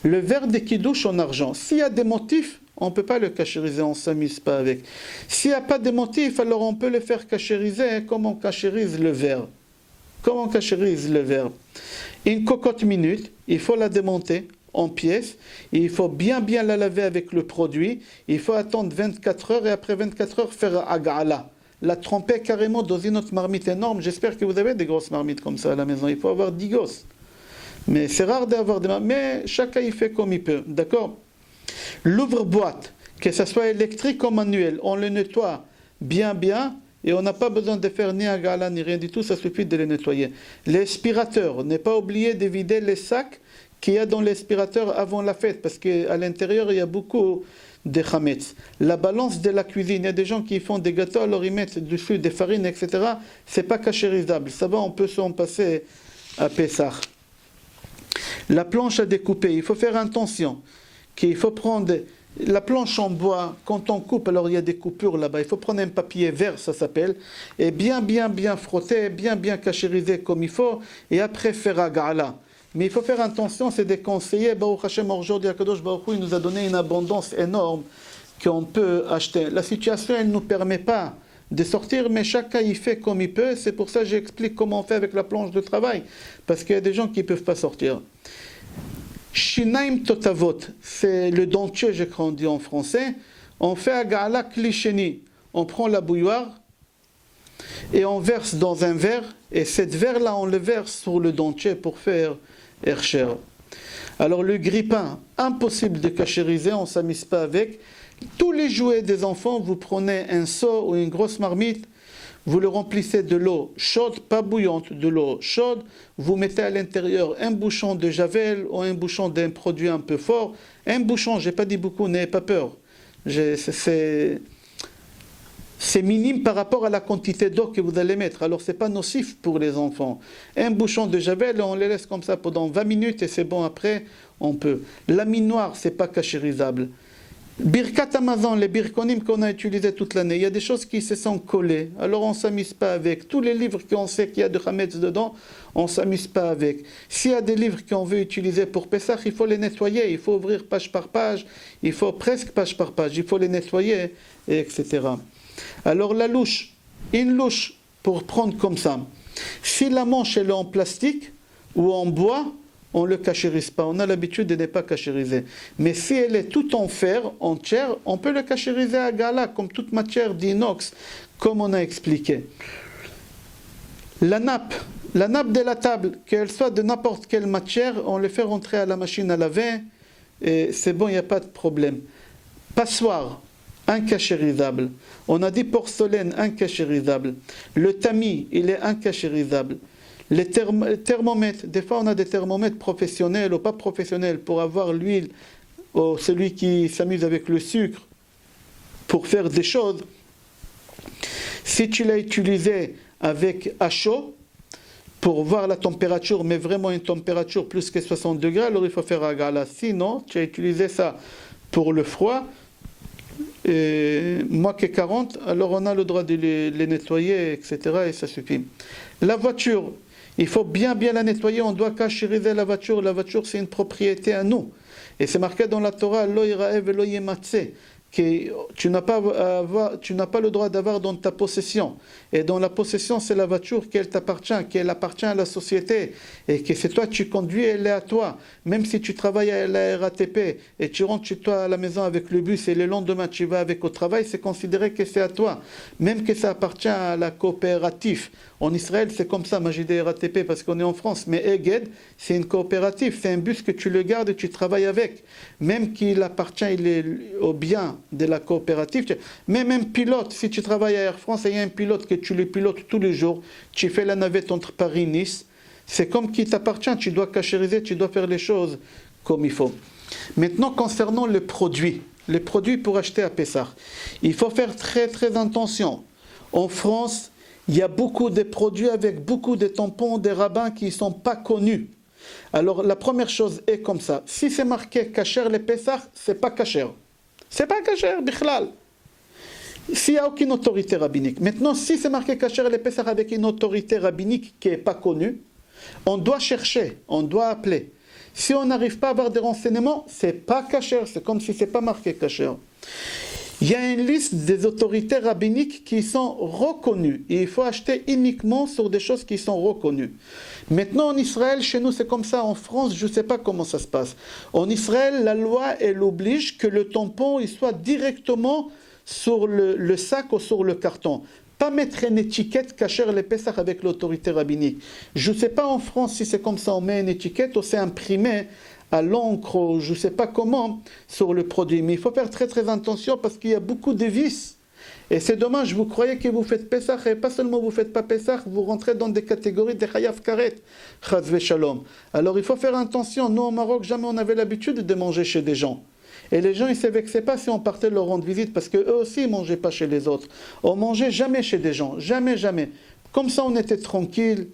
Le verre de Kiddush en argent, s'il y a des motifs, on ne peut pas le cachériser, on ne s'amuse pas avec. S'il n'y a pas de motifs, alors on peut le faire cachériser comme on cachérise le verre. Comment on cachérise le verre? Une cocotte minute, il faut la démonter en pièces, et il faut bien la laver avec le produit, il faut attendre 24 heures et après 24 heures faire agala. La tremper carrément dans une autre marmite énorme. J'espère que vous avez des grosses marmites comme ça à la maison. Il faut avoir 10 gosses. Mais c'est rare d'avoir des marmites. Mais chacun il fait comme il peut. D'accord? L'ouvre-boîte, que ce soit électrique ou manuel, on le nettoie bien et on n'a pas besoin de faire ni agala ni rien du tout. Ça suffit de le nettoyer. L'aspirateur, n'est pas oublié de vider les sacs qu'il y a dans l'aspirateur avant la fête. Parce qu'à l'intérieur, il y a beaucoup de chametz. La balance de la cuisine, il y a des gens qui font des gâteaux, alors ils mettent dessus des farines, etc. C'est pas cachérisable. Ça va, on peut s'en passer à Pessah. La planche à découper, il faut faire attention. Qu'il faut prendre la planche en bois, quand on coupe, alors il y a des coupures là-bas. Il faut prendre un papier vert, ça s'appelle, et bien frotter, bien cachériser comme il faut, et après faire agala. Mais il faut faire attention, c'est déconseillé. Baruch Hashem, aujourd'hui, Akadosh Baruch Hu, il nous a donné une abondance énorme qu'on peut acheter. La situation, elle ne nous permet pas de sortir, mais chacun y fait comme il peut. C'est pour ça que j'explique comment on fait avec la planche de travail. Parce qu'il y a des gens qui ne peuvent pas sortir. Shinaim Totavot, c'est le dentier, je crois, on dit en français. On fait agala klisheni. On prend la bouilloire et on verse dans un verre. Et cette verre-là, on le verse sur le dentier pour faire Hercher. Alors le grille-pain, impossible de cachériser, on ne s'amuse pas avec. Tous les jouets des enfants, vous prenez un seau ou une grosse marmite, vous le remplissez de l'eau chaude, pas bouillante, de l'eau chaude, vous mettez à l'intérieur un bouchon de javel ou un bouchon d'un produit un peu fort. Un bouchon, je n'ai pas dit beaucoup, n'ayez pas peur. C'est minime par rapport à la quantité d'eau que vous allez mettre. Alors, ce n'est pas nocif pour les enfants. Un bouchon de javel, on les laisse comme ça pendant 20 minutes et c'est bon, après, on peut. La mine noire, ce n'est pas cachérisable. Birkat Amazon, les birkonim qu'on a utilisés toute l'année, il y a des choses qui se sont collées. Alors, on ne s'amuse pas avec. Tous les livres qu'on sait qu'il y a de Hametz dedans, on ne s'amuse pas avec. S'il y a des livres qu'on veut utiliser pour Pessah, il faut les nettoyer. Il faut ouvrir page par page. Il faut presque page par page. Il faut les nettoyer, etc. Alors la louche, une louche pour prendre comme ça. Si la manche elle est en plastique ou en bois, on ne le cachérise pas. On a l'habitude de ne pas cachériser. Mais si elle est toute en fer, en chair, on peut le cachériser à gala, comme toute matière d'inox, comme on a expliqué. La nappe de la table, qu'elle soit de n'importe quelle matière, on le fait rentrer à la machine à laver, et c'est bon, il n'y a pas de problème. Passoire, incachérisable. On a dit porcelaine, incachérisable. Le tamis, il est incachérisable. Les thermomètres, des fois on a des thermomètres professionnels ou pas professionnels pour avoir l'huile, ou celui qui s'amuse avec le sucre pour faire des choses. Si tu l'as utilisé avec à chaud, pour voir la température, mais vraiment une température plus que 60 degrés, alors il faut faire agala. Sinon, tu as utilisé ça pour le froid, et moins que 40, alors on a le droit de les nettoyer, etc. et ça suffit. La voiture, il faut bien la nettoyer, on doit cachériser la voiture. La voiture, c'est une propriété à nous. Et c'est marqué dans la Torah, Lo yiraev ve lo yematze, que tu n'as pas le droit d'avoir dans ta possession. Et dans la possession, c'est la voiture qu'elle t'appartient, qu'elle appartient à la société. Et que c'est toi, tu conduis, elle est à toi. Même si tu travailles à la RATP et tu rentres chez toi à la maison avec le bus et le lendemain tu vas avec au travail, c'est considéré que c'est à toi. Même que ça appartient à la coopérative. En Israël, c'est comme ça, moi j'ai des RATP parce qu'on est en France. Mais Eged, c'est une coopérative. C'est un bus que tu le gardes et tu travailles avec. Même qu'il appartient au bien de la coopérative. Mais même pilote, si tu travailles à Air France et il y a un pilote que tu le pilotes tous les jours, tu fais la navette entre Paris et Nice, c'est comme qui t'appartient, tu dois cachériser, tu dois faire les choses comme il faut. Maintenant, concernant les produits pour acheter à Pessah, il faut faire très attention. En France, il y a beaucoup de produits avec beaucoup de tampons des rabbins qui ne sont pas connus. Alors la première chose est comme ça. Si c'est marqué kasher le Pessah, c'est pas kasher. C'est pas kasher, bichlal. S'il n'y a aucune autorité rabbinique. Maintenant, si c'est marqué kasher le Pessah avec une autorité rabbinique qui n'est pas connue, on doit chercher, on doit appeler. Si on n'arrive pas à avoir des renseignements, c'est pas kasher, c'est comme si c'est pas marqué kasher. Il y a une liste des autorités rabbiniques qui sont reconnues. Et il faut acheter uniquement sur des choses qui sont reconnues. Maintenant, en Israël, chez nous, c'est comme ça. En France, je ne sais pas comment ça se passe. En Israël, la loi, elle oblige que le tampon il soit directement sur le sac ou sur le carton. Pas mettre une étiquette kasher les Pessah avec l'autorité rabbinique. Je ne sais pas en France si c'est comme ça, on met une étiquette ou c'est imprimé à l'encre, ou je ne sais pas comment, sur le produit. Mais il faut faire très très attention parce qu'il y a beaucoup de vices. Et c'est dommage, vous croyez que vous faites Pessah, et pas seulement vous ne faites pas Pessah, vous rentrez dans des catégories de Chayav Karet, Chaz Veshalom. Alors il faut faire attention. Nous, au Maroc, jamais on avait l'habitude de manger chez des gens. Et les gens, ils ne se vexaient pas si on partait leur rendre visite, parce qu'eux aussi, ils ne mangeaient pas chez les autres. On ne mangeait jamais chez des gens, jamais, jamais. Comme ça, on était tranquille.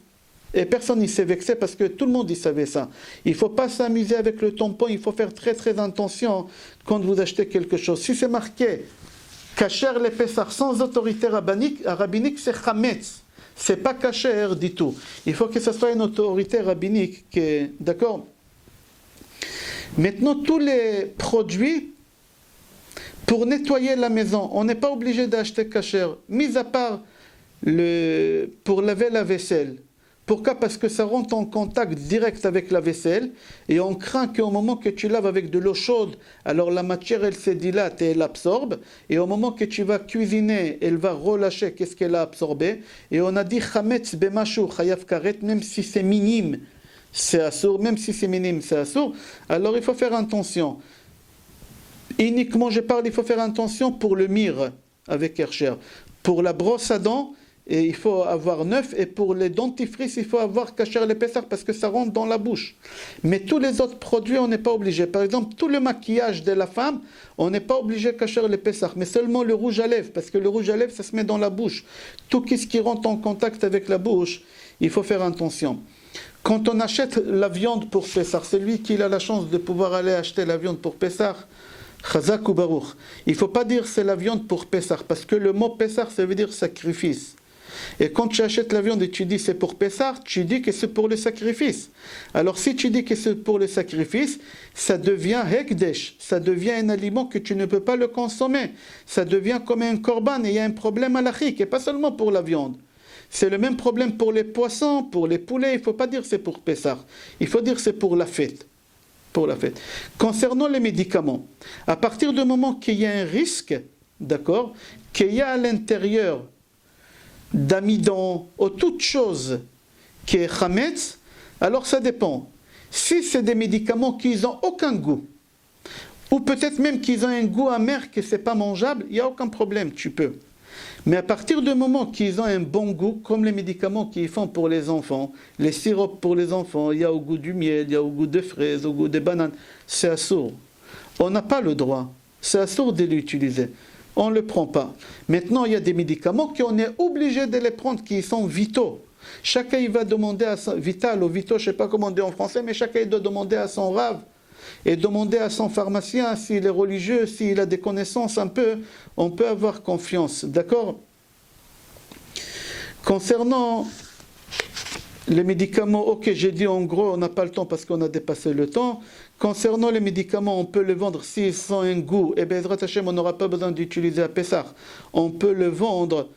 Et personne ne s'est vexé parce que tout le monde y savait ça. Il ne faut pas s'amuser avec le tampon, il faut faire très très attention quand vous achetez quelque chose. Si c'est marqué kasher les Pessah sans autorité rabbinique, c'est chametz. C'est pas kasher du tout. Il faut que ce soit une autorité rabbinique. D'accord ? Maintenant, tous les produits pour nettoyer la maison, on n'est pas obligé d'acheter kasher, mis à part pour laver la vaisselle. Pourquoi ? Parce que ça rentre en contact direct avec la vaisselle et on craint qu'au moment que tu laves avec de l'eau chaude, alors la matière elle se dilate et elle absorbe et au moment que tu vas cuisiner, elle va relâcher qu'est-ce qu'elle a absorbé et on a dit chametz bemashu chayav karet, même si c'est minime, c'est assourd, même si c'est minime, c'est assourd. Alors il faut faire attention. Uniquement je parle, il faut faire attention pour le mire avec Hercher. Pour la brosse à dents, et il faut avoir neuf, et pour les dentifrices, il faut avoir kasher les Pessah parce que ça rentre dans la bouche. Mais tous les autres produits, on n'est pas obligé. Par exemple, tout le maquillage de la femme, on n'est pas obligé kasher les Pessah, mais seulement le rouge à lèvres, parce que le rouge à lèvres, ça se met dans la bouche. Tout ce qui rentre en contact avec la bouche, il faut faire attention. Quand on achète la viande pour Pessah, celui qui a la chance de pouvoir aller acheter la viande pour Pessah, Chazak ou Baruch, il ne faut pas dire c'est la viande pour Pessah, parce que le mot Pessah, ça veut dire sacrifice. Et quand tu achètes la viande et tu dis c'est pour Pessah, tu dis que c'est pour le sacrifice. Alors si tu dis que c'est pour le sacrifice, ça devient hekdesh, ça devient un aliment que tu ne peux pas le consommer. Ça devient comme un korban et il y a un problème halachique, et pas seulement pour la viande. C'est le même problème pour les poissons, pour les poulets, il ne faut pas dire c'est pour Pessah. Il faut dire c'est pour la fête. Pour la fête. Concernant les médicaments, à partir du moment qu'il y a un risque, d'accord, qu'il y a à l'intérieur d'amidon ou toute chose qui est chametz, alors ça dépend. Si c'est des médicaments qui n'ont aucun goût, ou peut-être même qu'ils ont un goût amer que ce n'est pas mangeable, il n'y a aucun problème, tu peux. Mais à partir du moment qu'ils ont un bon goût, comme les médicaments qu'ils font pour les enfants, les sirops pour les enfants, il y a au goût du miel, il y a au goût de fraises, au goût des bananes, c'est assourd. On n'a pas le droit, c'est assourd de l'utiliser. On ne le prend pas. Maintenant, il y a des médicaments qu'on est obligé de les prendre, qui sont vitaux. Chacun il va demander à son vital ou vitaux, je ne sais pas comment dire en français, mais chacun il doit demander à son rave et demander à son pharmacien s'il est religieux, s'il a des connaissances un peu, on peut avoir confiance. D'accord ? Concernant les médicaments, ok, j'ai dit en gros, on n'a pas le temps parce qu'on a dépassé le temps. Concernant les médicaments, on peut les vendre s'ils ont un goût. Et bien, on n'aura pas besoin d'utiliser à Pessah. On peut le vendre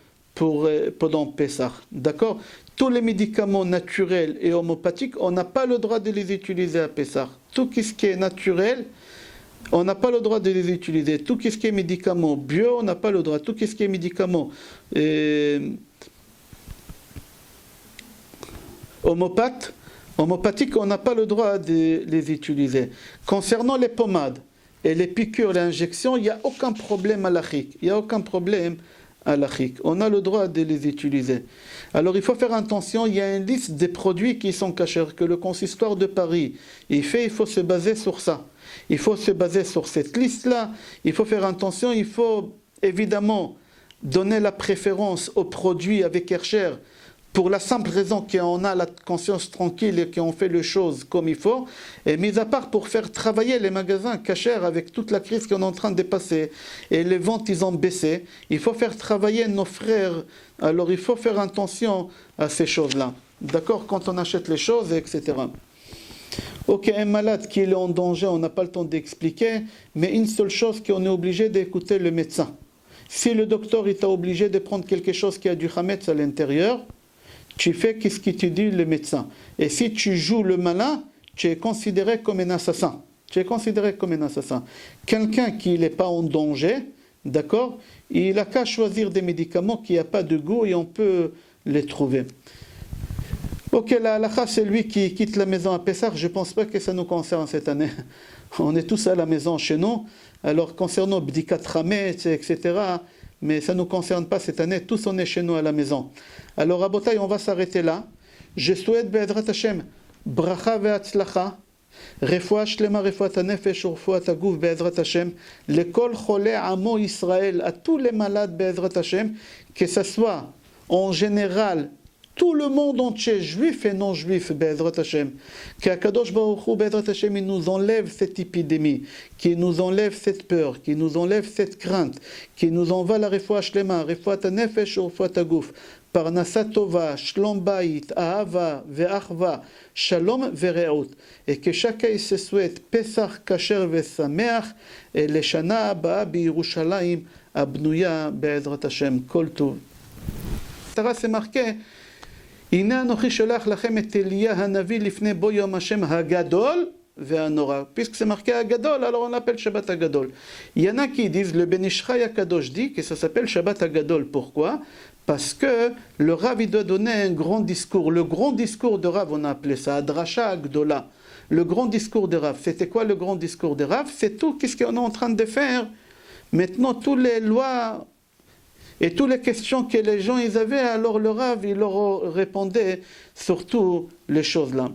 pendant Pessah. D'accord ? Tous les médicaments naturels et homopathiques, on n'a pas le droit de les utiliser à Pessah. Tout ce qui est naturel, on n'a pas le droit de les utiliser. Tout ce qui est médicaments bio, on n'a pas le droit. Tout ce qui est médicaments homopathiques, on n'a pas le droit de les utiliser. Concernant les pommades et les piqûres, les injections, il n'y a aucun problème halachique. Il n'y a aucun problème halachique. On a le droit de les utiliser. Alors il faut faire attention, il y a une liste des produits qui sont cachés, que le consistoire de Paris il faut se baser sur ça. Il faut se baser sur cette liste-là. Il faut faire attention, il faut évidemment donner la préférence aux produits avec Hercher, pour la simple raison qu'on a la conscience tranquille et qu'on fait les choses comme il faut, et mis à part pour faire travailler les magasins cachers avec toute la crise qu'on est en train de passer, et les ventes ils ont baissé, il faut faire travailler nos frères, alors il faut faire attention à ces choses-là, d'accord, quand on achète les choses, etc. Ok, un malade qui est en danger, on n'a pas le temps d'expliquer, mais une seule chose qu'on est obligé d'écouter le médecin. Si le docteur t'a obligé de prendre quelque chose qui a du hametz à l'intérieur, tu fais ce qu'il te dit le médecin. Et si tu joues le malin, tu es considéré comme un assassin. Tu es considéré comme un assassin. Quelqu'un qui n'est pas en danger, d'accord, il n'a qu'à choisir des médicaments qui n'ont pas de goût et on peut les trouver. Ok, la halakha, c'est lui qui quitte la maison à Pessah. Je ne pense pas que ça nous concerne cette année. On est tous à la maison chez nous. Alors, concernant Bdikat Hametz, etc., mais ça ne nous concerne pas cette année. Tous on est chez nous à la maison. Alors, Rabotai, on va s'arrêter là. Je souhaite, Be'ezrat Hashem, bracha ve'atzlacha, refoua shlema, refoua hanefesh, refoua haguf, Be'ezrat Hashem, lekol cholei amo Israël, à tous les malades, Be'ezrat Hashem, que ce soit en général, tout le monde entier, juif et non juif, Be'ezrat Hashem, qu'Akadosh Baruch Hu, Be'ezrat Hashem, il nous enlève cette épidémie, qui nous enlève cette peur, qui nous enlève cette crainte, qui nous envoie la refoua shlema, refoua hanefesh, refoua haguf, Parnasa tova, shlom bayit, ahava, ve'achva, shalom ve're'ut. Et que chacun se souhaite Pesach kasher ve'sameach, et le shana haba biYerushalayim, abnuya be'ezrat Hashem, kol tov. Tara, c'est marqué, הנה אנוכי שולח לכם את אליה הנביא לפני בוא יום השם הגדול והנורא. Puisque c'est marqué הגדול, alors on l'appelle Shabbat הגדול. Il y en a qui disent, le Ben Ishchai HaKadosh dit que ça s'appelle Shabbat הגדול. Pourquoi? Parce que le Rav il doit donner un grand discours. Le grand discours de Rav, on a appelé ça Adrasha Agdola. Le grand discours de Rav. C'était quoi le grand discours de Rav? C'est tout ce qu'on est en train de faire. Maintenant, toutes les lois et toutes les questions que les gens ils avaient, alors le Rav il leur répondait sur toutes les choses là.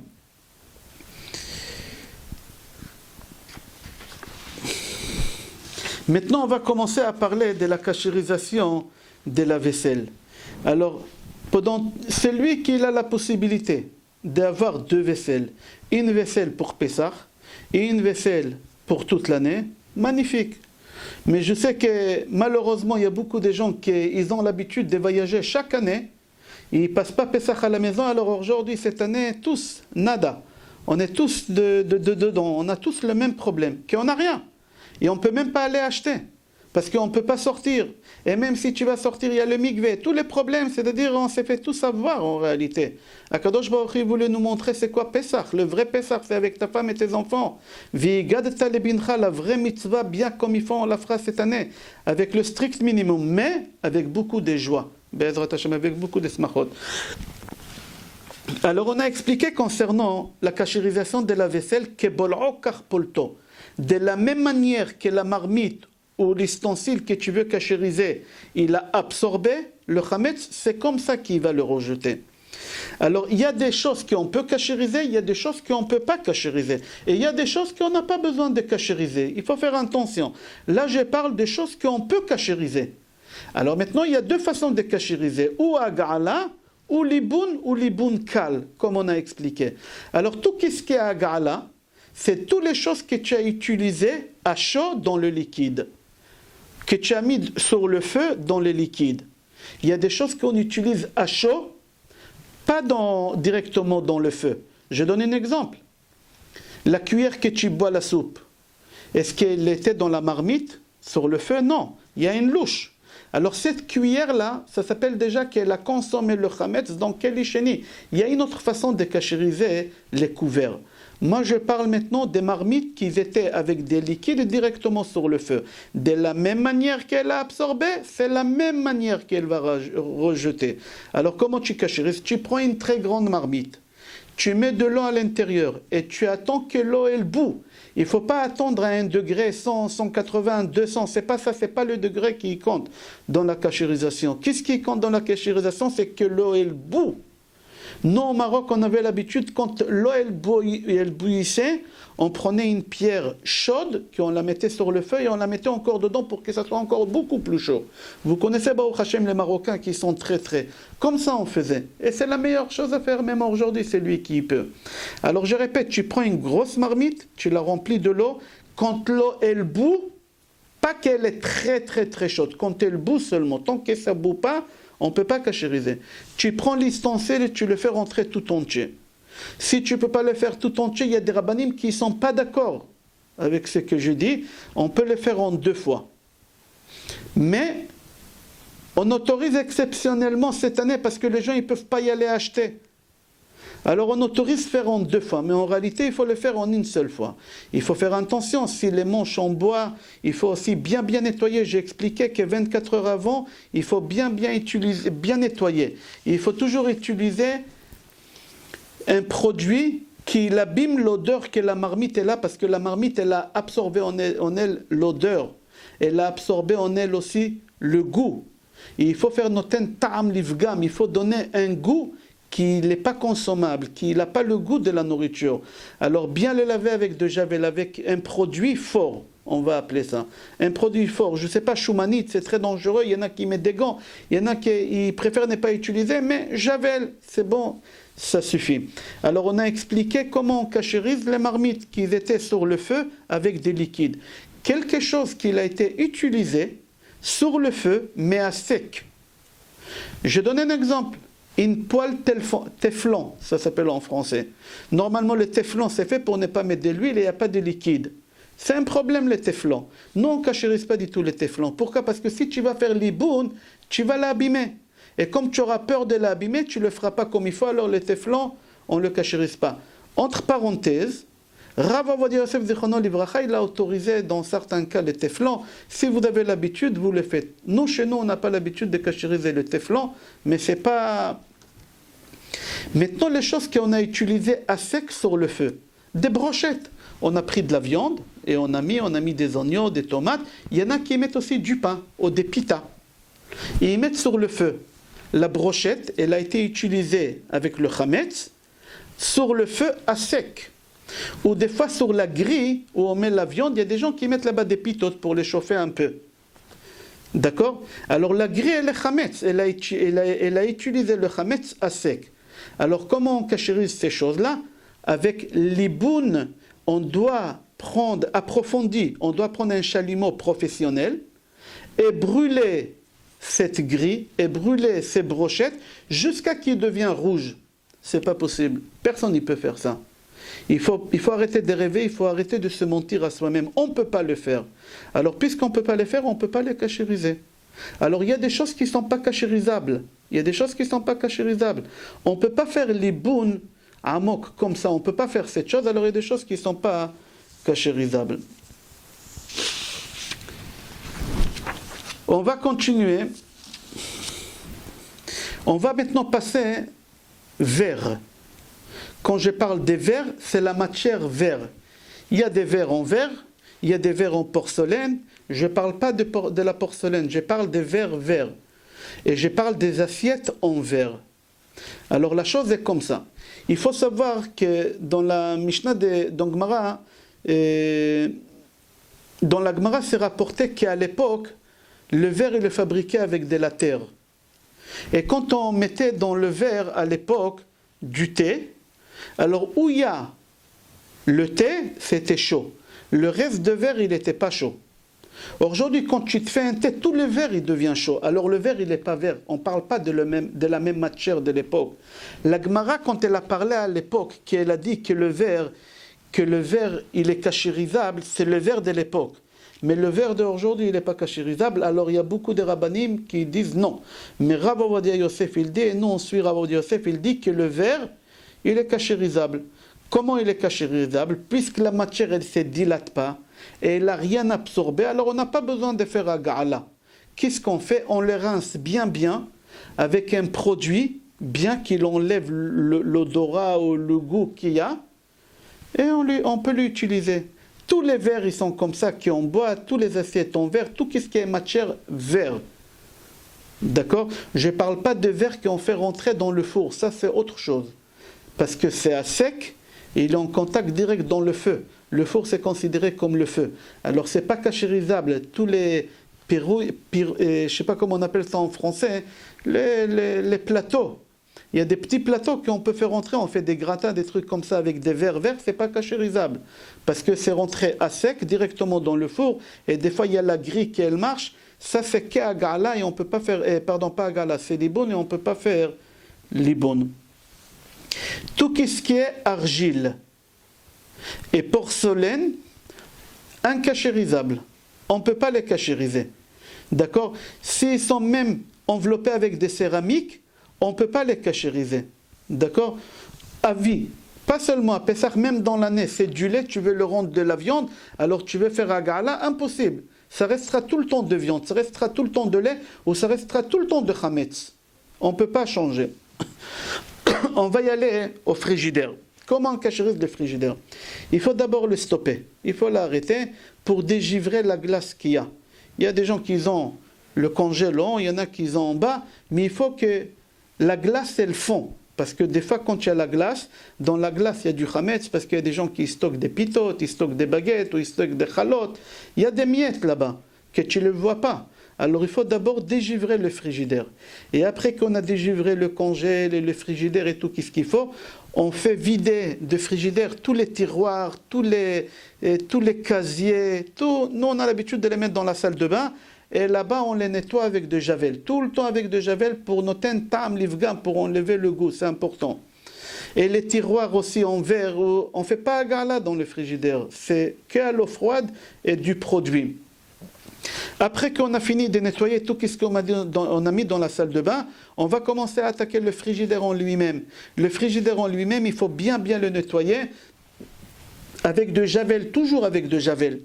Maintenant, on va commencer à parler de la kashérisation de la vaisselle. Alors, celui qui a la possibilité d'avoir deux vaisselles, une vaisselle pour Pessah et une vaisselle pour toute l'année, magnifique. Mais je sais que malheureusement, il y a beaucoup de gens qui ont l'habitude de voyager chaque année. Ils ne passent pas Pessah à la maison, alors aujourd'hui, cette année, tous, nada. On est tous dedans, on a tous le même problème, qu'on n'a rien. Et on ne peut même pas aller acheter, parce qu'on ne peut pas sortir. Et même si tu vas sortir, il y a le mikvé. Tous les problèmes, c'est-à-dire on s'est fait tout savoir en réalité. Akadosh Baruch Hu voulait nous montrer c'est quoi Pessah. Le vrai Pessah, c'est avec ta femme et tes enfants. Vigadta lebincha, la vraie mitzvah, bien comme ils font, on la fera cette année. Avec le strict minimum, mais avec beaucoup de joie. Be'ezrat Hashem, avec beaucoup de smachot. Alors on a expliqué concernant la kashérisation de la vaisselle, kebol'o kach polto. De la même manière que la marmite ou l'ustensile que tu veux kashériser, il a absorbé le chametz, c'est comme ça qu'il va le rejeter. Alors il y a des choses qu'on peut kashériser, il y a des choses qu'on ne peut pas kashériser. Et il y a des choses qu'on n'a pas besoin de kashériser. Il faut faire attention. Là je parle des choses qu'on peut kashériser. Alors maintenant il y a deux façons de kashériser. Ou agala, ou liboun kal, comme on a expliqué. Alors tout ce qui est agala, c'est toutes les choses que tu as utilisées à chaud dans le liquide, que tu as mis sur le feu dans le liquide. Il y a des choses qu'on utilise à chaud, pas directement dans le feu. Je donne un exemple. La cuillère que tu bois la soupe, est-ce qu'elle était dans la marmite, sur le feu? Non, il y a une louche. Alors cette cuillère-là, ça s'appelle déjà qu'elle a consommé le chametz dans quel chéni. Il y a une autre façon de kashériser les couverts. Moi, je parle maintenant des marmites qui étaient avec des liquides directement sur le feu. De la même manière qu'elle a absorbé, c'est la même manière qu'elle va rejeter. Alors, comment tu kashérises? Tu prends une très grande marmite, tu mets de l'eau à l'intérieur et tu attends que l'eau elle bout. Il ne faut pas attendre à 1 degré, 100, 180, 200. C'est pas ça, c'est pas le degré qui compte dans la kashérisation. Qu'est-ce qui compte dans la kashérisation? C'est que l'eau elle bout. Nous, au Maroc, on avait l'habitude, quand l'eau elle bouillissait, on prenait une pierre chaude, qu'on la mettait sur le feu et on la mettait encore dedans pour que ça soit encore beaucoup plus chaud. Vous connaissez, Baruch Hashem, les Marocains qui sont très. Comme ça, on faisait. Et c'est la meilleure chose à faire, même aujourd'hui, c'est lui qui peut. Alors, je répète, tu prends une grosse marmite, tu la remplis de l'eau. Quand l'eau, elle bout, pas qu'elle est très chaude, quand elle bout seulement, tant que ça ne bout pas, on ne peut pas kashériser. Tu prends l'ustensile et tu le fais rentrer tout entier. Si tu ne peux pas le faire tout entier, il y a des rabbanim qui ne sont pas d'accord avec ce que je dis. On peut le faire en 2 fois. Mais on autorise exceptionnellement cette année parce que les gens ne peuvent pas y aller acheter. Alors on autorise faire en 2 fois, mais en réalité il faut le faire en 1 seule fois. Il faut faire attention, si les manches en bois, il faut aussi bien nettoyer. J'ai expliqué que 24 heures avant, il faut bien utiliser, bien nettoyer. Il faut toujours utiliser un produit qui abîme l'odeur que la marmite est là, parce que la marmite elle a absorbé en elle l'odeur. Elle a absorbé en elle aussi le goût. Et il faut faire noten ta'am livgam, il faut donner un goût qui n'est pas consommable, qui n'a pas le goût de la nourriture. Alors bien le laver avec de javel, avec un produit fort, on va appeler ça. Un produit fort, je ne sais pas, choumanite, c'est très dangereux, il y en a qui mettent des gants, il y en a qui préfèrent ne pas utiliser, mais javel, c'est bon, ça suffit. Alors on a expliqué comment on cachérise les marmites qui étaient sur le feu avec des liquides. Quelque chose qui a été utilisé sur le feu, mais à sec. Je donne un exemple. Une poêle téflon, ça s'appelle en français. Normalement, le téflon, c'est fait pour ne pas mettre de l'huile et il n'y a pas de liquide. C'est un problème, le téflon. Nous, on ne cachérise pas du tout le téflon. Pourquoi? Parce que si tu vas faire l'iboun, tu vas l'abîmer. Et comme tu auras peur de l'abîmer, tu ne le feras pas comme il faut, alors le téflon, on ne le cachérise pas. Entre parenthèses, Rav Ovadia Yosef Zichrono Livracha, il a autorisé dans certains cas le téflon. Si vous avez l'habitude, vous le faites. Nous, chez nous, on n'a pas l'habitude de cachériser le téflon, mais c'est pas... Maintenant, les choses qu'on a utilisées à sec sur le feu. Des brochettes. On a pris de la viande et on a mis des oignons, des tomates. Il y en a qui mettent aussi du pain ou des pitas. Et ils mettent sur le feu. La brochette, elle a été utilisée avec le chametz sur le feu à sec. Ou des fois sur la grille où on met la viande, il y a des gens qui mettent là-bas des pitotes pour les chauffer un peu. D'accord? Alors la grille, elle est chametz. Elle a utilisé le chametz à sec. Alors comment on cachérise ces choses-là? Avec l'iboun, on doit prendre un chalumeau professionnel et brûler cette grille et brûler ces brochettes jusqu'à qu'il devienne rouge. C'est pas possible. Personne n'y peut faire ça. Il faut arrêter de rêver, il faut arrêter de se mentir à soi-même. On ne peut pas le faire. Alors puisqu'on ne peut pas le faire, on ne peut pas les cachériser. Alors il y a des choses qui ne sont pas cachérisables. On ne peut pas faire les bounes amok comme ça. On ne peut pas faire cette chose. Alors il y a des choses qui ne sont pas cachérisables. On va continuer. On va maintenant passer vers. Quand je parle des verres, c'est la matière verre. Il y a des verres en verre, il y a des verres en porcelaine. Je ne parle pas de la porcelaine, je parle des verres. Et je parle des assiettes en verre. Alors la chose est comme ça. Il faut savoir que dans la Mishnah dans Gemara, dans la Gemara, c'est rapporté qu'à l'époque, le verre il est fabriqué avec de la terre. Et quand on mettait dans le verre à l'époque du thé, alors où il y a le thé, c'était chaud. Le reste de verre, il n'était pas chaud. Aujourd'hui, quand tu te fais un thé, tout le verre, il devient chaud. Alors le verre, il n'est pas vert. On ne parle pas de la même matière de l'époque. La Gemara, quand elle a parlé à l'époque, qu'elle a dit que le verre, il est cachérisable, c'est le verre de l'époque. Mais le verre d'aujourd'hui, il n'est pas cachérisable. Alors il y a beaucoup de rabbanim qui disent non. Mais Rav Ovadia Yosef, il dit, et nous on suit Rav Ovadia Yosef, il dit que le verre, il est cachérisable. Comment il est cachérisable? Puisque la matière, elle ne se dilate pas et elle n'a rien absorbé, alors on n'a pas besoin de faire agala. Qu'est-ce qu'on fait? On les rince bien avec un produit, bien qu'il enlève l'odorat ou le goût qu'il y a, et on peut l'utiliser. Tous les verres, ils sont comme ça, qui en bois, tous les assiettes en verre, tout ce qui est matière verre. D'accord? Je ne parle pas de verre qu'on fait rentrer dans le four, ça c'est autre chose. Parce que c'est à sec, et il est en contact direct dans le feu. Le four, c'est considéré comme le feu. Alors, ce n'est pas cachérisable. Tous les je ne sais pas comment on appelle ça en français, les plateaux. Il y a des petits plateaux qu'on peut faire rentrer, on fait des gratins, des trucs comme ça avec des verres verts, ce n'est pas cachérisable. Parce que c'est rentré à sec, directement dans le four, et des fois, il y a la grille qui, elle marche. Ça, c'est qu'à gala, et on ne peut pas faire, pardon, pas à gala, c'est liboun, et on ne peut pas faire liboun. Tout ce qui est argile et porcelaine, incachérisables. On ne peut pas les cachériser. D'accord? S'ils sont même enveloppés avec des céramiques, on ne peut pas les cachériser. D'accord? À vie. Pas seulement à Pessah, même dans l'année, c'est du lait, tu veux le rendre de la viande, alors tu veux faire agala, impossible. Ça restera tout le temps de viande, ça restera tout le temps de lait, ou ça restera tout le temps de chametz. On ne peut pas changer. On va y aller au frigidaire. Comment on cachérise le frigidaire? Il faut d'abord le stopper. Il faut l'arrêter pour dégivrer la glace qu'il y a. Il y a des gens qui ont le congélant, il y en a qui ont en bas, mais il faut que la glace, elle fond. Parce que des fois, quand il y a la glace, dans la glace, il y a du chametz, parce qu'il y a des gens qui stockent des pitotes, ils stockent des baguettes, ou ils stockent des chalotes. Il y a des miettes là-bas, que tu ne le vois pas. Alors il faut d'abord dégivrer le frigidaire. Et après qu'on a dégivré le congèle et le frigidaire et tout ce qu'il faut, on fait vider de frigidaire tous les tiroirs, tous les casiers, tout. Nous on a l'habitude de les mettre dans la salle de bain. Et là-bas, on les nettoie avec de javel. Tout le temps avec de javel pour noter un tam livgam, pour enlever le goût, c'est important. Et les tiroirs aussi en verre, on ne fait pas agala dans le frigidaire. C'est qu'à l'eau froide et du produit. Après qu'on a fini de nettoyer tout ce qu'on a mis dans la salle de bain, on va commencer à attaquer le frigidaire en lui-même. Le frigidaire en lui-même, il faut bien le nettoyer avec de javel, toujours avec de javel.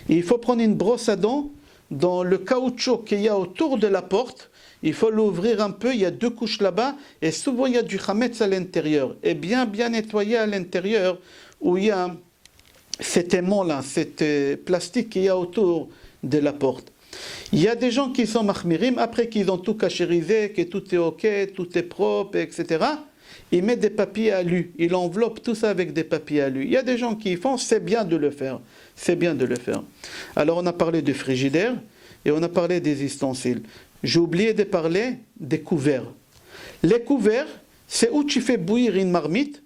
Et il faut prendre une brosse à dents. Dans le caoutchouc qu'il y a autour de la porte, il faut l'ouvrir un peu, il y a 2 couches là-bas, et souvent il y a du chametz à l'intérieur. Et bien nettoyer à l'intérieur, où il y a cet aimant-là, cet plastique qu'il y a autour de la porte. Il y a des gens qui sont mahmirim, après qu'ils ont tout cachérisé, que tout est ok, tout est propre, etc., ils mettent des papiers alu, ils enveloppent tout ça avec des papiers alu. Il y a des gens qui font, c'est bien de le faire. C'est bien de le faire. Alors on a parlé du frigidaire et on a parlé des ustensiles. J'ai oublié de parler des couverts. Les couverts, c'est où tu fais bouillir une marmite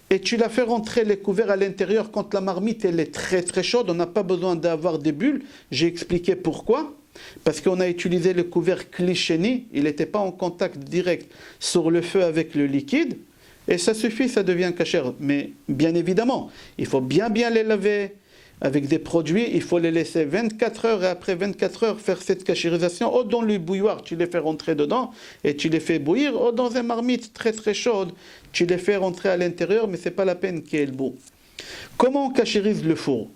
et tu la fais rentrer les couverts à l'intérieur quand la marmite elle est très très chaude. On n'a pas besoin d'avoir des bulles. J'ai expliqué pourquoi. Parce qu'on a utilisé le couvert Klisheni, il n'était pas en contact direct sur le feu avec le liquide, et ça suffit, ça devient cachère. Mais bien évidemment, il faut bien les laver avec des produits, il faut les laisser 24 heures, et après 24 heures faire cette cachérisation, ou dans le bouilloire, tu les fais rentrer dedans, et tu les fais bouillir, ou dans une marmite très très chaude, tu les fais rentrer à l'intérieur, mais ce n'est pas la peine qu'il y ait le bout. Comment on cachérise le four?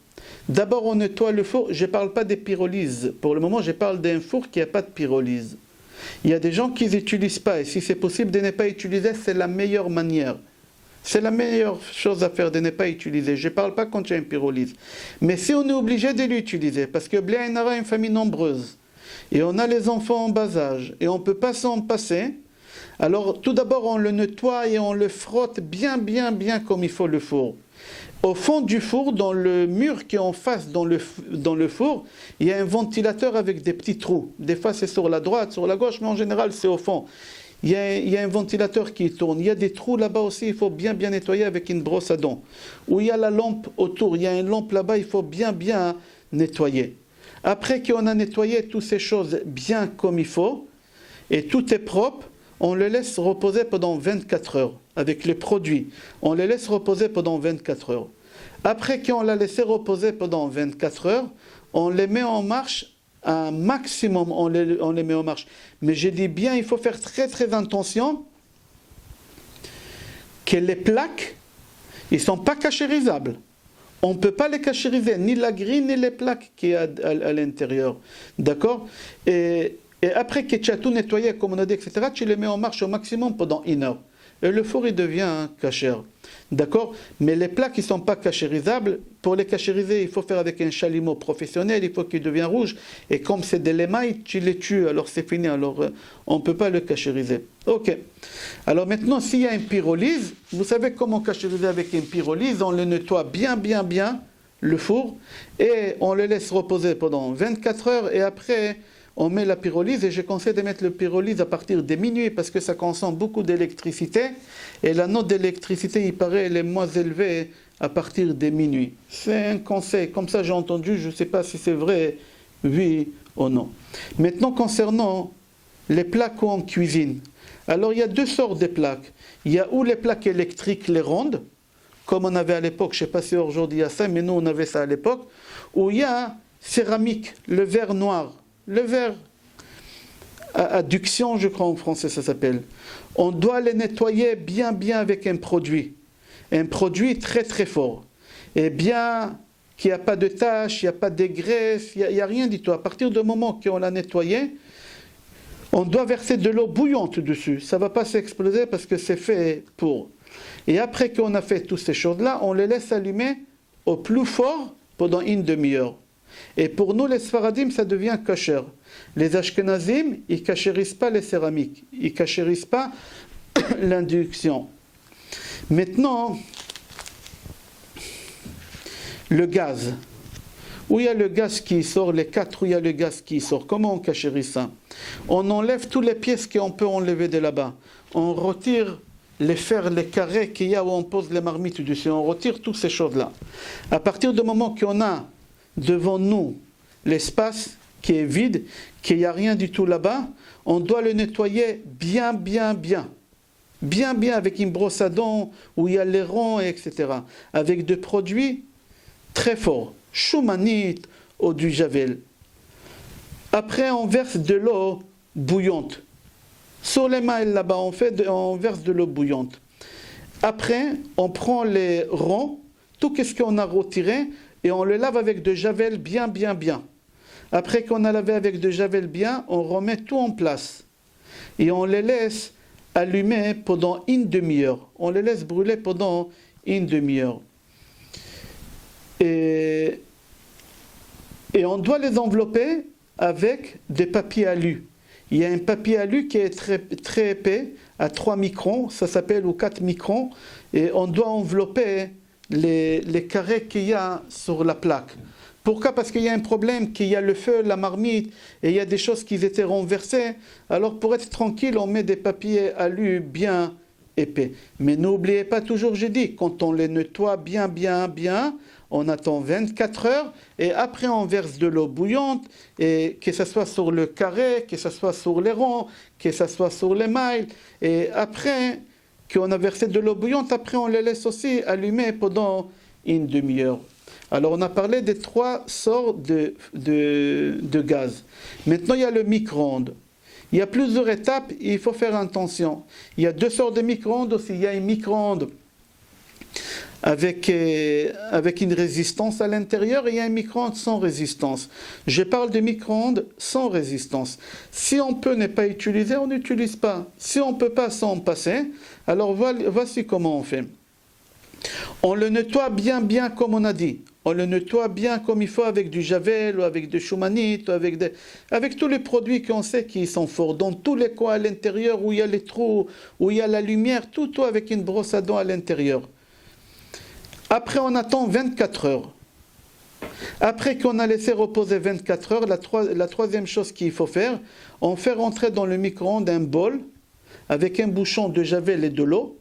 D'abord, on nettoie le four. Je ne parle pas des pyrolyses. Pour le moment, je parle d'un four qui n'a pas de pyrolyse. Il y a des gens qui n'utilisent pas. Et si c'est possible de ne pas utiliser, c'est la meilleure manière. C'est la meilleure chose à faire de ne pas utiliser. Je ne parle pas quand il y a une pyrolyse. Mais si on est obligé de l'utiliser, parce que Bléa Nara a une famille nombreuse, et on a les enfants en bas âge, et on ne peut pas s'en passer, alors tout d'abord, on le nettoie et on le frotte bien comme il faut le four. Au fond du four, dans le mur qui est en face dans le four, il y a un ventilateur avec des petits trous. Des fois c'est sur la droite, sur la gauche, mais en général c'est au fond. Il y a un ventilateur qui tourne. Il y a des trous là-bas aussi, il faut bien nettoyer avec une brosse à dents. Où il y a la lampe autour, il y a une lampe là-bas, il faut bien nettoyer. Après qu'on a nettoyé toutes ces choses bien comme il faut, et tout est propre, on le laisse reposer pendant 24 heures avec les produits. On les laisse reposer pendant 24 heures. Après qu'on l'a laissé reposer pendant 24 heures, on les met en marche, un maximum on les met en marche. Mais j'ai dit bien, il faut faire très attention que les plaques, ils ne sont pas cachérisables. On ne peut pas les cachériser, ni la grille, ni les plaques qu'il y a à l'intérieur. D'accord ? Et après que tu as tout nettoyé, comme on a dit, etc., tu les mets en marche au maximum pendant 1 heure. Et le four, il devient cachère. D'accord? Mais les plats qui ne sont pas cachérisables, pour les cachériser, il faut faire avec un chalumeau professionnel, il faut qu'il devienne rouge. Et comme c'est de l'émail, tu les tues, alors c'est fini. Alors on ne peut pas le cachériser. Ok. Alors maintenant, s'il y a une pyrolyse, vous savez comment cachériser avec une pyrolyse? On le nettoie bien, le four, et on le laisse reposer pendant 24 heures, et après on met la pyrolyse, et je conseille de mettre le pyrolyse à partir de minuit parce que ça consomme beaucoup d'électricité, et la note d'électricité, il paraît, elle est moins élevée à partir de minuit. C'est un conseil, comme ça j'ai entendu, je ne sais pas si c'est vrai, oui ou non. Maintenant, concernant les plats qu'on cuisine, Alors il y a deux sortes de plaques. Il y a ou les plaques électriques, les rondes, comme on avait à l'époque, je ne sais pas si aujourd'hui il y a ça, mais nous on avait ça à l'époque, où il y a céramique, le verre noir, le verre à adduction, je crois en français ça s'appelle. On doit les nettoyer bien avec un produit très très fort, et bien qu'il n'y a pas de taches, il n'y a pas de graisse, il n'y a rien du tout. À partir du moment qu'on l'a nettoyé, on doit verser de l'eau bouillante dessus. Ça ne va pas s'exploser parce que c'est fait pour. Et après qu'on a fait toutes ces choses-là, on les laisse allumer au plus fort pendant une demi-heure. Et pour nous, les Sfaradim, ça devient kasher. Les Ashkenazim, ils ne cachérisent pas les céramiques. Ils ne cachérisent pas l'induction. Maintenant, le gaz. Où il y a le gaz qui sort, les quatre où il y a le gaz qui sort. Comment on cachérise ça? On enlève toutes les pièces qu'on peut enlever de là-bas. On retire les fers, les carrés qu'il y a où on pose les marmites dessus. On retire toutes ces choses-là. À partir du moment qu'on a devant nous l'espace qui est vide, qu'il n'y a rien du tout là-bas, on doit le nettoyer bien avec une brosse à dents où il y a les ronds, etc. Avec des produits très forts, choumanite ou du javel. Après, on verse de l'eau bouillante. Sur les mailles là-bas, on verse de l'eau bouillante. Après, on prend les ronds, tout ce qu'on a retiré, et on le lave avec de javel bien. Après qu'on a lavé avec de javel bien, on remet tout en place. Et on les laisse allumer pendant une demi-heure. On les laisse brûler pendant une demi-heure. Et on doit les envelopper avec des papiers alu. Il y a un papier alu qui est très épais, à 3 microns, ça s'appelle, ou 4 microns, et on doit envelopper les carrés qu'il y a sur la plaque. Pourquoi? Parce qu'il y a un problème, qu'il y a le feu, la marmite, et il y a des choses qui étaient renversées. Alors pour être tranquille, on met des papiers alu bien épais. Mais n'oubliez pas toujours, j'ai dit, quand on les nettoie bien, on attend 24 heures, et après on verse de l'eau bouillante, et que ce soit sur le carré, que ce soit sur les ronds, que ce soit sur les mailles, et après qu'on a versé de l'eau bouillante, après on les laisse aussi allumer pendant une demi-heure. Alors on a parlé des 3 sortes de gaz. Maintenant il y a le micro-ondes. Il y a plusieurs étapes, il faut faire attention. Il y a 2 sortes de micro-ondes aussi. Il y a un micro-ondes avec une résistance à l'intérieur, et il y a un micro-ondes sans résistance. Je parle de micro-ondes sans résistance. Si on peut ne pas utiliser, on n'utilise pas. Si on ne peut pas s'en passer, alors voici comment on fait. On le nettoie bien comme on a dit. On le nettoie bien comme il faut avec du javel ou avec du choumanite, ou avec tous les produits qu'on sait qui sont forts. Dans tous les coins à l'intérieur où il y a les trous, où il y a la lumière, tout avec une brosse à dents à l'intérieur. Après, on attend 24 heures. Après qu'on a laissé reposer 24 heures, la troisième chose qu'il faut faire, on fait rentrer dans le micro-ondes un bol avec un bouchon de javel et de l'eau.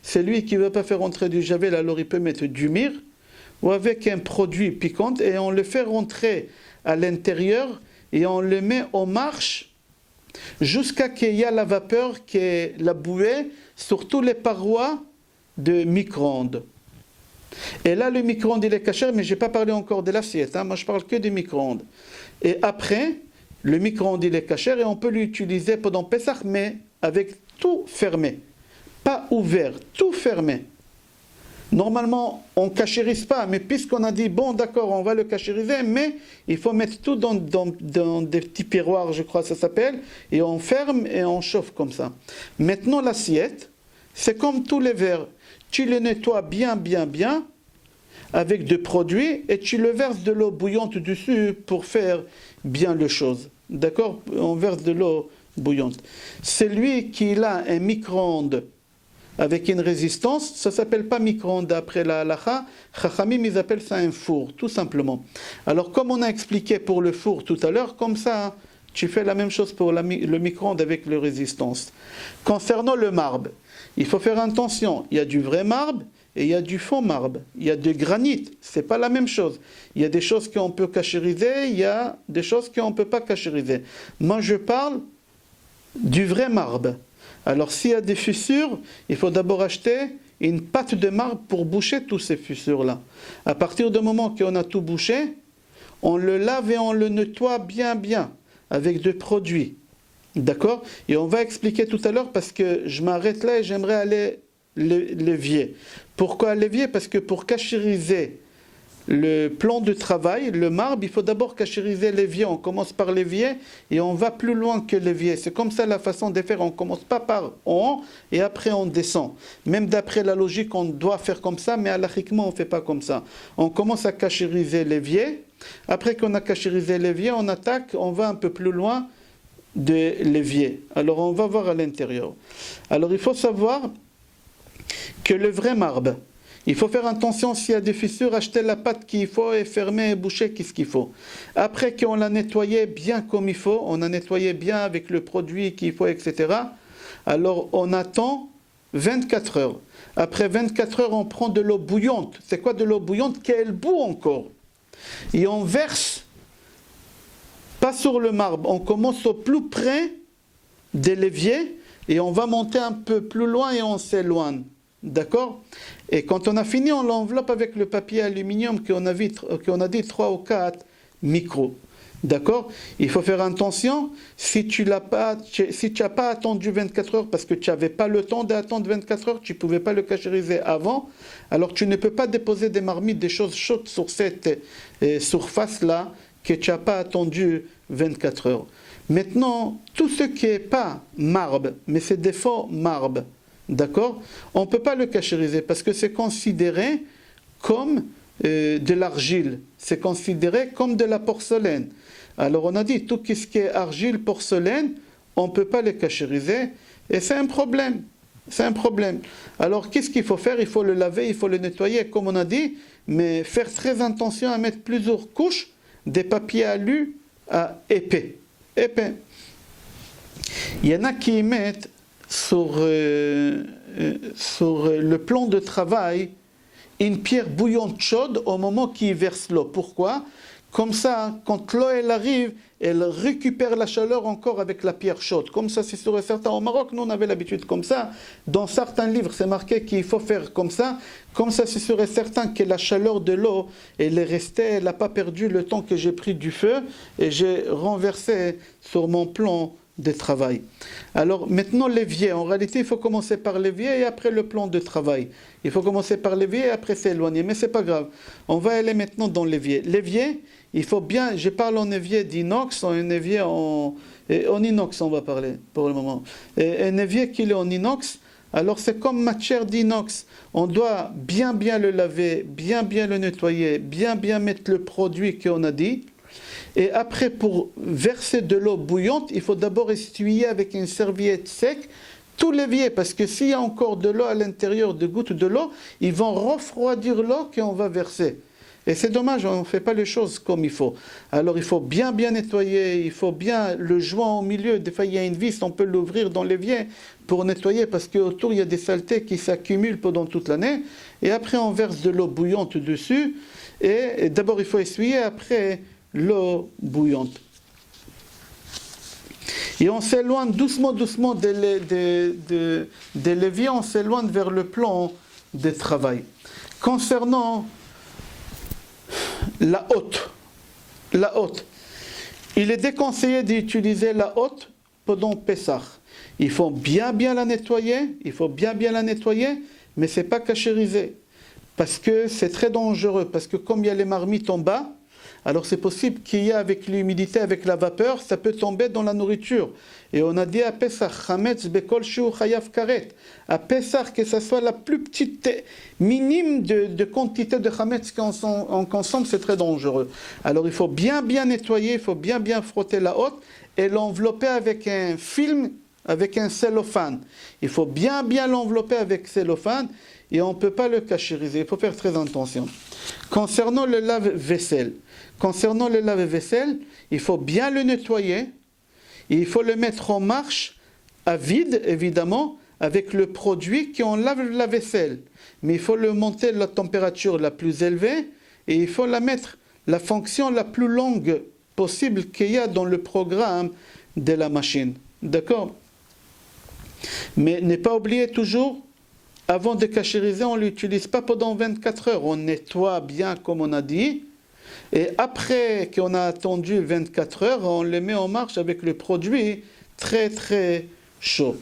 Celui qui ne veut pas faire rentrer du javel, alors il peut mettre du myrrhe ou avec un produit piquant, et on le fait rentrer à l'intérieur et on le met en marche jusqu'à qu'il y ait la vapeur, qui est la bouée sur toutes les parois de micro-ondes. Et là, le micro-ondes, il est caché, mais je n'ai pas parlé encore de l'assiette. Moi, je parle que du micro-ondes. Et après, le micro-ondes, il est caché et on peut l'utiliser pendant Pessah, mais avec tout fermé. Pas ouvert, tout fermé. Normalement, on ne cachérise pas, mais puisqu'on a dit, bon, d'accord, on va le cachériser, mais il faut mettre tout dans des petits tiroirs, je crois que ça s'appelle, et on ferme et on chauffe comme ça. Maintenant, l'assiette, c'est comme tous les verres. Tu le nettoies bien, avec des produits, et tu le verses de l'eau bouillante dessus pour faire bien les choses. D'accord? On verse de l'eau bouillante. Celui qui a un micro-ondes avec une résistance, ça ne s'appelle pas micro-ondes d'après la halakha. Chachamim, ils appellent ça un four, tout simplement. Alors, comme on a expliqué pour le four tout à l'heure, comme ça, tu fais la même chose pour le micro-ondes avec la résistance. Concernant le marbre, il faut faire attention. Il y a du vrai marbre et il y a du faux marbre. Il y a du granit, ce n'est pas la même chose. Il y a des choses qu'on peut cachériser, il y a des choses qu'on ne peut pas cachériser. Moi, je parle du vrai marbre. Alors s'il y a des fissures, il faut d'abord acheter une pâte de marbre pour boucher toutes ces fissures-là. À partir du moment qu'on a tout bouché, on le lave et on le nettoie bien avec des produits. D'accord? Et on va expliquer tout à l'heure parce que je m'arrête là et j'aimerais aller l'évier. Pourquoi l'évier? Parce que pour cachériser le plan de travail, le marbre, il faut d'abord cachériser l'évier. On commence par l'évier et on va plus loin que l'évier. C'est comme ça la façon de faire. On ne commence pas par en haut et après on descend. Même d'après la logique, on doit faire comme ça, mais halachiquement, on ne fait pas comme ça. On commence à cachériser l'évier. Après qu'on a cachérisé l'évier, on attaque, on va un peu plus loin de l'évier. Alors on va voir à l'intérieur. Alors il faut savoir que le vrai marbre, il faut faire attention s'il y a des fissures, acheter la pâte qu'il faut et fermer et boucher qu'est-ce qu'il faut. Après qu'on l'a nettoyé bien comme il faut, on a nettoyé bien avec le produit qu'il faut, etc. Alors on attend 24 heures. Après 24 heures, on prend de l'eau bouillante. C'est quoi de l'eau bouillante? Qu'elle bout encore. Et on verse, pas sur le marbre, on commence au plus près de l'évier et on va monter un peu plus loin et on s'éloigne. D'accord? Et quand on a fini, on l'enveloppe avec le papier aluminium qu'on a dit 3 ou 4 micros. D'accord? Il faut faire attention, si tu n'as pas attendu 24 heures parce que tu n'avais pas le temps d'attendre 24 heures, tu ne pouvais pas le cachériser avant, alors tu ne peux pas déposer des marmites, des choses chaudes sur cette surface-là que tu n'as pas attendu 24 heures. Maintenant, tout ce qui n'est pas marbre, mais c'est des faux marbres, d'accord? On ne peut pas le cachériser parce que c'est considéré comme de l'argile, c'est considéré comme de la porcelaine. Alors on a dit, tout ce qui est argile, porcelaine, on ne peut pas les cachériser, et c'est un problème. C'est un problème. Alors qu'est-ce qu'il faut faire? Il faut le laver, il faut le nettoyer, comme on a dit, mais faire très attention à mettre plusieurs couches des papiers alu à épais. Épais. Il y en a qui mettent sur le plan de travail une pierre bouillante chaude au moment qu'ils versent l'eau. Pourquoi? Comme ça, quand l'eau elle arrive, elle récupère la chaleur encore avec la pierre chaude. Comme ça, c'est sûr et certain. Au Maroc, nous, on avait l'habitude comme ça. Dans certains livres, c'est marqué qu'il faut faire comme ça. Comme ça, c'est sûr et certain que la chaleur de l'eau, elle est restée, elle n'a pas perdu le temps que j'ai pris du feu et j'ai renversé sur mon plan de travail. Alors maintenant l'évier, en réalité il faut commencer par l'évier et après le plan de travail. Il faut commencer par l'évier et après s'éloigner, mais c'est pas grave. On va aller maintenant dans l'évier. L'évier, il faut bien, je parle en évier d'inox, en évier en inox on va parler pour le moment. Et un évier qui est en inox, alors c'est comme matière d'inox. On doit bien le laver, bien le nettoyer, bien mettre le produit qu'on a dit. Et après, pour verser de l'eau bouillante, il faut d'abord essuyer avec une serviette sec tout l'évier, parce que s'il y a encore de l'eau à l'intérieur, de gouttes de l'eau, ils vont refroidir l'eau qu'on va verser. Et c'est dommage, on ne fait pas les choses comme il faut. Alors il faut bien nettoyer, il faut bien le joint au milieu. Des fois, il y a une vis, on peut l'ouvrir dans l'évier pour nettoyer, parce qu'autour, il y a des saletés qui s'accumulent pendant toute l'année. Et après, on verse de l'eau bouillante dessus. Et d'abord, il faut essuyer, après l'eau bouillante. Et on s'éloigne doucement de l'évier, on s'éloigne vers le plan de travail. Concernant la hotte, il est déconseillé d'utiliser la hotte pendant Pessah. Il faut bien la nettoyer, mais ce n'est pas cachérisé, parce que c'est très dangereux, parce que comme il y a les marmites en bas, alors c'est possible qu'il y ait avec l'humidité, avec la vapeur, ça peut tomber dans la nourriture. Et on a dit à Pessah, Chametz bekol shiur chayav karet. À Pessah, que ce soit la plus petite, minime de quantité de Chametz qu'on consomme, c'est très dangereux. Alors il faut bien nettoyer, il faut bien frotter la hotte et l'envelopper avec un film, avec un cellophane. Il faut bien l'envelopper avec cellophane et on ne peut pas le cachériser. Il faut faire très attention. Concernant le lave-vaisselle, il faut bien le nettoyer, et il faut le mettre en marche à vide, évidemment, avec le produit qu'on lave la vaisselle. Mais il faut le monter à la température la plus élevée, et il faut mettre la fonction la plus longue possible qu'il y a dans le programme de la machine. D'accord? Mais ne pas oublier toujours, avant de cachériser, on ne l'utilise pas pendant 24 heures. On nettoie bien comme on a dit. Et après qu'on a attendu 24 heures, on le met en marche avec le produit très très chaud.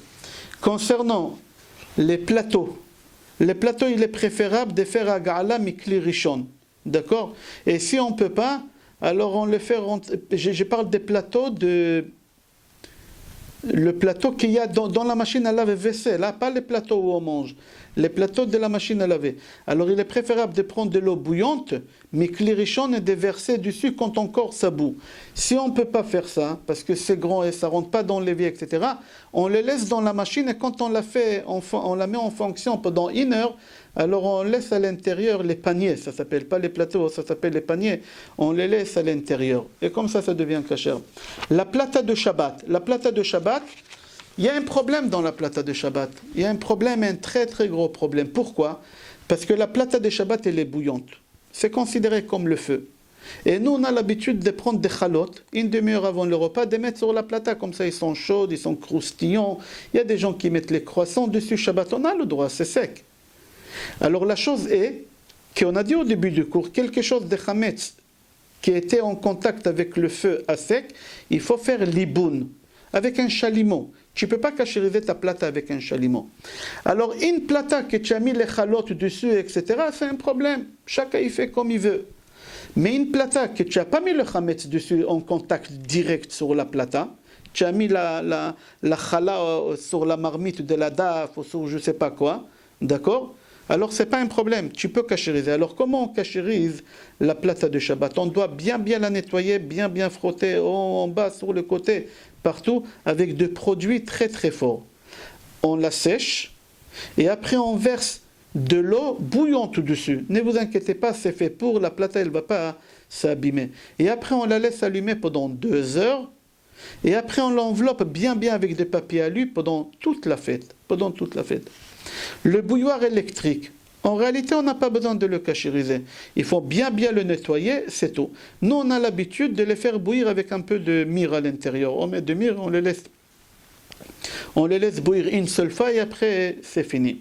Concernant les plateaux, il est préférable de faire agala mikli rishon. D'accord? Et si on ne peut pas, alors on le fait. Je parle des plateaux le plateau qu'il y a dans la machine à laver vaisselle, là, pas les plateaux où on mange, les plateaux de la machine à laver. Alors il est préférable de prendre de l'eau bouillante, mais clirichon et de verser dessus quand encore ça bout. Si on ne peut pas faire ça, parce que c'est grand et ça ne rentre pas dans l'évier, etc., on les laisse dans la machine et quand on la met en fonction pendant 1 heure, alors on laisse à l'intérieur les paniers, ça ne s'appelle pas les plateaux, ça s'appelle les paniers, on les laisse à l'intérieur. Et comme ça devient kasher. La plata de Shabbat, il y a un problème dans la plata de Shabbat. Il y a un problème, un très très gros problème. Pourquoi? Parce que la plata de Shabbat, elle est bouillante. C'est considéré comme le feu. Et nous, on a l'habitude de prendre des chalotes, 1 demi-heure avant le repas, de mettre sur la plata. Comme ça, ils sont chauds, ils sont croustillants. Il y a des gens qui mettent les croissants dessus. Shabbat, on a le droit, c'est sec. Alors la chose est, qu'on a dit au début du cours, quelque chose de chametz qui était en contact avec le feu à sec, il faut faire l'iboun, avec un chalumeau. Tu ne peux pas cachériser ta plata avec un chalumeau. Alors une plata que tu as mis les chalotes dessus, etc., c'est un problème. Chacun y fait comme il veut. Mais une plata que tu n'as pas mis le chametz dessus en contact direct sur la plata, tu as mis la chala sur la marmite de la daf ou sur je ne sais pas quoi, d'accord? Alors ce n'est pas un problème, tu peux cachériser. Alors comment on cachérise la plata de Shabbat? On doit bien la nettoyer, bien frotter en bas, sur le côté, partout, avec des produits très très forts. On la sèche et après on verse de l'eau bouillante dessus. Ne vous inquiétez pas, c'est fait pour, la plata elle ne va pas s'abîmer. Et après on la laisse allumer pendant 2 heures. Et après on l'enveloppe bien avec des papiers alu pendant toute la fête. Le bouilloire électrique, en réalité on n'a pas besoin de le cachériser. Il faut bien le nettoyer, c'est tout. Nous on a l'habitude de les faire bouillir avec un peu de myrrhe à l'intérieur. On met de myrrhe, on les laisse bouillir une seule fois et après c'est fini.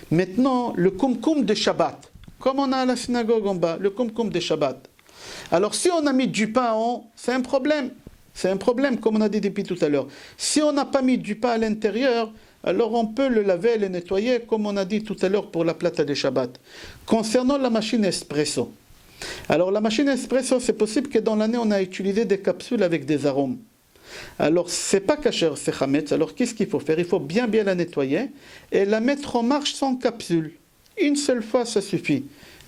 Maintenant le kumkum de Shabbat, comme on a à la synagogue en bas, le kumkum de Shabbat. Alors si on a mis du pain en, c'est un problème. C'est un problème, comme on a dit depuis tout à l'heure. Si on n'a pas mis du pain à l'intérieur, alors on peut le laver et le nettoyer, comme on a dit tout à l'heure pour la plata de Shabbat. Concernant la machine espresso. Alors la machine espresso, c'est possible que dans l'année, on a utilisé des capsules avec des arômes. Alors c'est pas kasher, c'est chametz. Alors qu'est-ce qu'il faut faire? Il faut bien la nettoyer et la mettre en marche sans capsule. Une seule fois, ça suffit.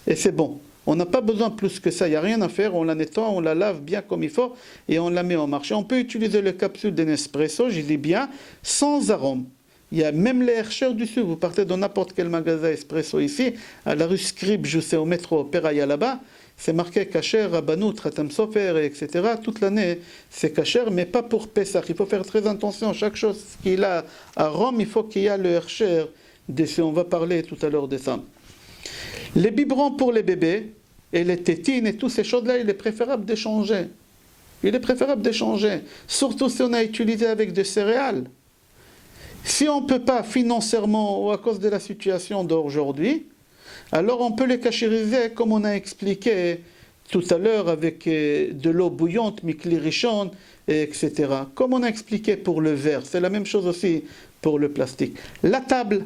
Et c'est bon. On n'a pas besoin plus que ça, il n'y a rien à faire, on la nettoie, on la lave bien comme il faut et on la met en marche. On peut utiliser le capsule d'un espresso, je dis bien, sans arôme. Il y a même les Hercher dessus, vous partez dans n'importe quel magasin espresso ici, à la rue Scribe, je sais, au métro Peraya là-bas, c'est marqué kasher, Rabanout, Ratam Sofer, etc. Toute l'année, c'est kasher, mais pas pour Pessah. Il faut faire très attention, chaque chose qu'il a à Rome, il faut qu'il y ait le Hercher dessus. On va parler tout à l'heure de ça. Les biberons pour les bébés et les tétines et toutes ces choses-là, il est préférable d'échanger. Surtout si on a utilisé avec des céréales. Si on ne peut pas financièrement ou à cause de la situation d'aujourd'hui, alors on peut les cachériser comme on a expliqué tout à l'heure avec de l'eau bouillante, mikli rishon, etc. Comme on a expliqué pour le verre, c'est la même chose aussi pour le plastique. La table,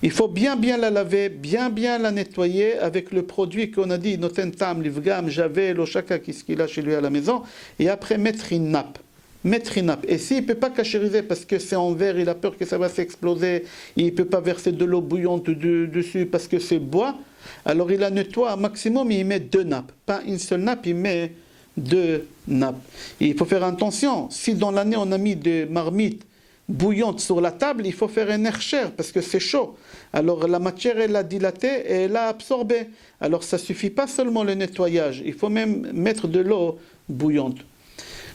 il faut bien la laver, bien la nettoyer avec le produit qu'on a dit, noten tam, livgam, javel, chacun qu'est-ce qu'il a chez lui à la maison, et après mettre une nappe. Et s'il ne peut pas cachériser parce que c'est en verre, il a peur que ça va s'exploser, il ne peut pas verser de l'eau bouillante dessus parce que c'est bois, alors il la nettoie un maximum, il met 2 nappes. Pas une seule nappe, il met 2 nappes. Et il faut faire attention, si dans l'année on a mis des marmites bouillantes sur la table, il faut faire un hercher parce que c'est chaud. Alors la matière elle a dilaté et elle a absorbé. Alors ça ne suffit pas seulement le nettoyage, il faut même mettre de l'eau bouillante.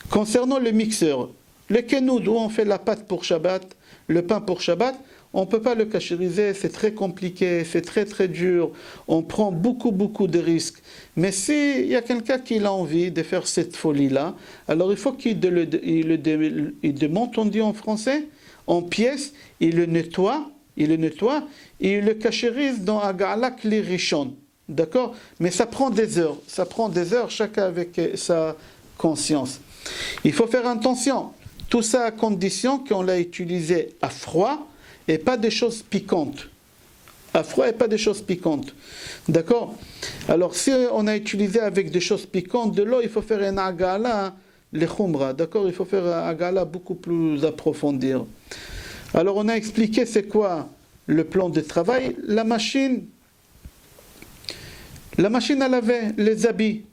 Concernant le mixeur, le kenoud où on fait la pâte pour Shabbat, le pain pour Shabbat, on ne peut pas le cachériser, c'est très compliqué, c'est très dur, on prend beaucoup de risques. Mais s'il y a quelqu'un qui a envie de faire cette folie-là, alors il faut qu'il démonte, on dit en français, en pièces, il le nettoie, et il le cachérise dans Agala Kli Rishon. D'accord? Mais ça prend des heures, chacun avec sa conscience. Il faut faire attention, tout ça à condition qu'on l'a utilisé à froid et pas des choses piquantes. À froid et pas des choses piquantes. D'accord? Alors si on a utilisé avec des choses piquantes de l'eau, il faut faire un agala, les khumra. D'accord? Il faut faire un agala beaucoup plus approfondir. Alors on a expliqué c'est quoi le plan de travail. La machine à laver les habits.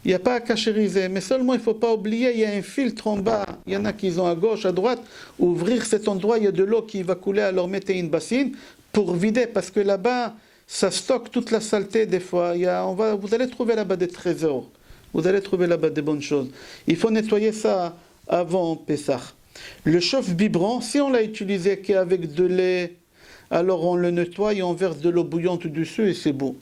Il n'y a pas à cachériser, mais seulement il ne faut pas oublier, il y a un filtre en bas, il y en a qui ont à gauche, à droite, ouvrir cet endroit, il y a de l'eau qui va couler, alors mettez une bassine pour vider, parce que là-bas, ça stocke toute la saleté des fois. Vous allez trouver là-bas des trésors, vous allez trouver là-bas des bonnes choses. Il faut nettoyer ça avant Pessah. Le chauffe-biberon, si on l'a utilisé qu'avec de lait, alors on le nettoie et on verse de l'eau bouillante dessus et c'est bon.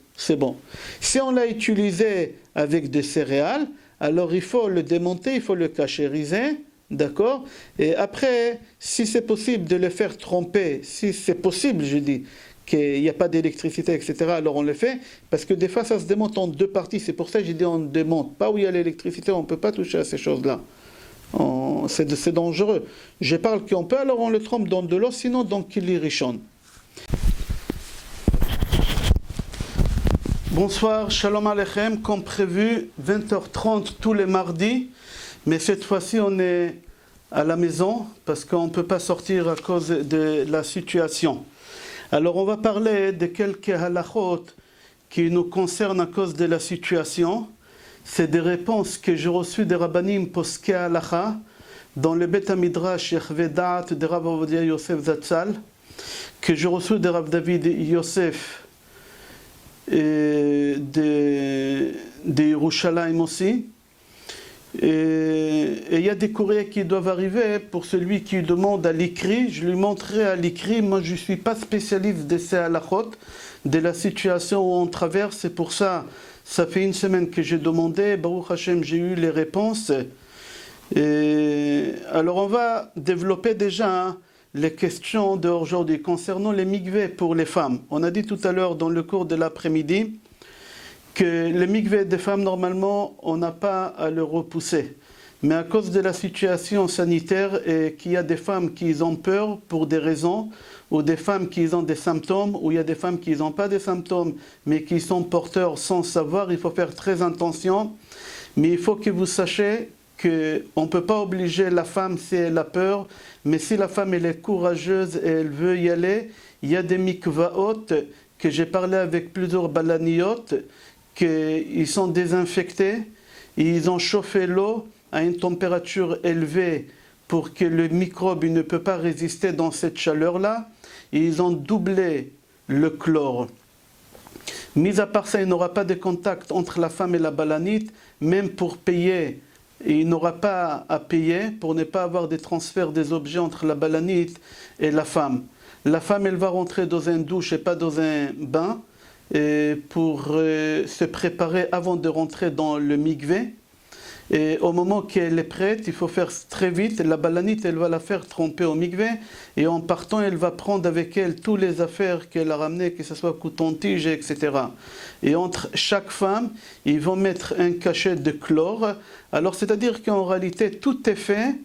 Si on l'a utilisé avec des céréales, alors il faut le démonter, il faut le cachériser, d'accord? Et après, si c'est possible de le faire tremper, si c'est possible, je dis, qu'il n'y a pas d'électricité, etc., alors on le fait, parce que des fois ça se démonte en deux parties, c'est pour ça que j'ai dit on démonte. Pas où il y a l'électricité, on ne peut pas toucher à ces choses-là. C'est dangereux. Je parle qu'on peut, alors on le trempe dans de l'eau, sinon dans Kli Rishon. Bonsoir, shalom aleichem, comme prévu, 20h30 tous les mardis, mais cette fois-ci on est à la maison parce qu'on ne peut pas sortir à cause de la situation. Alors on va parler de quelques halachot qui nous concernent à cause de la situation. C'est des réponses que j'ai reçues des rabbanim posqué halacha dans le Bet HaMidrash Yechveh Da'at de Rav Ovadia Yosef Zatzal, que j'ai reçu de Rav David Yosef de Yerushalayim aussi. Et il y a des courriers qui doivent arriver pour celui qui demande à l'écrit. Je lui montrerai à l'écrit. Moi, je ne suis pas spécialiste de ces halachot, de la situation où on traverse. C'est pour ça, ça fait une semaine que j'ai demandé. Baruch Hashem, j'ai eu les réponses. Alors, on va développer déjà les questions d'aujourd'hui concernant les mikveh pour les femmes. On a dit tout à l'heure dans le cours de l'après-midi que les mikveh des femmes, normalement, on n'a pas à le repousser. Mais à cause de la situation sanitaire et qu'il y a des femmes qui ont peur pour des raisons, ou des femmes qui ont des symptômes, ou il y a des femmes qui n'ont pas des symptômes, mais qui sont porteurs sans savoir, il faut faire très attention. Mais il faut que vous sachiez qu'on ne peut pas obliger la femme si elle a peur, mais si la femme elle est courageuse et elle veut y aller, il y a des mikvaot que j'ai parlé avec plusieurs balaniyot, qu'ils sont désinfectés, ils ont chauffé l'eau à une température élevée pour que le microbe ne peut pas résister dans cette chaleur-là, et ils ont doublé le chlore. Mis à part ça, il n'aura pas de contact entre la femme et la balanite, même pour payer. Et il n'aura pas à payer pour ne pas avoir des transferts des objets entre la balanite et la femme. La femme, elle va rentrer dans une douche et pas dans un bain pour se préparer avant de rentrer dans le mikveh. Et au moment qu'elle est prête, il faut faire très vite. La balanite, elle va la faire tremper au mikveh. Et en partant, elle va prendre avec elle toutes les affaires qu'elle a ramenées, que ce soit coton-tige, etc. Et entre chaque femme, ils vont mettre un cachet de chlore. Alors, c'est-à-dire qu'en réalité, tout est fait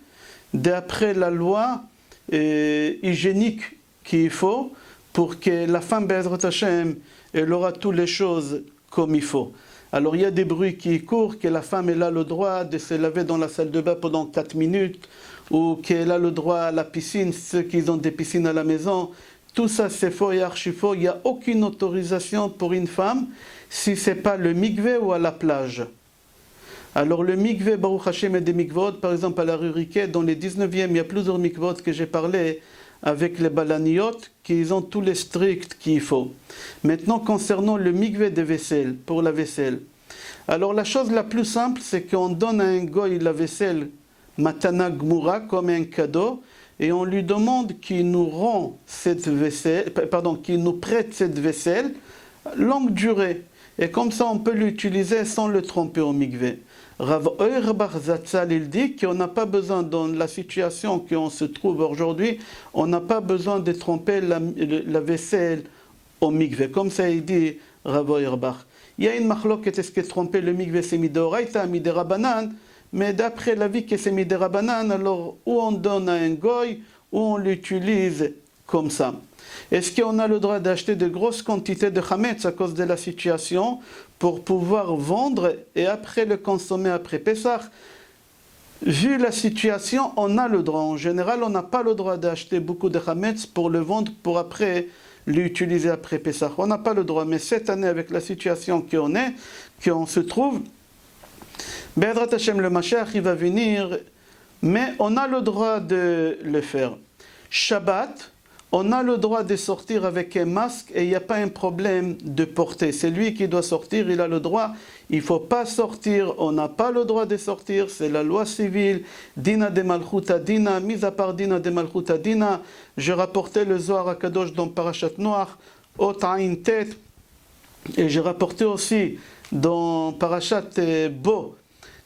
d'après la loi hygiénique qu'il faut pour que la femme, Be'ezrat Hashem, elle aura toutes les choses comme il faut. Alors il y a des bruits qui courent, que la femme elle a le droit de se laver dans la salle de bain pendant 4 minutes, ou qu'elle a le droit à la piscine, ceux qui ont des piscines à la maison. Tout ça c'est faux et archi faux. Il n'y a aucune autorisation pour une femme si ce n'est pas le mikveh ou à la plage. Alors le mikveh, Baruch Hashem, et des mikvot, par exemple à la rue Riquet, dans les 19e, il y a plusieurs mikvot que j'ai parlé avec les balaniyot, qui ont tous les stricts qu'il faut. Maintenant, concernant le mikveh de vaisselle, pour la vaisselle. Alors la chose la plus simple, c'est qu'on donne à un goy la vaisselle matana gmura, comme un cadeau, et on lui demande qu'il nous rend cette vaisselle, qu'il nous prête cette vaisselle longue durée. Et comme ça, on peut l'utiliser sans le tremper au mikveh. Rav Auerbach Zatzal, il dit qu'on n'a pas besoin, dans la situation qu'on se trouve aujourd'hui, on n'a pas besoin de tremper la vaisselle au mikveh. Comme ça, il dit Rav Auerbach. Il y a une marloquette, est-ce que tremper le mikveh c'est midoraita, miderabanan, mais d'après l'avis que c'est miderabanan, alors ou on donne à un goy, ou on l'utilise comme ça. Est-ce qu'on a le droit d'acheter de grosses quantités de chametz à cause de la situation pour pouvoir vendre et après le consommer après Pessah? Vu la situation, on a le droit. En général, on n'a pas le droit d'acheter beaucoup de chametz pour le vendre pour après l'utiliser après Pessah. On n'a pas le droit. Mais cette année, avec la situation qu'on se trouve, Be'ezrat Hashem, le Mashiach, il va venir, mais on a le droit de le faire. Shabbat, on a le droit de sortir avec un masque et il n'y a pas un problème de portée. C'est lui qui doit sortir, il a le droit. Il ne faut pas sortir, on n'a pas le droit de sortir, c'est la loi civile. Dina de Malchuta Dina, mise à part Dina de Malchuta Dina. Je rapportais le Zohar HaKadosh dans Parashat Noach, Ot Ain Tet. Et j'ai rapporté aussi dans Parashat Bo,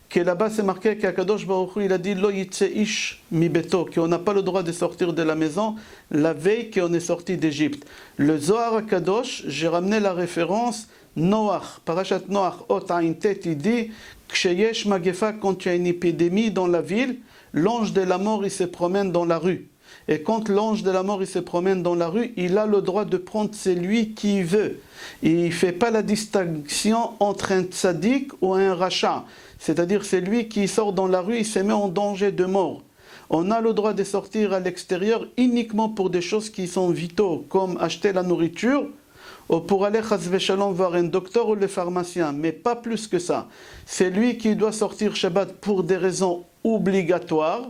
que là-bas c'est marqué qu'Akadosh Baruch Hu, il a dit Lo yitze ish mi beto, qu'on n'a pas le droit de sortir de la maison la veille qu'on est sorti d'Égypte. Le Zohar HaKadosh, j'ai ramené la référence Noach, Parashat Noach, Ot Ain Tet, il dit Ksheyesh Magefa, quand il y a une épidémie dans la ville, l'ange de la mort il se promène dans la rue. Et quand l'ange de la mort il se promène dans la rue, il a le droit de prendre celui qu'il veut. Et il ne fait pas la distinction entre un tzaddik ou un rachat. C'est-à-dire c'est lui qui sort dans la rue, il se met en danger de mort. On a le droit de sortir à l'extérieur uniquement pour des choses qui sont vitaux, comme acheter la nourriture, ou pour aller chas v'shalom voir un docteur ou le pharmacien, mais pas plus que ça. C'est lui qui doit sortir Shabbat pour des raisons obligatoires.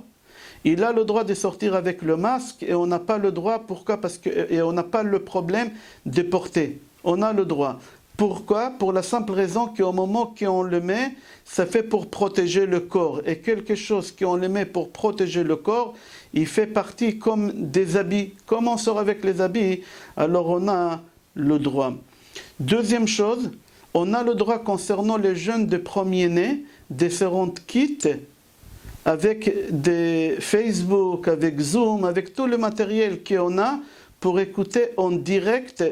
Il a le droit de sortir avec le masque et on n'a pas le droit, pourquoi? Parce que et on n'a pas le problème de porter. On a le droit. Pourquoi? Pour la simple raison qu'au moment qu'on le met, ça fait pour protéger le corps. Et quelque chose qu'on le met pour protéger le corps, il fait partie comme des habits. Comme on sort avec les habits, alors on a le droit. Deuxième chose, on a le droit concernant les jeunes de premier-nés de se rendre quitte avec des Facebook, avec Zoom, avec tout le matériel qu'on a pour écouter en direct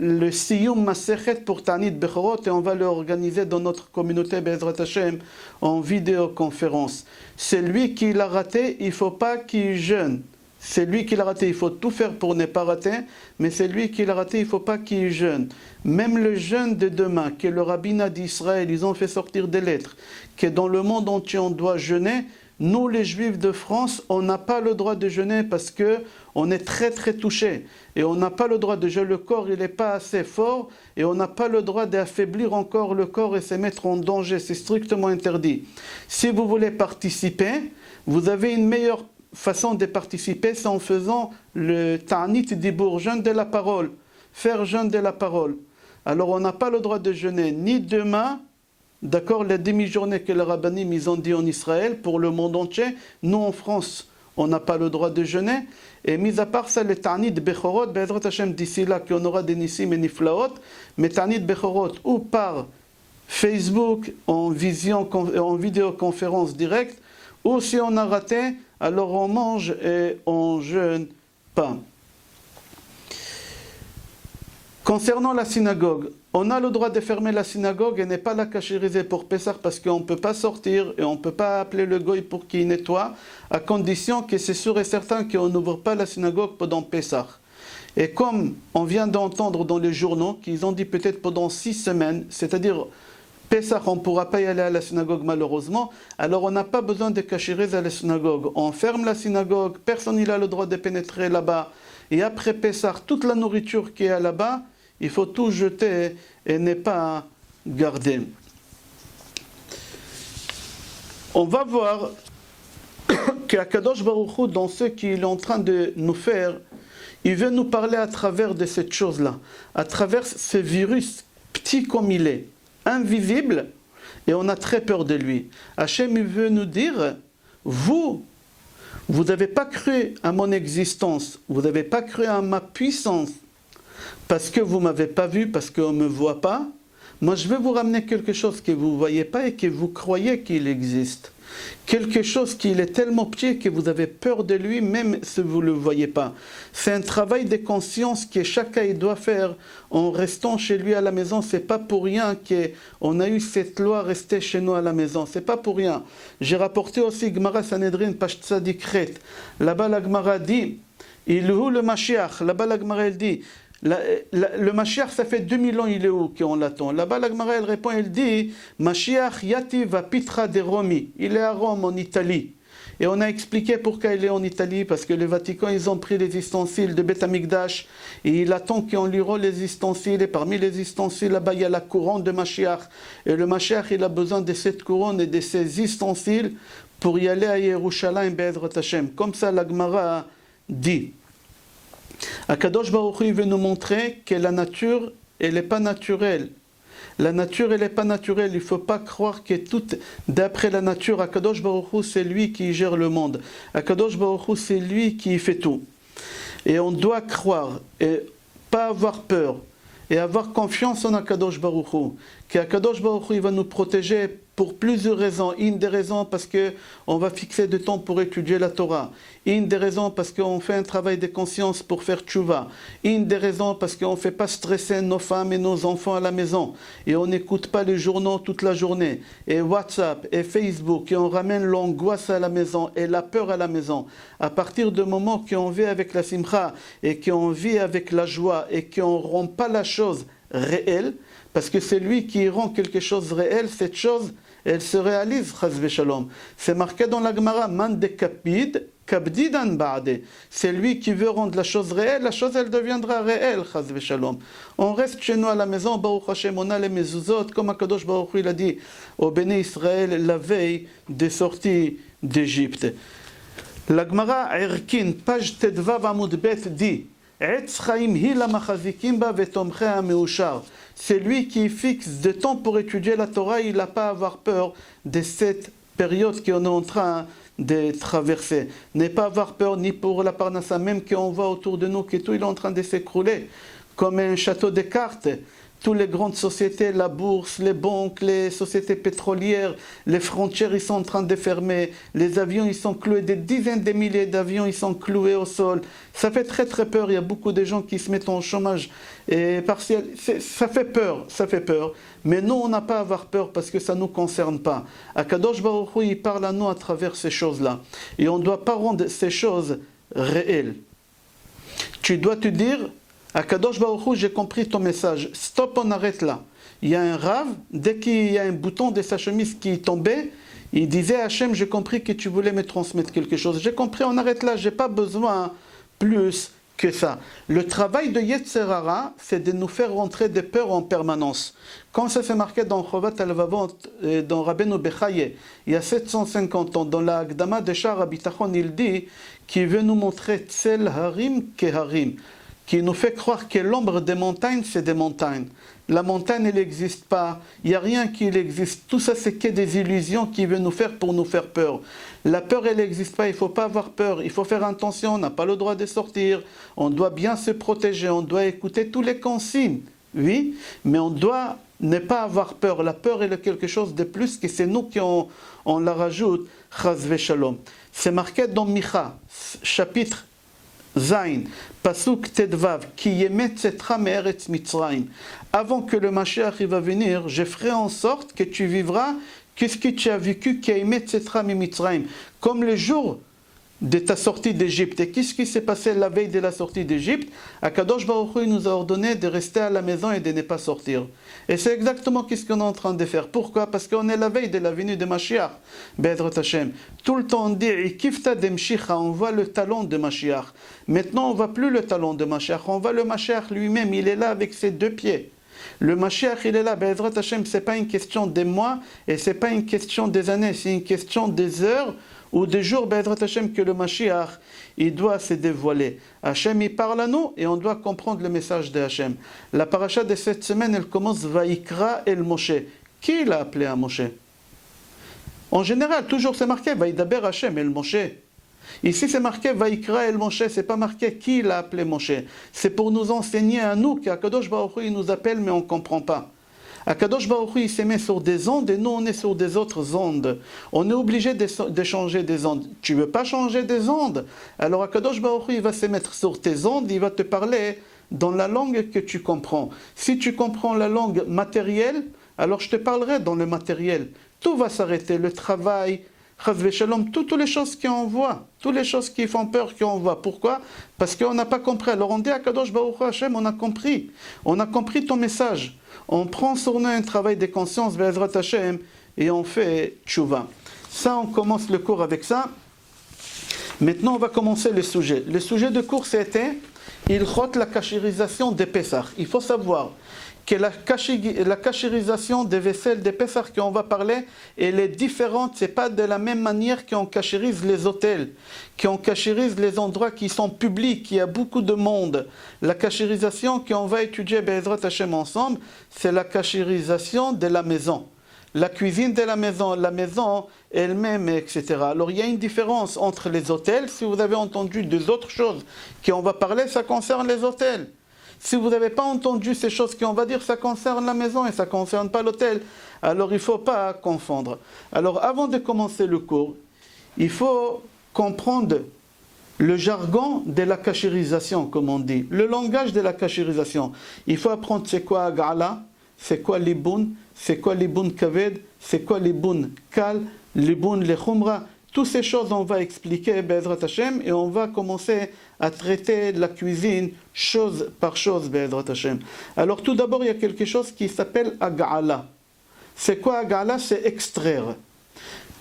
le Siyum Masechet pour Ta'anit Bechorot et on va le organiser dans notre communauté Be'ezrat Hashem en vidéoconférence. C'est lui qui l'a raté, il ne faut pas qu'il jeûne. C'est lui qui l'a raté, il faut tout faire pour ne pas rater, mais c'est lui qui l'a raté, il ne faut pas qu'il jeûne. Même le jeûne de demain, que le rabbinat d'Israël, ils ont fait sortir des lettres, que dans le monde entier on doit jeûner, nous les Juifs de France, on n'a pas le droit de jeûner parce que on est très très touchés. Et on n'a pas le droit de jeûner, le corps il n'est pas assez fort, et on n'a pas le droit d'affaiblir encore le corps et se mettre en danger, c'est strictement interdit. Si vous voulez participer, vous avez une meilleure façon de participer, c'est en faisant le ta'anit dibour, jeûne de la parole, faire jeûne de la parole. Alors on n'a pas le droit de jeûner ni demain, d'accord, la demi-journée que les rabbinim ils ont dit en Israël, pour le monde entier, nous en France, on n'a pas le droit de jeûner, et mis à part ça, le ta'anit bechorot, be'ezrat Hashem d'ici là, qu'on aura des nissim et niflaot, mais ta'anit bechorot, ou par Facebook, en vidéoconférence directe, ou si on a raté, alors on mange et on jeûne pas. Concernant la synagogue, on a le droit de fermer la synagogue et ne pas la cachériser pour Pessah parce qu'on ne peut pas sortir et on ne peut pas appeler le goy pour qu'il nettoie, à condition que c'est sûr et certain qu'on n'ouvre pas la synagogue pendant Pessah. Et comme on vient d'entendre dans les journaux qu'ils ont dit peut-être pendant 6 semaines, c'est-à-dire Pessah, on ne pourra pas y aller à la synagogue malheureusement, alors on n'a pas besoin de cachériser à la synagogue. On ferme la synagogue, personne n'a le droit de pénétrer là-bas. Et après Pessah, toute la nourriture qui est là-bas, il faut tout jeter et ne pas garder. On va voir qu'Akadosh Baruch Hu, dans ce qu'il est en train de nous faire, il veut nous parler à travers de cette chose-là, à travers ce virus petit comme il est, invisible, et on a très peur de lui. Hachem, il veut nous dire, vous n'avez pas cru à mon existence, vous n'avez pas cru à ma puissance, parce que vous ne m'avez pas vu, parce qu'on ne me voit pas. Moi, je vais vous ramener quelque chose que vous ne voyez pas et que vous croyez qu'il existe. Quelque chose qui est tellement petit que vous avez peur de lui, même si vous ne le voyez pas. C'est un travail de conscience que chacun doit faire en restant chez lui à la maison. C'est pas pour rien qu'on a eu cette loi rester chez nous à la maison. C'est pas pour rien. J'ai rapporté aussi Gemara Sanhedrin, page Tzadik Chet. Là-bas, la Gemara dit, il est où le Mashiach? Là-bas, la Gemara, elle dit, le Mashiach, ça fait 2000 ans, il est où qu'on l'attend? Là-bas, la Gemara, elle répond, elle dit, Mashiach yati va pitra de Romi. Il est à Rome, en Italie. Et on a expliqué pourquoi il est en Italie, parce que le Vatican, ils ont pris les ustensiles de Beth Amikdash, et il attend qu'on lui rend les ustensiles, et parmi les ustensiles, là-bas, il y a la couronne de Mashiach. Et le Mashiach, il a besoin de cette couronne et de ces ustensiles pour y aller à Yerushalayim, Be'ezrat Hashem. Comme ça, la Gemara dit. Akadosh Baruch Hu veut nous montrer que la nature, elle n'est pas naturelle. La nature, elle n'est pas naturelle. Il ne faut pas croire que tout, d'après la nature, Akadosh Baruch Hu, c'est lui qui gère le monde. Akadosh Baruch Hu, c'est lui qui fait tout. Et on doit croire et pas avoir peur et avoir confiance en Akadosh Baruch Hu. Qu'Akadosh Baruch Hu, il va nous protéger pour plusieurs raisons. Une des raisons parce qu'on va fixer du temps pour étudier la Torah. Une des raisons parce qu'on fait un travail de conscience pour faire tchouva. Une des raisons parce qu'on ne fait pas stresser nos femmes et nos enfants à la maison. Et on n'écoute pas les journaux toute la journée. Et WhatsApp et Facebook. Et on ramène l'angoisse à la maison et la peur à la maison. À partir du moment qu'on vit avec la simcha et qu'on vit avec la joie et qu'on ne rend pas la chose réelle, parce que c'est lui qui rend quelque chose réel, cette chose, elle se réalise, chas v'shalom. C'est marqué dans la Gemara, man de kapid, kabdidan ba'de. C'est lui qui veut rendre la chose réelle, la chose elle deviendra réelle, chas v'shalom. On reste chez nous à la maison, Baruch Hashem, on a les mezuzot, comme Akadosh Baruch Hu il a dit au Béné Israël la veille des sorties d'Égypte. La Gemara Erkin, page Tedvav Amud Bet dit, c'est lui qui fixe de temps pour étudier la Torah, il n'a pas à avoir peur de cette période qu'on est en train de traverser. N'est pas avoir peur ni pour la parnassa, même qu'on voit autour de nous que tout il est en train de s'écrouler, comme un château de cartes. Toutes les grandes sociétés, la bourse, les banques, les sociétés pétrolières, les frontières, ils sont en train de fermer. Les avions, ils sont cloués, des dizaines de milliers d'avions, ils sont cloués au sol. Ça fait très très peur. Il y a beaucoup de gens qui se mettent en chômage et partiel. Ça fait peur, ça fait peur. Mais nous, on n'a pas à avoir peur parce que ça ne nous concerne pas. Akadosh Baruch Hu, il parle à nous à travers ces choses-là. Et on ne doit pas rendre ces choses réelles. Tu dois te dire... Akadosh Baruch Hu, j'ai compris ton message. Stop, on arrête là. Il y a un rave, dès qu'il y a un bouton de sa chemise qui tombait, il disait Hachem, j'ai compris que tu voulais me transmettre quelque chose. J'ai compris, on arrête là. J'ai pas besoin plus que ça. Le travail de Yetzer Hara, c'est de nous faire rentrer des peurs en permanence. Quand ça s'est marqué dans Chovat al-Vavot, dans Rabbeinu Bechaye, il y a 750 ans, dans la Agdama de Shar HaBitachon, il dit qu'il veut nous montrer Tzel Harim Keharim, qui nous fait croire que l'ombre des montagnes, c'est des montagnes. La montagne, elle n'existe pas. Il n'y a rien qui existe. Tout ça, c'est que des illusions qui veulent nous faire pour nous faire peur. La peur, elle n'existe pas. Il ne faut pas avoir peur. Il faut faire attention. On n'a pas le droit de sortir. On doit bien se protéger. On doit écouter tous les consignes. Oui, mais on doit ne pas avoir peur. La peur, elle est quelque chose de plus que c'est nous qui on la rajoute. Chaz v'shalom. C'est marqué dans Micha, chapitre Zain, Pasuk Tedvav, qui yemetzetra me'eretz Mitzrayim. Avant que le Mashiach va venir, je ferai en sorte que tu vivras qu'est-ce que tu as vécu, qui yemetzetra Mitzrayim, comme le jour de ta sortie d'Égypte. Et qu'est-ce qui s'est passé la veille de la sortie d'Égypte? Akadosh Baruch Hu nous a ordonné de rester à la maison et de ne pas sortir. Et c'est exactement ce qu'on est en train de faire. Pourquoi? Parce qu'on est la veille de la venue de Mashiach, Be'ezrat Hashem. Tout le temps on dit, Ikifta demshicha, on voit le talon de Mashiach. Maintenant on ne voit plus le talon de Mashiach, on voit le Mashiach lui-même, il est là avec ses deux pieds. Le Mashiach, il est là, Be'ezrat Hashem, ce n'est pas une question des mois et ce n'est pas une question des années, c'est une question des heures ou des jours, Be'ezrat Hashem, que le Mashiach, il doit se dévoiler. Hashem, il parle à nous et on doit comprendre le message de Hashem. La paracha de cette semaine, elle commence Vaïkra el Moshe. Qui l'a appelé à Moshe? En général, toujours c'est marqué Vaïdaber Hashem el Moshe. Ici, c'est marqué Vaïkra el Moshe, c'est pas marqué qui l'a appelé Moshe. C'est pour nous enseigner à nous qu'Akadosh Baruch Hu, il nous appelle, mais on ne comprend pas. Akadosh Baruch Hu, il se met sur des ondes et nous, on est sur des autres ondes. On est obligé de changer des ondes. Tu ne veux pas changer des ondes? Alors Akadosh Baruch Hu, il va se mettre sur tes ondes, il va te parler dans la langue que tu comprends. Si tu comprends la langue matérielle, alors je te parlerai dans le matériel. Tout va s'arrêter, le travail, toutes les choses qui envoient, toutes les choses qui font peur qui envoient. Pourquoi? Parce qu'on n'a pas compris. Alors on dit à Kadosh Baruch Hu Hashem, on a compris ton message. On prend sur nous un travail de conscience, Be'ezrat Hashem, et on fait tchouva. Ça, on commence le cours avec ça. Maintenant, on va commencer le sujet. Le sujet de cours, c'était Ilchot, la kashérisation des Pessah. Il faut savoir que la kashérisation des vaisselles des Pessah qu'on va parler, elle est différente. Ce n'est pas de la même manière qu'on kashérise les hôtels, qu'on kashérise les endroits qui sont publics, il y a beaucoup de monde. La kashérisation qu'on va étudier Be'ezrat Hashem ensemble, c'est la kashérisation de la maison. La cuisine de la maison elle-même, etc. Alors il y a une différence entre les hôtels. Si vous avez entendu des autres choses qu'on va parler, ça concerne les hôtels. Si vous n'avez pas entendu ces choses qu'on va dire, ça concerne la maison et ça ne concerne pas l'hôtel. Alors il ne faut pas confondre. Alors avant de commencer le cours, il faut comprendre le jargon de la kashérisation, comme on dit. Le langage de la kashérisation. Il faut apprendre c'est quoi Agala, c'est quoi Liboun, c'est quoi Liboun Kaved, c'est quoi Liboun Kal, Liboun Lechumra. Toutes ces choses, on va expliquer Be'ezrat Hashem et on va commencer à traiter la cuisine chose par chose Be'ezrat Hashem. Alors tout d'abord, il y a quelque chose qui s'appelle Agala. C'est quoi Agala? C'est extraire.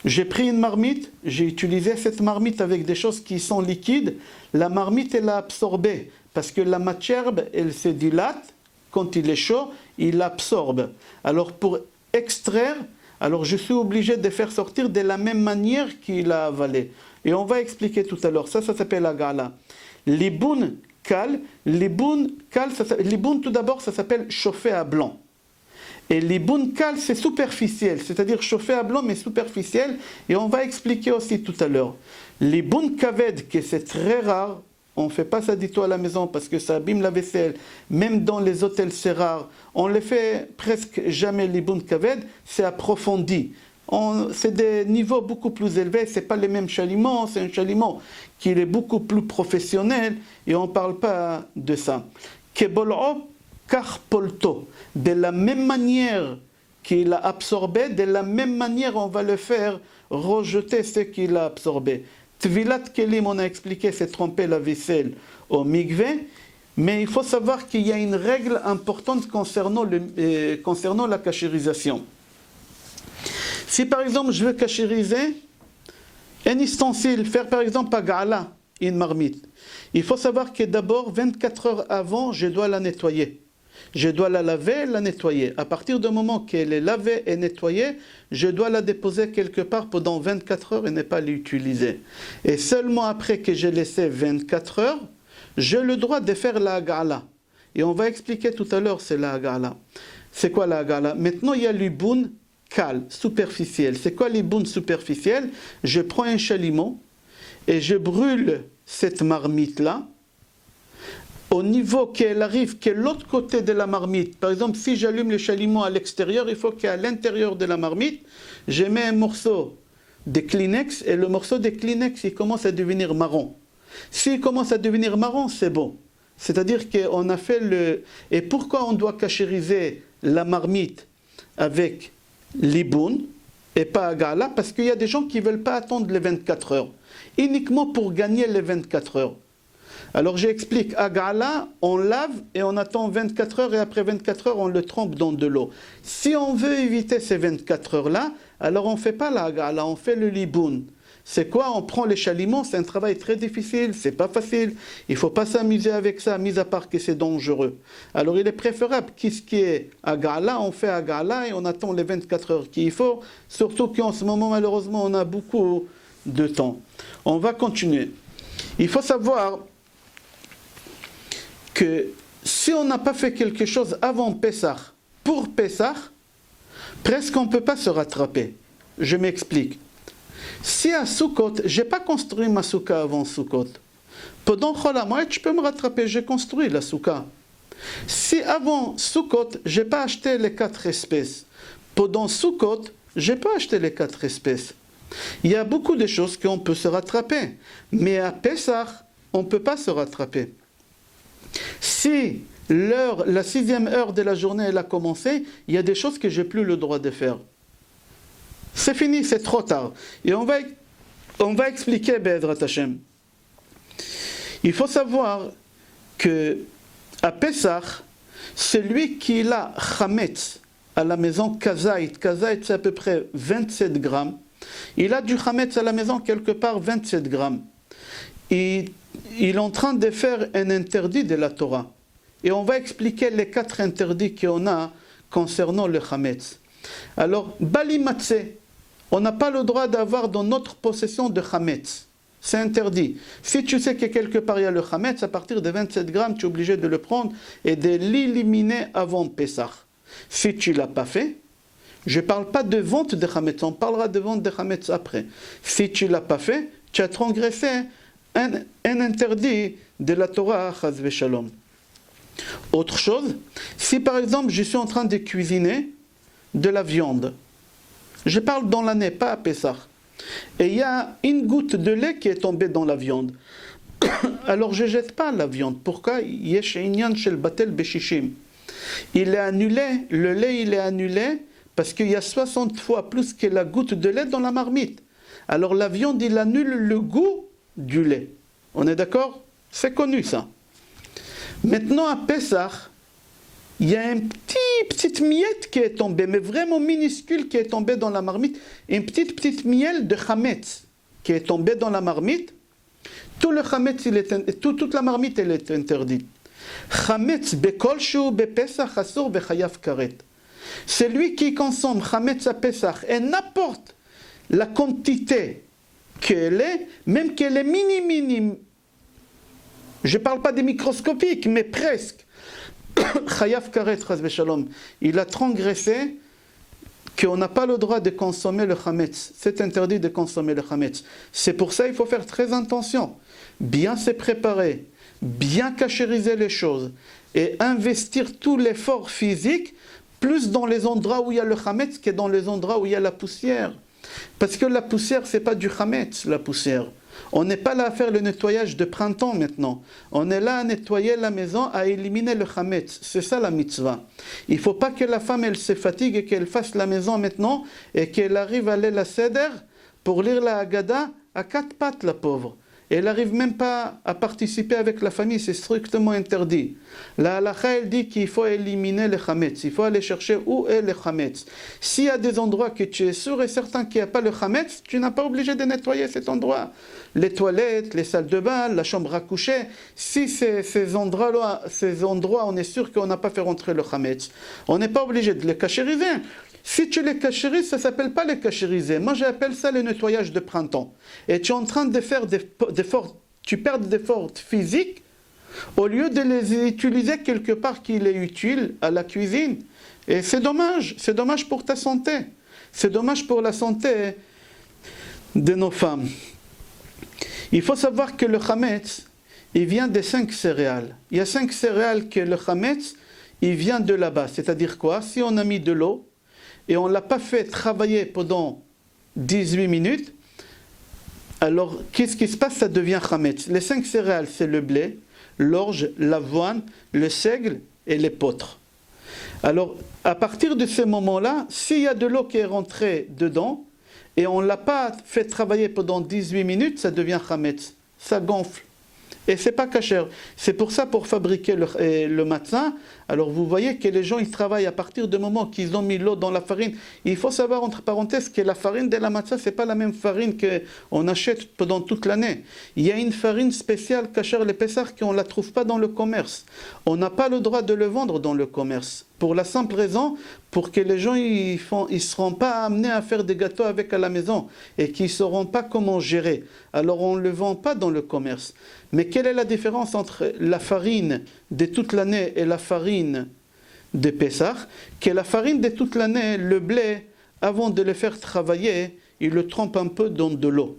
J'ai pris une marmite, j'ai utilisé cette marmite avec des choses qui sont liquides. La marmite, elle a absorbé parce que la matière, elle se dilate. Quand il est chaud, il absorbe. Alors pour extraire, alors je suis obligé de faire sortir de la même manière qu'il a avalé. Et on va expliquer tout à l'heure. Ça s'appelle Agala. Liboun kal, liboun tout d'abord, ça s'appelle chauffer à blanc. Et liboun kal, c'est superficiel, c'est-à-dire chauffer à blanc mais superficiel. Et on va expliquer aussi tout à l'heure. Liboun kaved, que c'est très rare. On ne fait pas ça du tout à la maison parce que ça abîme la vaisselle. Même dans les hôtels, c'est rare. On ne fait presque jamais liboun kaved, c'est approfondi. C'est des niveaux beaucoup plus élevés, ce n'est pas les mêmes chaliments, c'est un chaliment qui est beaucoup plus professionnel et on ne parle pas de ça. Kebol'o karpolto, de la même manière qu'il a absorbé, de la même manière on va le faire rejeter ce qu'il a absorbé. Tvilat kelim, on a expliqué, c'est tremper la vaisselle au mikvé, mais il faut savoir qu'il y a une règle importante concernant la kashérisation. Si par exemple je veux kashériser un ustensile, faire par exemple agala, une marmite, il faut savoir que d'abord 24 heures avant, je dois la nettoyer. Je dois la laver, la nettoyer. À partir du moment qu'elle est lavée et nettoyée, je dois la déposer quelque part pendant 24 heures et ne pas l'utiliser. Et seulement après que j'ai laissé 24 heures, j'ai le droit de faire la agala. Et on va expliquer tout à l'heure c'est la agala. C'est quoi la agala? Maintenant il y a l'uboun kal, superficiel. C'est quoi l'uboun superficiel? Je prends un chalumeau et je brûle cette marmite-là. Au niveau qu'elle arrive, qu'est l'autre côté de la marmite. Par exemple, si j'allume le chalumeau à l'extérieur, il faut qu'à l'intérieur de la marmite, je mets un morceau de Kleenex et le morceau de Kleenex, il commence à devenir marron. S'il commence à devenir marron, c'est bon. C'est-à-dire qu'on a fait le... Et pourquoi on doit kashériser la marmite avec l'iboun et pas agala? Parce qu'il y a des gens qui ne veulent pas attendre les 24 heures. Uniquement pour gagner les 24 heures. Alors j'explique, agala, on lave et on attend 24 heures et après 24 heures on le trempe dans de l'eau. Si on veut éviter ces 24 heures-là, alors on ne fait pas la agala, on fait le liboun. C'est quoi? On prend les chaliments, c'est un travail très difficile, c'est pas facile. Il ne faut pas s'amuser avec ça, mis à part que c'est dangereux. Alors il est préférable qu'est-ce qui est agala, on fait agala et on attend les 24 heures qu'il faut. Surtout qu'en ce moment, malheureusement, on a beaucoup de temps. On va continuer. Il faut savoir que si on n'a pas fait quelque chose avant Pessah, pour Pessah, presque on ne peut pas se rattraper. Je m'explique. Si à Sukkot, je n'ai pas construit ma souka avant Sukkot, pendant Chol HaMoed, je peux me rattraper, j'ai construit la souka. Si avant Sukkot, je n'ai pas acheté les 4 espèces, pendant Sukkot, je n'ai pas acheté les 4 espèces. Il y a beaucoup de choses qu'on peut se rattraper, mais à Pessah, on ne peut pas se rattraper. Si la 6e heure de la journée elle a commencé, il y a des choses que je n'ai plus le droit de faire. C'est fini, c'est trop tard. Et on va expliquer Be'ezrat Hashem. Il faut savoir que à Pessah, celui qui a Chametz à la maison Kazait c'est à peu près 27 grammes, il a du Chametz à la maison quelque part 27 grammes. Et il est en train de faire un interdit de la Torah. Et on va expliquer les 4 interdits qu'on a concernant le Chametz. Alors, Bali Matzeh, on n'a pas le droit d'avoir dans notre possession de Chametz. C'est interdit. Si tu sais que quelque part il y a le Chametz, à partir de 27 grammes, tu es obligé de le prendre et de l'éliminer avant Pessah. Si tu ne l'as pas fait, je ne parle pas de vente de Chametz, on parlera de vente de Chametz après. Si tu ne l'as pas fait, tu as transgressé un interdit de la Torah, Chaz v'Shalom. Autre chose, si par exemple je suis en train de cuisiner de la viande, je parle dans l'année, pas à Pessah, et il y a une goutte de lait qui est tombée dans la viande, alors je ne jette pas la viande. Pourquoi? Yesh inyan shel batel beshishim. Il est annulé, le lait il est annulé, parce qu'il y a 60 fois plus que la goutte de lait dans la marmite. Alors la viande, il annule le goût du lait. On est d'accord? C'est connu ça. Maintenant à Pessah, il y a une petite miette qui est tombée, mais vraiment minuscule qui est tombée dans la marmite. Une petite miel de Chametz qui est tombée dans la marmite. Tout le Chametz, toute la marmite, elle est interdite. Chametz bekolshu bepesach asur bechayav karet. Celui qui consomme Chametz à Pessah, et n'importe la quantité qu'elle est, même qu'elle est minime, je ne parle pas des microscopiques, mais presque, Chayav karet, chas v'shalom, il a transgressé qu'on n'a pas le droit de consommer le Chametz. C'est interdit de consommer le Chametz. C'est pour ça qu'il faut faire très attention, bien se préparer, bien cachériser les choses et investir tout l'effort physique plus dans les endroits où il y a le Chametz que dans les endroits où il y a la poussière. Parce que la poussière, ce n'est pas du Chametz, la poussière. On n'est pas là à faire le nettoyage de printemps maintenant. On est là à nettoyer la maison, à éliminer le Chametz. C'est ça la mitzvah. Il ne faut pas que la femme, elle se fatigue et qu'elle fasse la maison maintenant et qu'elle arrive à aller la Seder pour lire la Haggadah à 4 pattes, la pauvre. Elle n'arrive même pas à participer avec la famille, c'est strictement interdit. La halakha, elle dit qu'il faut éliminer le Chametz, il faut aller chercher où est le Chametz. S'il y a des endroits que tu es sûr et certain qu'il n'y a pas le Chametz, tu n'as pas obligé de nettoyer cet endroit. Les toilettes, les salles de bain, la chambre à coucher, si ces endroits, on est sûr qu'on n'a pas fait rentrer le Chametz, on n'est pas obligé de les cachériser. Si tu les cachérises, ça ne s'appelle pas les cachériser. Moi, j'appelle ça le nettoyage de printemps. Et tu es en train de faire tu perds des efforts physiques au lieu de les utiliser quelque part qui est utile à la cuisine. Et c'est dommage pour ta santé. C'est dommage pour la santé de nos femmes. Il faut savoir que le Chametz, il vient des 5 céréales. Il y a 5 céréales que le Chametz, il vient de là-bas. C'est-à-dire quoi? Si on a mis de l'eau, et on ne l'a pas fait travailler pendant 18 minutes, alors qu'est-ce qui se passe? Ça devient Chametz. Les 5 céréales, c'est le blé, l'orge, l'avoine, le seigle et l'épeautre. Alors, à partir de ce moment-là, s'il y a de l'eau qui est rentrée dedans, et on ne l'a pas fait travailler pendant 18 minutes, ça devient Chametz. Ça gonfle. Et ce n'est pas kasher. C'est pour ça, pour fabriquer le matzah, alors vous voyez que les gens, ils travaillent à partir du moment qu'ils ont mis l'eau dans la farine. Il faut savoir, entre parenthèses, que la farine de la matzah, ce n'est pas la même farine qu'on achète pendant toute l'année. Il y a une farine spéciale, kasher le Pessah, qu'on ne la trouve pas dans le commerce. On n'a pas le droit de le vendre dans le commerce. Pour la simple raison, pour que les gens ils seront pas amenés à faire des gâteaux avec à la maison et qu'ils ne sauront pas comment gérer. Alors on ne le vend pas dans le commerce. Mais quelle est la différence entre la farine de toute l'année et la farine de Pessah? Que la farine de toute l'année, le blé, avant de le faire travailler, il le trempe un peu dans de l'eau.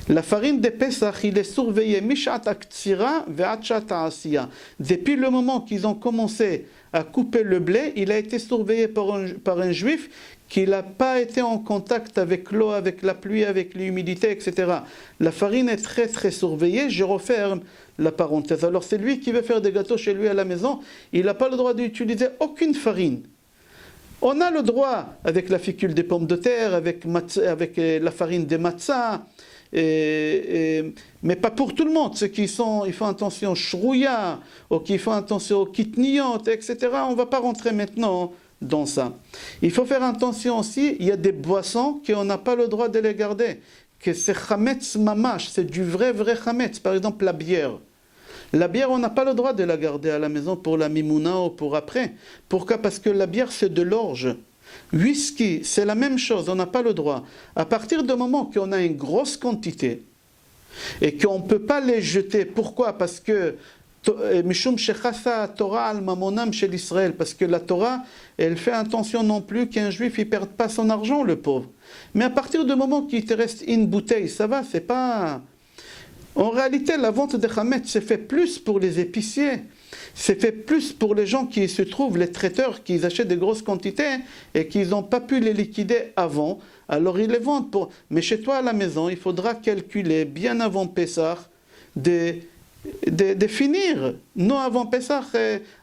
La farine de Pesach, il est surveillé Mishat Aktsira ve'Achat Asiya. Depuis le moment qu'ils ont commencé à couper le blé, il a été surveillé par un juif qui n'a pas été en contact avec l'eau, avec la pluie, avec l'humidité, etc. La farine est très très surveillée. Je referme la parenthèse. Alors c'est lui qui veut faire des gâteaux chez lui à la maison, il n'a pas le droit d'utiliser aucune farine. On a le droit avec la fécule des pommes de terre, avec la farine des matzah, mais pas pour tout le monde. Ceux qui font attention shrouya, ou qui font attention aux kitniyot, etc. On ne va pas rentrer maintenant dans ça. Il faut faire attention aussi, il y a des boissons qu'on n'a pas le droit de les garder, que c'est chametz mamash, c'est du vrai chametz. Par exemple la bière. La bière, on n'a pas le droit de la garder à la maison pour la mimouna ou pour après. Pourquoi? Parce que la bière, c'est de l'orge. Whisky, c'est la même chose, on n'a pas le droit. À partir du moment qu'on a une grosse quantité et qu'on ne peut pas les jeter, pourquoi? Parce que Mishum Shechasa Torah al Mamonam chez l'Israël, parce que la Torah, elle fait attention non plus qu'un juif ne perde pas son argent, le pauvre. Mais à partir du moment qu'il te reste une bouteille, ça va, c'est pas... En réalité, la vente de Hametz, c'est fait plus pour les épiciers, c'est fait plus pour les gens qui se trouvent, les traiteurs, qui achètent des grosses quantités et qui n'ont pas pu les liquider avant, alors ils les vendent pour... Mais chez toi à la maison, il faudra calculer bien avant Pessah de finir. Nous, avant Pessah,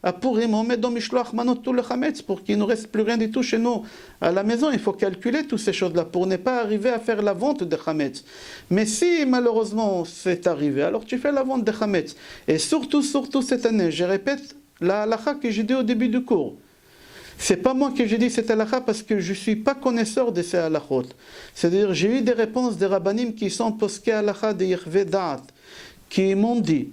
à Purim, on met dans Mishloach Manot tout le Hametz pour qu'il ne nous reste plus rien du tout chez nous. À la maison, il faut calculer toutes ces choses-là pour ne pas arriver à faire la vente de Hametz. Mais si malheureusement c'est arrivé, alors tu fais la vente de Hametz. Et surtout cette année, je répète la halakha que j'ai dit au début du cours. C'est pas moi que j'ai dit cette halakha parce que je ne suis pas connaisseur de ces halakhot. C'est-à-dire, j'ai eu des réponses des rabbanim qui sont posqués halakha de Yerve Da'at, qui m'ont dit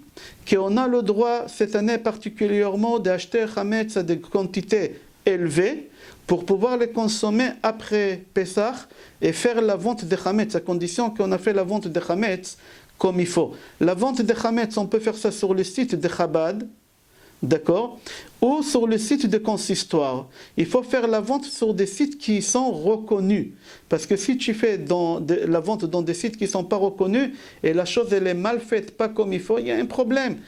qu'on a le droit cette année particulièrement d'acheter Hametz à des quantités élevées pour pouvoir les consommer après Pessah et faire la vente de Hametz à condition qu'on a fait la vente de Hametz comme il faut. La vente de Hametz, on peut faire ça sur le site de Chabad, d'accord, ou sur le site de consistoire. Il faut faire la vente sur des sites qui sont reconnus. Parce que si tu fais la vente dans des sites qui ne sont pas reconnus, et la chose elle est mal faite, pas comme il faut, il y a un problème.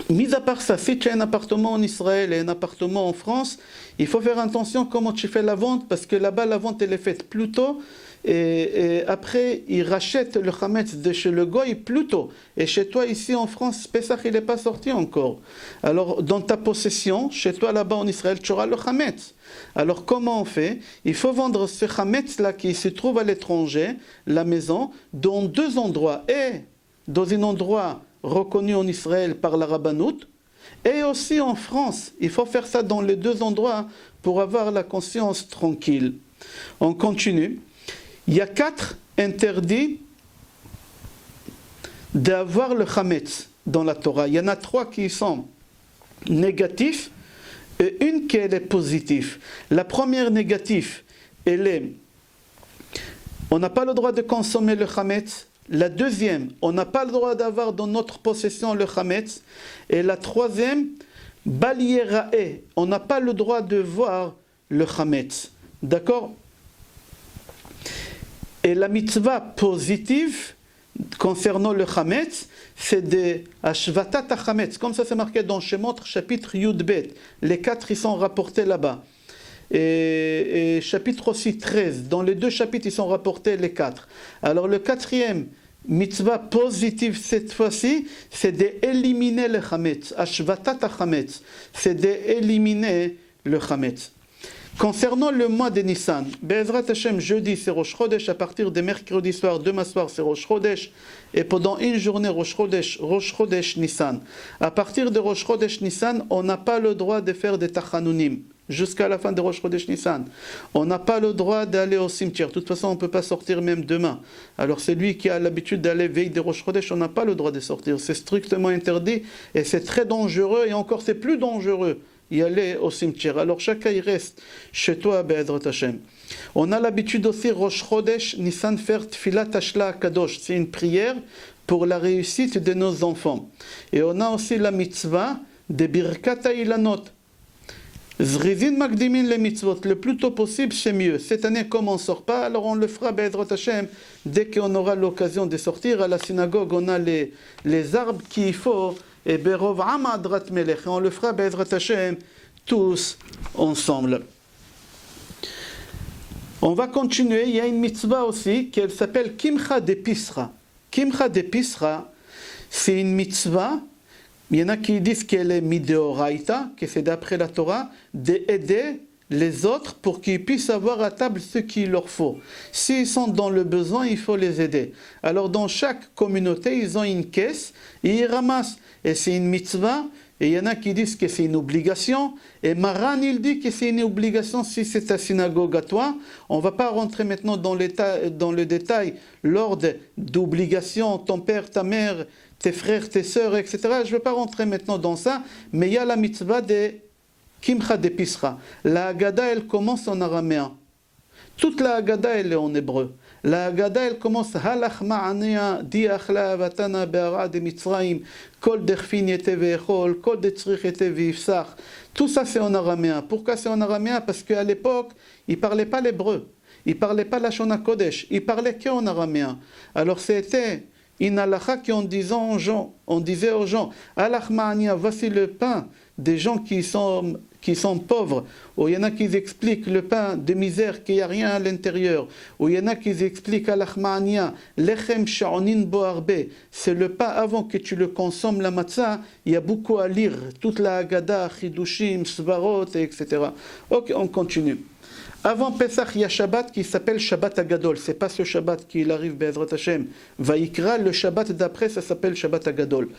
Mis à part ça, si tu as un appartement en Israël et un appartement en France, il faut faire attention comment tu fais la vente, parce que là-bas la vente elle est faite plus tôt, et après ils rachètent le Hametz de chez le Goy plus tôt. Et chez toi ici en France, Pesach il n'est pas sorti encore. Alors dans ta possession, chez toi là-bas en Israël, tu auras le Hametz. Alors comment on fait? Il faut vendre ce Hametz là qui se trouve à l'étranger, la maison, dans deux endroits. Et dans un endroit reconnu en Israël par la Rabbanout, et aussi en France. Il faut faire ça dans les deux endroits pour avoir la conscience tranquille. On continue. Il y a 4 interdits d'avoir le Hametz dans la Torah. Il y en a 3 qui sont négatifs et une qui est positive. La première négative, elle est on n'a pas le droit de consommer le Hametz. La deuxième, on n'a pas le droit d'avoir dans notre possession le Hametz. Et la troisième, Bal Yerae, on n'a pas le droit de voir le Hametz. D'accord? Et la mitzvah positive concernant le Hametz, c'est de Ashvatat HaChametz. Comme ça c'est marqué dans Shemot chapitre Yud-Bet. Les 4 ils sont rapportés là-bas. Et chapitre aussi 13. Dans les 2 chapitres ils sont rapportés les 4. Alors le 4e mitzvah positive cette fois-ci, c'est d'éliminer le Hametz. Ashvatat HaChametz. C'est d'éliminer le Hametz. Concernant le mois de Nissan, Be'ezrat Hashem, jeudi c'est Rosh Chodesh, à partir de mercredi soir, demain soir c'est Rosh Chodesh, et pendant une journée Rosh Chodesh Nissan. À partir de Rosh Chodesh Nissan, on n'a pas le droit de faire des tachanunim, jusqu'à la fin de Rosh Chodesh Nissan. On n'a pas le droit d'aller au cimetière, de toute façon on ne peut pas sortir même demain. Alors celui qui a l'habitude d'aller veille de Rosh Chodesh, on n'a pas le droit de sortir, c'est strictement interdit, et c'est très dangereux, et encore c'est plus dangereux y aller au cimetière. Alors chacun y reste chez toi, Be'ezrat Hashem. On a l'habitude aussi, Rosh Chodesh, Nissan, faire Tfilat Hashla Kadosh. C'est une prière pour la réussite de nos enfants. Et on a aussi la mitzvah de Birkat Ilanot. Zrizin Magdimin les mitzvot, le plus tôt possible, c'est mieux. Cette année, comme on ne sort pas, alors on le fera, Be'ezrat Hashem, dès qu'on aura l'occasion de sortir. À la synagogue, on a les arbres qu'il faut, et Berov Amadrat Melech, et on le fera, Be'ezrat Hashem, tous ensemble. On va continuer, il y a une mitzvah aussi, qui s'appelle Kimcha de Pisra. Kimcha de Pisra, c'est une mitzvah. Il y en a qui disent qu'elle est mideoraita, que c'est d'après la Torah, d'aider les autres pour qu'ils puissent avoir à table ce qu'il leur faut. S'ils sont dans le besoin, il faut les aider. Alors dans chaque communauté, ils ont une caisse et ils ramassent. Et c'est une mitzvah, et il y en a qui disent que c'est une obligation. Et Maran, il dit que c'est une obligation si c'est ta synagogue à toi. On ne va pas rentrer maintenant dans le détail, l'ordre d'obligation, ton père, ta mère, tes frères, tes sœurs, etc. Je ne vais pas rentrer maintenant dans ça, mais il y a la mitzvah de Kimcha de Pisra. La Haggadah, elle commence en araméen. Toute la Haggadah, elle est en hébreu. La Haggadah, elle commence Halach ma'anea di achla avatana be'ara de Mitzrayim kol derfin yete ve'echol kol detzrich yete ve'ifsach. Tout ça, c'est en araméen. Pourquoi c'est en araméen? Parce qu'à l'époque, ils ne parlaient pas l'hébreu. Ils ne parlaient pas la Shona Kodesh. Ils parlaient qu'en araméen. Alors c'était une halakha qu'on disait aux gens, Halach ma'ania, voici le pain des gens qui sont pauvres, ou il y en a qui expliquent le pain de misère, qu'il n'y a rien à l'intérieur, ou il y en a qui expliquent Halach ma'ania, lechem sha'onin bo arbe, c'est le pain avant que tu le consommes, la matzah, il y a beaucoup à lire, toute la Haggadah, Chidushim, Svarot, etc. Ok, on continue. Avant Pesach, il y a Shabbat qui s'appelle Shabbat Agadol. Ce n'est pas ce Shabbat qui arrive, Be'ezrat Hashem. Vaïkra, le Shabbat d'après, ça s'appelle Shabbat Agadol.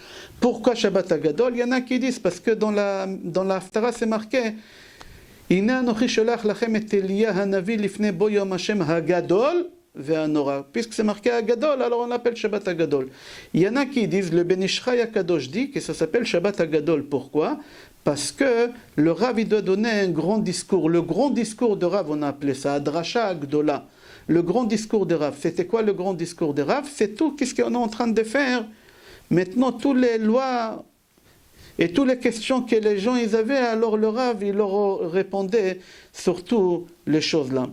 Pourquoi Shabbat Agadol? Il y en a qui disent, parce que dans la Haftara, c'est marqué Ina anochi sholach lachem et Eliya hanavi lifnei bo yom Hashem hagadol ve'anora. Puisque c'est marqué Agadol, alors on l'appelle Shabbat Agadol. Il y en a qui disent, le Ben Ish Chai HaKadosh dit que ça s'appelle Shabbat Agadol. Pourquoi? Parce que le Rav, il doit donner un grand discours. Le grand discours de Rav, on a appelé ça Adrasha Agdola. Le grand discours de Rav. C'était quoi le grand discours de Rav? C'est tout ce qu'on est en train de faire. Maintenant, toutes les lois et toutes les questions que les gens ils avaient, alors le Rav, il leur répondait sur toutes les choses-là.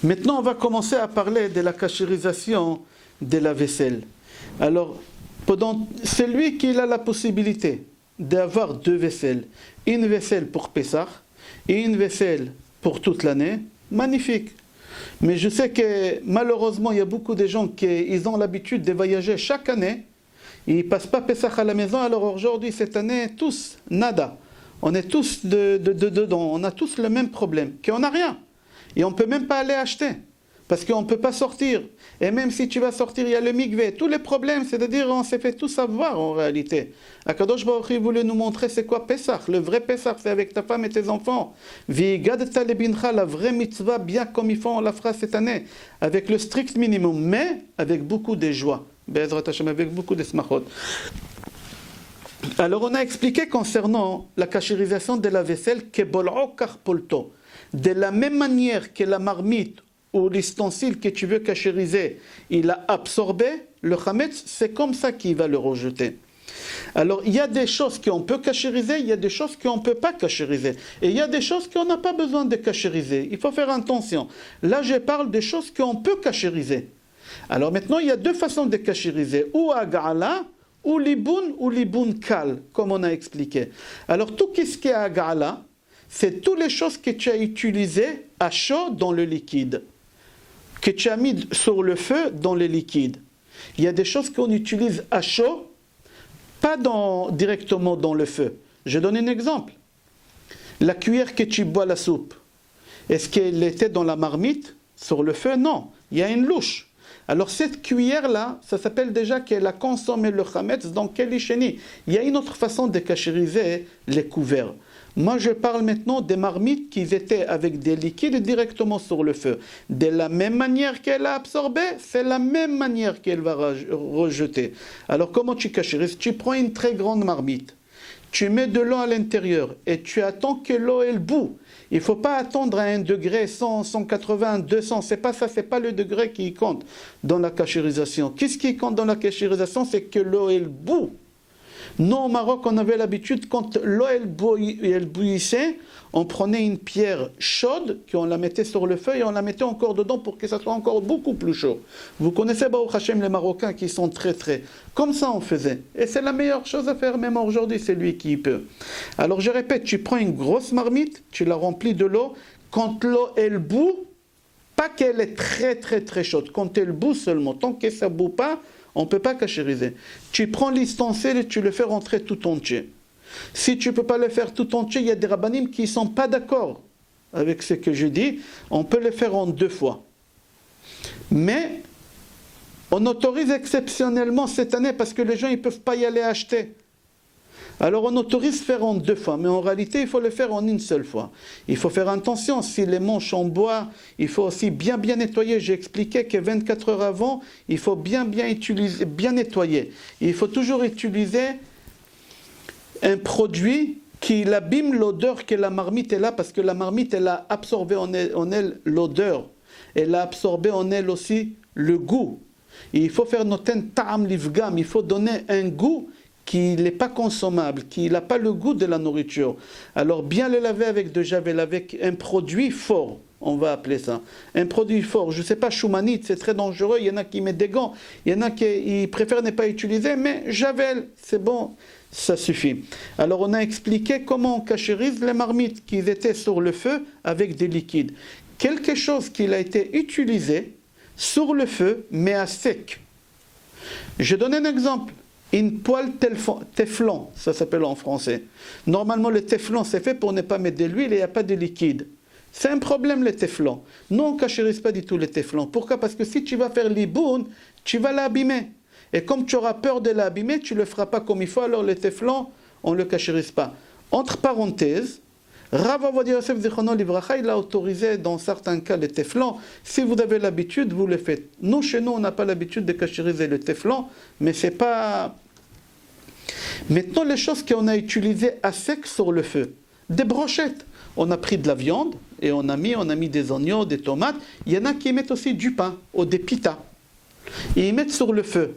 Maintenant, on va commencer à parler de la kashérisation de la vaisselle. Alors, c'est lui qui a la possibilité d'avoir deux vaisselles. Une vaisselle pour Pessah et une vaisselle pour toute l'année. Magnifique. Mais je sais que malheureusement, il y a beaucoup de gens qui ont l'habitude de voyager chaque année. Ils ne passent pas Pessah à la maison. Alors aujourd'hui, cette année, tous, nada. On est tous dedans. On a tous le même problème. Qu'on n'a rien. Et on ne peut même pas aller acheter. Parce qu'on ne peut pas sortir. Et même si tu vas sortir, il y a le mikvé. Tous les problèmes, c'est-à-dire on s'est fait tout savoir en réalité. Akadosh Baruch Hu voulait nous montrer c'est quoi Pessah. Le vrai Pessah, c'est avec ta femme et tes enfants. Vigadta lebincha, la vraie mitzvah, bien comme ils font, on la fera cette année. Avec le strict minimum, mais avec beaucoup de joie. Be'ezrat Hashem, avec beaucoup de smachot. Alors on a expliqué concernant la kashérisation de la vaisselle que bol'o kach polto. De la même manière que la marmite ou l'ustensile que tu veux kashériser, il a absorbé le chametz, c'est comme ça qu'il va le rejeter. Alors, il y a des choses qu'on peut kashériser, il y a des choses qu'on ne peut pas kashériser. Et il y a des choses qu'on n'a pas besoin de kashériser. Il faut faire attention. Là, je parle des choses qu'on peut kashériser. Alors maintenant, il y a deux façons de kashériser. Ou agala, ou liboun kal, comme on a expliqué. Alors, tout ce qui est agala, c'est toutes les choses que tu as utilisées à chaud dans le liquide, que tu as mis sur le feu dans le liquide. Il y a des choses qu'on utilise à chaud, pas directement dans le feu. Je donne un exemple. La cuillère que tu bois la soupe, est-ce qu'elle était dans la marmite, sur le feu? Non, il y a une louche. Alors cette cuillère-là, ça s'appelle déjà qu'elle a consommé le chametz dans quel isheni. Il y a une autre façon de kashériser les couverts. Moi, je parle maintenant des marmites qui étaient avec des liquides directement sur le feu. De la même manière qu'elle a absorbé, c'est la même manière qu'elle va rejeter. Alors, comment tu kashérises? Tu prends une très grande marmite. tu mets de l'eau à l'intérieur et tu attends que l'eau elle bout. Il ne faut pas attendre à 1 degré, 100, 180, 200. C'est pas ça, c'est pas le degré qui compte dans la cachérisation. Qu'est-ce qui compte dans la cachérisation? C'est que l'eau elle bout. Nous, au Maroc, on avait l'habitude, quand l'eau elle bouillissait, on prenait une pierre chaude, qu'on la mettait sur le feu et on la mettait encore dedans pour que ça soit encore beaucoup plus chaud. Vous connaissez, Baruch Hashem, les Marocains qui sont très... Comme ça, on faisait. Et c'est la meilleure chose à faire, même aujourd'hui, c'est lui qui peut. Alors, je répète, tu prends une grosse marmite, tu la remplis de l'eau. Quand l'eau, elle bout, pas qu'elle est très chaude, quand elle bout seulement, tant que ça ne bout pas, on ne peut pas cachériser. Tu prends l'ustensile et tu le fais rentrer tout entier. Si tu ne peux pas le faire tout entier, il y a des rabbanim qui ne sont pas d'accord avec ce que je dis. On peut le faire en 2 fois. Mais on autorise exceptionnellement cette année parce que les gens ne peuvent pas y aller acheter. Alors on autorise faire en 2 fois, mais en réalité il faut le faire en 1 seule fois. Il faut faire attention, si les manches en bois, il faut aussi bien nettoyer. J'ai expliqué que 24 heures avant, il faut bien nettoyer. Il faut toujours utiliser un produit qui abîme l'odeur que la marmite est là, parce que la marmite elle a absorbé en elle l'odeur. Elle a absorbé en elle aussi le goût. Et il faut faire noten ta'am livgam, il faut donner un goût qui n'est pas consommable, qui n'a pas le goût de la nourriture. Alors bien le laver avec de javel, avec un produit fort, on va appeler ça. Un produit fort, je ne sais pas, choumanite, c'est très dangereux, il y en a qui mettent des gants, il y en a qui préfèrent ne pas utiliser, mais javel, c'est bon, ça suffit. Alors on a expliqué comment on cachérise les marmites qui étaient sur le feu avec des liquides. Quelque chose qui a été utilisé sur le feu, mais à sec. Je donne un exemple. Une poêle téflon, ça s'appelle en français. Normalement, le téflon, c'est fait pour ne pas mettre de l'huile et il n'y a pas de liquide. C'est un problème, le téflon. Nous, on ne cachérise pas du tout le téflon. Pourquoi? Parce que si tu vas faire l'iboun, tu vas l'abîmer. Et comme tu auras peur de l'abîmer, tu ne le feras pas comme il faut, alors le téflon, on ne le cachérise pas. Entre parenthèses, Rav Avodia Yosef Zichrono Livracha, il a autorisé dans certains cas le téflon. Si vous avez l'habitude, vous le faites. Nous, chez nous, on n'a pas l'habitude de cachériser le téflon, mais c'est pas... Maintenant, les choses qu'on a utilisées à sec sur le feu. Des brochettes. On a pris de la viande et on a mis des oignons, des tomates. Il y en a qui mettent aussi du pain ou des pitas. Et ils mettent sur le feu.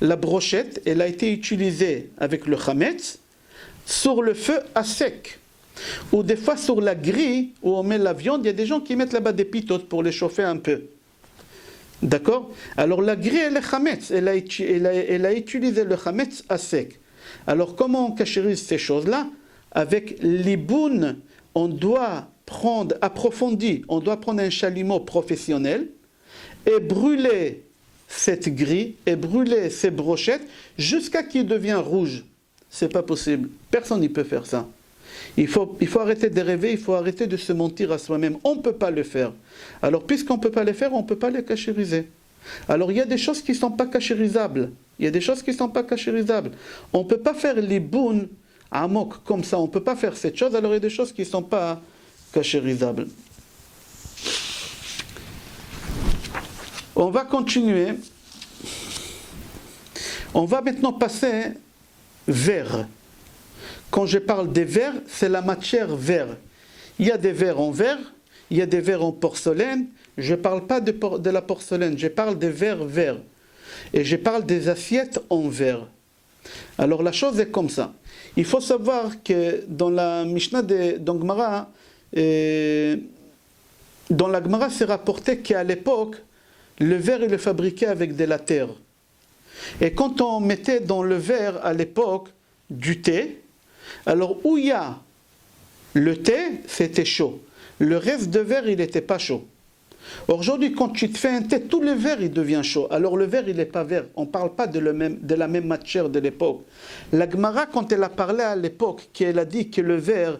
La brochette, elle a été utilisée avec le chametz sur le feu à sec. Ou des fois sur la grille où on met la viande, il y a des gens qui mettent là-bas des pitotes pour les chauffer un peu. D'accord? Alors la grille, elle est chametz, elle a utilisé le chametz à sec. Alors comment on cachérise ces choses-là? Avec l'iboun, on doit prendre un chalumeau professionnel et brûler cette grille et brûler ces brochettes jusqu'à qu'il devienne rouge. C'est pas possible. Personne n'y peut faire ça. Il faut arrêter de rêver, il faut arrêter de se mentir à soi-même. On ne peut pas le faire. Alors, puisqu'on ne peut pas le faire, on ne peut pas les cachériser. Alors, il y a des choses qui ne sont pas cachérisables. On ne peut pas faire les bounes à moque comme ça. On ne peut pas faire cette chose. Alors, il y a des choses qui ne sont pas cachérisables. On va continuer. On va maintenant passer vers... Quand je parle des verres, c'est la matière verre. Il y a des verres en verre, il y a des verres en porcelaine. Je ne parle pas de la porcelaine, je parle des verres. Et je parle des assiettes en verre. Alors la chose est comme ça. Il faut savoir que dans la Mishnah dans Gemara, dans la Gemara, c'est rapporté qu'à l'époque, le verre il est fabriqué avec de la terre. Et quand on mettait dans le verre à l'époque du thé, alors où il y a le thé, c'était chaud. Le reste de verre, il n'était pas chaud. Aujourd'hui, quand tu te fais un thé, tout le verre, il devient chaud. Alors le verre, il n'est pas vert. On ne parle pas de la même matière de l'époque. La Gemara, quand elle a parlé à l'époque, qu'elle a dit que le verre,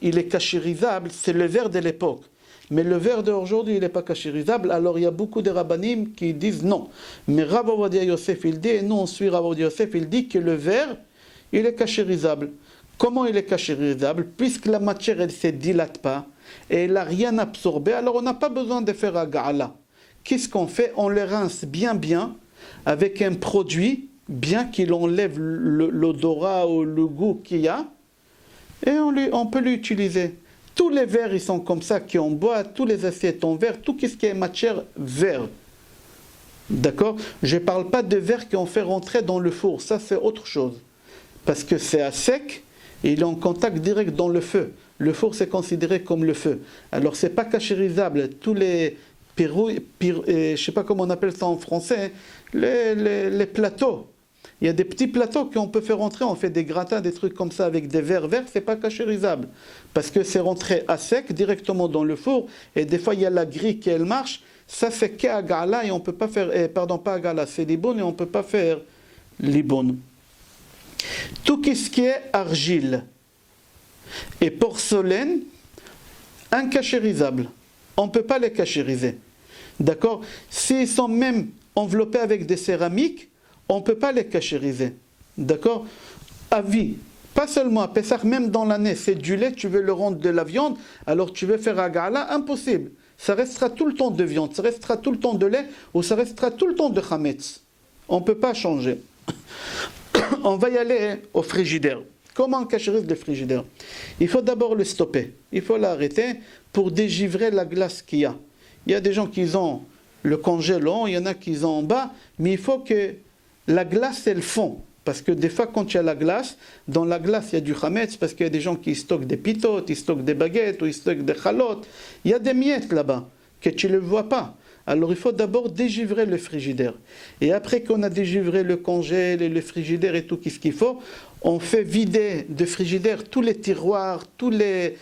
il est cachérisable, c'est le verre de l'époque. Mais le verre d'aujourd'hui, il n'est pas cachérisable. Alors il y a beaucoup de rabbanim qui disent non. Mais Rav Avodia Yosef, il dit, et nous on suit Rav Avodia Yosef, il dit que le verre, il est cachérisable. Comment il est cachérisable? Puisque la matière, elle ne se dilate pas et elle n'a rien absorbé, alors on n'a pas besoin de faire agala. Qu'est-ce qu'on fait? On le rince bien avec un produit bien qu'il enlève l'odorat ou le goût qu'il y a, et on peut l'utiliser. Tous les verres, ils sont comme ça, qui en bois, tous les assiettes en verre, tout ce qui est matière verre. D'accord? Je ne parle pas de verre qu'on fait rentrer dans le four, ça c'est autre chose. Parce que c'est à sec, et il est en contact direct dans le feu. Le four, c'est considéré comme le feu. Alors, ce n'est pas cachérisable. Tous les je ne sais pas comment on appelle ça en français, les plateaux. Il y a des petits plateaux qu'on peut faire rentrer, on fait des gratins, des trucs comme ça avec des verres verts, ce n'est pas cachérisable. Parce que c'est rentré à sec directement dans le four, et des fois il y a la grille qui elle marche, ça c'est qu'à gala et on ne peut pas faire, pardon, pas à gala, c'est liboun et on ne peut pas faire liboun. Tout ce qui est argile et porcelaine, incachérisables. On ne peut pas les cachériser. D'accord? S'ils sont même enveloppés avec des céramiques, on ne peut pas les cachériser. D'accord? À vie. Pas seulement à Pessah, même dans l'année, c'est du lait, tu veux le rendre de la viande, alors tu veux faire à Gala, impossible. Ça restera tout le temps de viande, ça restera tout le temps de lait, ou ça restera tout le temps de chametz. On ne peut pas changer. On va y aller au frigidaire. Comment on cachérise le frigidaire? Il faut d'abord le stopper. Il faut l'arrêter pour dégivrer la glace qu'il y a. Il y a des gens qui ont le congélant, il y en a qui ont en bas, mais il faut que la glace, elle fond. Parce que des fois, quand il y a la glace, dans la glace, il y a du chametz, parce qu'il y a des gens qui stockent des pitotes, ils stockent des baguettes, ou ils stockent des chalotes. Il y a des miettes là-bas, que tu ne le vois pas. Alors il faut d'abord dégivrer le frigidaire. Et après qu'on a dégivré le congèle et le frigidaire et tout ce qu'il faut, on fait vider de frigidaire tous les tiroirs, tous les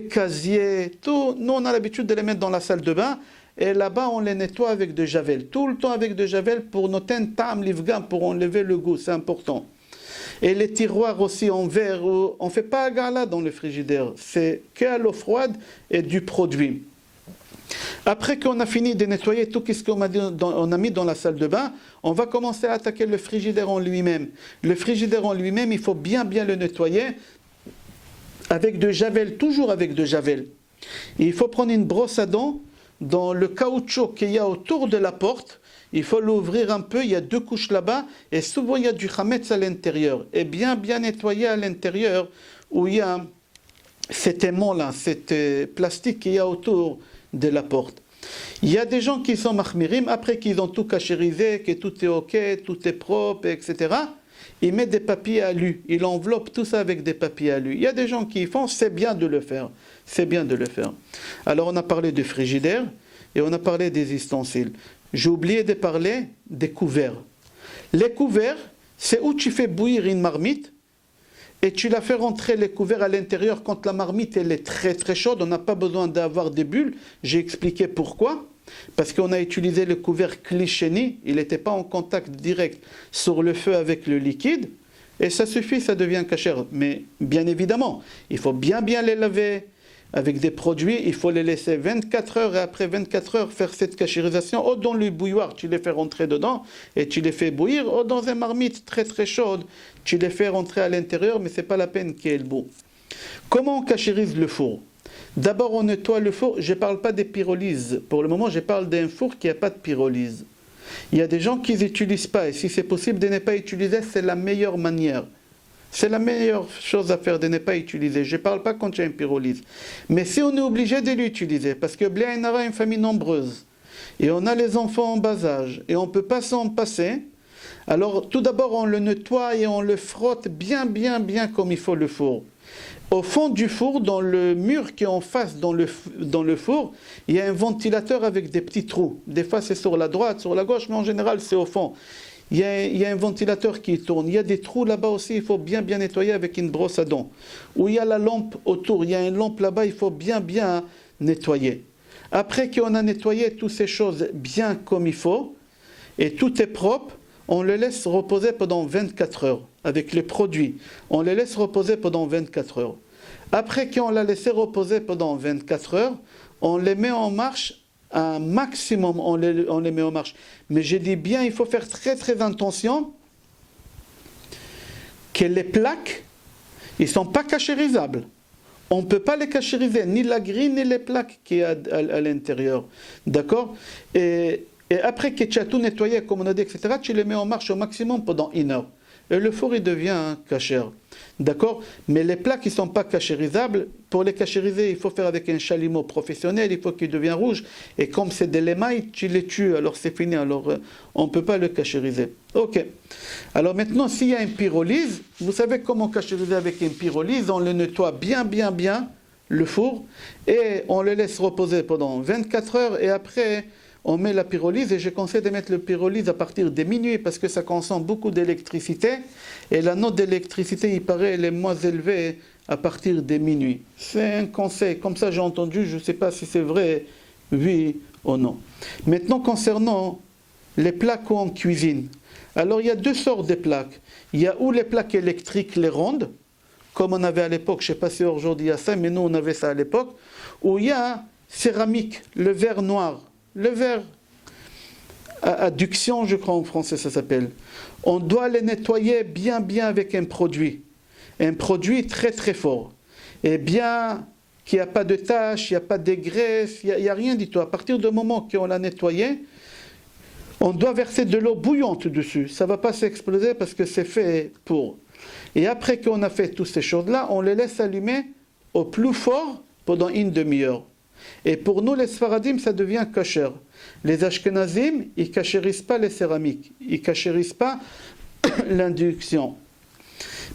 casiers, tout. Nous on a l'habitude de les mettre dans la salle de bain, et là-bas on les nettoie avec de javel. Tout le temps avec de javel pour noter un tam livgam, pour enlever le goût, c'est important. Et les tiroirs aussi en verre, on ne fait pas à gala dans le frigidaire, c'est qu'à l'eau froide et du produit. Après qu'on a fini de nettoyer tout ce qu'on a mis dans la salle de bain, on va commencer à attaquer le frigidaire en lui-même. Le frigidaire en lui-même, il faut bien le nettoyer avec de javel, toujours avec de javel. Et il faut prendre une brosse à dents, dans le caoutchouc qu'il y a autour de la porte, il faut l'ouvrir un peu, il y a 2 couches là-bas, et souvent il y a du chametz à l'intérieur. Et bien nettoyer à l'intérieur, où il y a cet aimant-là, cet plastique qu'il y a autour de la porte. Il y a des gens qui sont mahmirim, après qu'ils ont tout cachérisé, que tout est ok, tout est propre, etc. Ils mettent des papiers alu, ils enveloppent tout ça avec des papiers alu. Il y a des gens qui font, c'est bien de le faire. C'est bien de le faire. Alors on a parlé du frigidaire et on a parlé des ustensiles. J'ai oublié de parler des couverts. Les couverts, c'est où tu fais bouillir une marmite et tu la fais rentrer les couverts à l'intérieur quand la marmite elle est très très chaude. On n'a pas besoin d'avoir des bulles. J'ai expliqué pourquoi. Parce qu'on a utilisé le couvert Klisheni, il n'était pas en contact direct sur le feu avec le liquide. Et ça suffit, ça devient cachère. Mais bien évidemment, il faut bien les laver avec des produits. Il faut les laisser 24 heures et après 24 heures faire cette cachérisation. Ou dans le bouilloire, tu les fais rentrer dedans et tu les fais bouillir. Ou dans une marmite très très chaude, tu les fais rentrer à l'intérieur, mais ce n'est pas la peine qu'il y ait le bout. Comment on cachérise le four? D'abord, on nettoie le four. Je ne parle pas des pyrolyses. Pour le moment, je parle d'un four qui n'a pas de pyrolyse. Il y a des gens qui n'utilisent pas. Et si c'est possible de ne pas utiliser, c'est la meilleure manière. C'est la meilleure chose à faire de ne pas utiliser. Je ne parle pas quand il y a une pyrolyse. Mais si on est obligé de l'utiliser, parce que Bléaïnara est une famille nombreuse, et on a les enfants en bas âge, et on ne peut pas s'en passer, alors tout d'abord, on le nettoie et on le frotte bien comme il faut le four. Au fond du four, dans le mur qui est en face dans le four, il y a un ventilateur avec des petits trous. Des fois c'est sur la droite, sur la gauche, mais en général c'est au fond. Il y a un ventilateur qui tourne. Il y a des trous là-bas aussi, il faut bien nettoyer avec une brosse à dents. Où il y a la lampe autour, il y a une lampe là-bas, il faut bien nettoyer. Après qu'on a nettoyé toutes ces choses bien comme il faut, et tout est propre, on le laisse reposer pendant 24 heures avec les produits. On les laisse reposer pendant 24 heures. Après qu'on l'a laissé reposer pendant 24 heures, on les met en marche, un maximum on les met en marche. Mais j'ai dit bien, il faut faire très attention que les plaques, ils ne sont pas cachérisables. On ne peut pas les cachériser, ni la grille, ni les plaques qui y a à l'intérieur. D'accord? Et Et après que tu as tout nettoyé, comme on a dit, etc., tu les mets en marche au maximum pendant 1 heure. Et le four, il devient kasher. D'accord? Mais les plats qui ne sont pas cachérisables, pour les cachériser, il faut faire avec un chalumeau professionnel, il faut qu'il devienne rouge. Et comme c'est de l'émail, tu les tues, alors c'est fini. Alors on ne peut pas le cachériser. Ok. Alors maintenant, s'il y a une pyrolyse, vous savez comment cachériser avec une pyrolyse? On le nettoie bien, le four, et on le laisse reposer pendant 24 heures, et après on met la pyrolyse, et je conseille de mettre le pyrolyse à partir de minuit parce que ça consomme beaucoup d'électricité, et la note d'électricité, il paraît, elle est moins élevée à partir de minuit. C'est un conseil, comme ça j'ai entendu, je ne sais pas si c'est vrai, oui ou non. Maintenant, concernant les plaques en cuisine, alors il y a 2 sortes de plaques. Il y a ou les plaques électriques, les rondes, comme on avait à l'époque, je ne sais pas si aujourd'hui il y a ça, mais nous on avait ça à l'époque, où il y a céramique, le verre noir, le verre à adduction, je crois en français ça s'appelle. On doit les nettoyer bien avec un produit très fort, et bien qu'il n'y a pas de taches, il n'y a pas de graisse, il n'y a rien du tout. À partir du moment qu'on l'a nettoyé, on doit verser de l'eau bouillante dessus, ça ne va pas s'exploser parce que c'est fait pour. Et après qu'on a fait toutes ces choses-là, on les laisse allumer au plus fort pendant 1/2 heure. Et pour nous, les Sfaradim, ça devient kasher. Les Ashkenazim, ils ne cachérisent pas les céramiques. Ils ne cachérisent pas l'induction.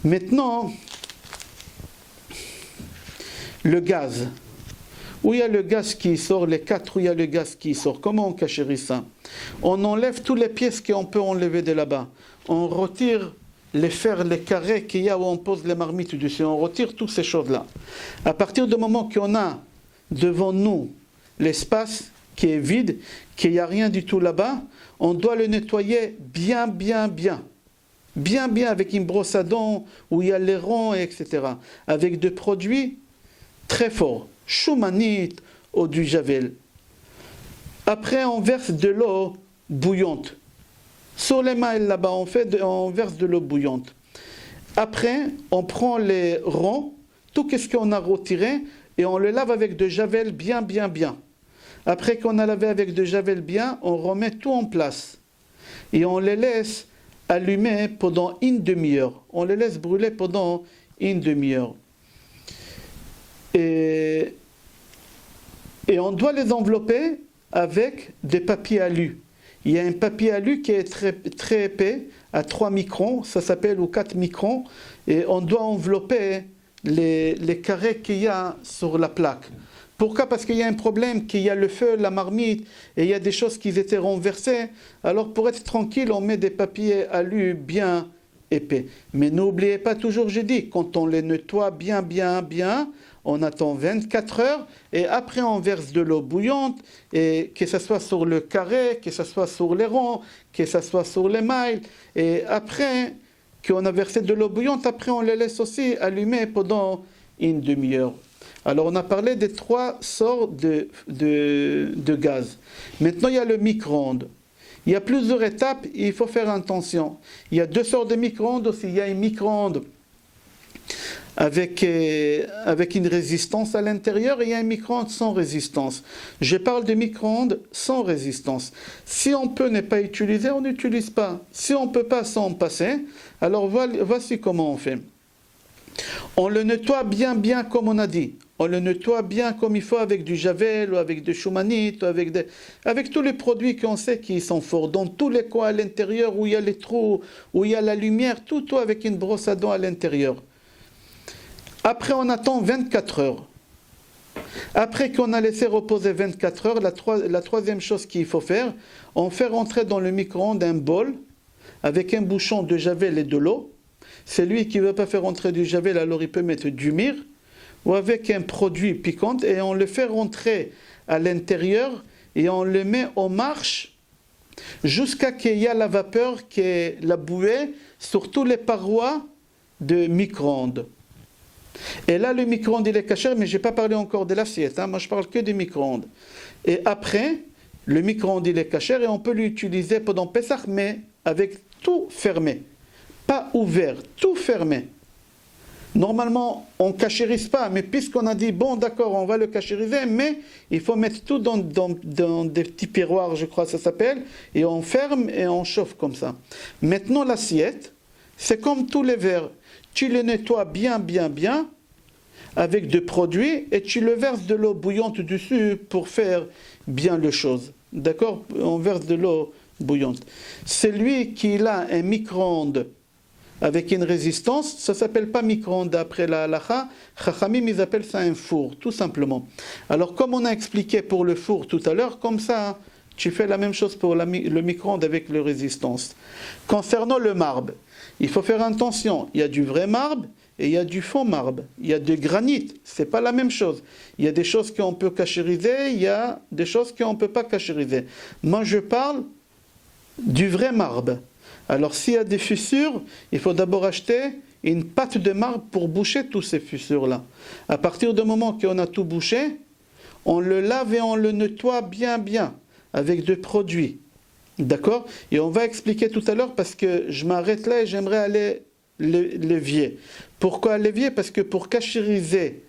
Maintenant, le gaz. Où il y a le gaz qui sort, les 4 où il y a le gaz qui sort. Comment on cachérise ça? On enlève toutes les pièces qu'on peut enlever de là-bas. On retire les fers, les carrés qu'il y a où on pose les marmites dessus. On retire toutes ces choses-là. À partir du moment qu'on a devant nous l'espace qui est vide, qu'il n'y a rien du tout là-bas, on doit le nettoyer bien avec une brosse à dents où il y a les ronds, etc. Avec des produits très forts, choumanite ou du javel. Après, on verse de l'eau bouillante. Sur les mailles là-bas, on verse de l'eau bouillante. Après, on prend les ronds, tout ce qu'on a retiré, et on le lave avec de javel bien. Après qu'on a lavé avec de javel bien, on remet tout en place. Et on les laisse allumer pendant 1/2 heure. On les laisse brûler pendant 1/2 heure. Et on doit les envelopper avec des papiers alu. Il y a un papier alu qui est très épais, à 3 microns, ça s'appelle, ou 4 microns, et on doit envelopper les carrés qu'il y a sur la plaque. Pourquoi? Parce qu'il y a un problème, qu'il y a le feu, la marmite, et il y a des choses qui étaient renversées. Alors pour être tranquille, on met des papiers alu bien épais. Mais n'oubliez pas toujours, j'ai dit, quand on les nettoie bien, on attend 24 heures, et après on verse de l'eau bouillante, et que ce soit sur le carré, que ce soit sur les ronds, que ce soit sur les mailles, et après qu'on a versé de l'eau bouillante, après on les laisse aussi allumer pendant 1/2 heure. Alors on a parlé des 3 sortes de gaz. Maintenant il y a le micro-ondes. Il y a plusieurs étapes, il faut faire attention. Il y a 2 sortes de micro-ondes aussi. Il y a une micro-ondes avec une résistance à l'intérieur, et il y a un micro-ondes sans résistance. Je parle de micro-ondes sans résistance. Si on peut ne pas utiliser, on n'utilise pas. Si on ne peut pas s'en passer, alors voici comment on fait. On le nettoie bien comme on a dit. On le nettoie bien comme il faut avec du javel ou avec du choumanite, ou avec tous les produits qu'on sait qui sont forts. Dans tous les coins à l'intérieur où il y a les trous, où il y a la lumière, tout avec une brosse à dents à l'intérieur. Après, on attend 24 heures. Après qu'on a laissé reposer 24 heures, la troisième chose qu'il faut faire, on fait rentrer dans le micro-ondes un bol avec un bouchon de javel et de l'eau. Celui qui ne veut pas faire rentrer du javel, alors il peut mettre du myrrhe ou avec un produit piquant, et on le fait rentrer à l'intérieur et on le met en marche jusqu'à qu'il y ait la vapeur, qui est la bouée sur toutes les parois de micro-ondes. Et là, le micro-ondes, il est kasher, mais je n'ai pas parlé encore de l'assiette. Moi, je parle que du micro-ondes. Et après, le micro-ondes, il est kasher, et on peut l'utiliser pendant Pessah, mais avec tout fermé. Pas ouvert, tout fermé. Normalement, on ne cachérise pas, mais puisqu'on a dit, bon d'accord, on va le cachériser, mais il faut mettre tout dans des petits tiroirs, je crois que ça s'appelle, et on ferme et on chauffe comme ça. Maintenant, l'assiette, c'est comme tous les verres. Tu le nettoies bien, avec des produits, et tu le verses de l'eau bouillante dessus pour faire bien les choses. D'accord? On verse de l'eau bouillante. Celui qui a un micro-ondes avec une résistance, ça ne s'appelle pas micro-ondes après la halakha. Chachamim, ils appellent ça un four, tout simplement. Alors, comme on a expliqué pour le four tout à l'heure, comme ça, tu fais la même chose pour le micro-ondes avec la résistance. Concernant le marbre, il faut faire attention. Il y a du vrai marbre et il y a du faux marbre. Il y a du granit, ce n'est pas la même chose. Il y a des choses qu'on peut cachériser, il y a des choses qu'on ne peut pas cachériser. Moi, je parle du vrai marbre. Alors, s'il y a des fissures, il faut d'abord acheter une pâte de marbre pour boucher toutes ces fissures-là. À partir du moment qu'on a tout bouché, on le lave et on le nettoie bien, avec des produits. D'accord? Et on va expliquer tout à l'heure parce que je m'arrête là et j'aimerais aller l'évier. Pourquoi l'évier? Parce que pour cachériser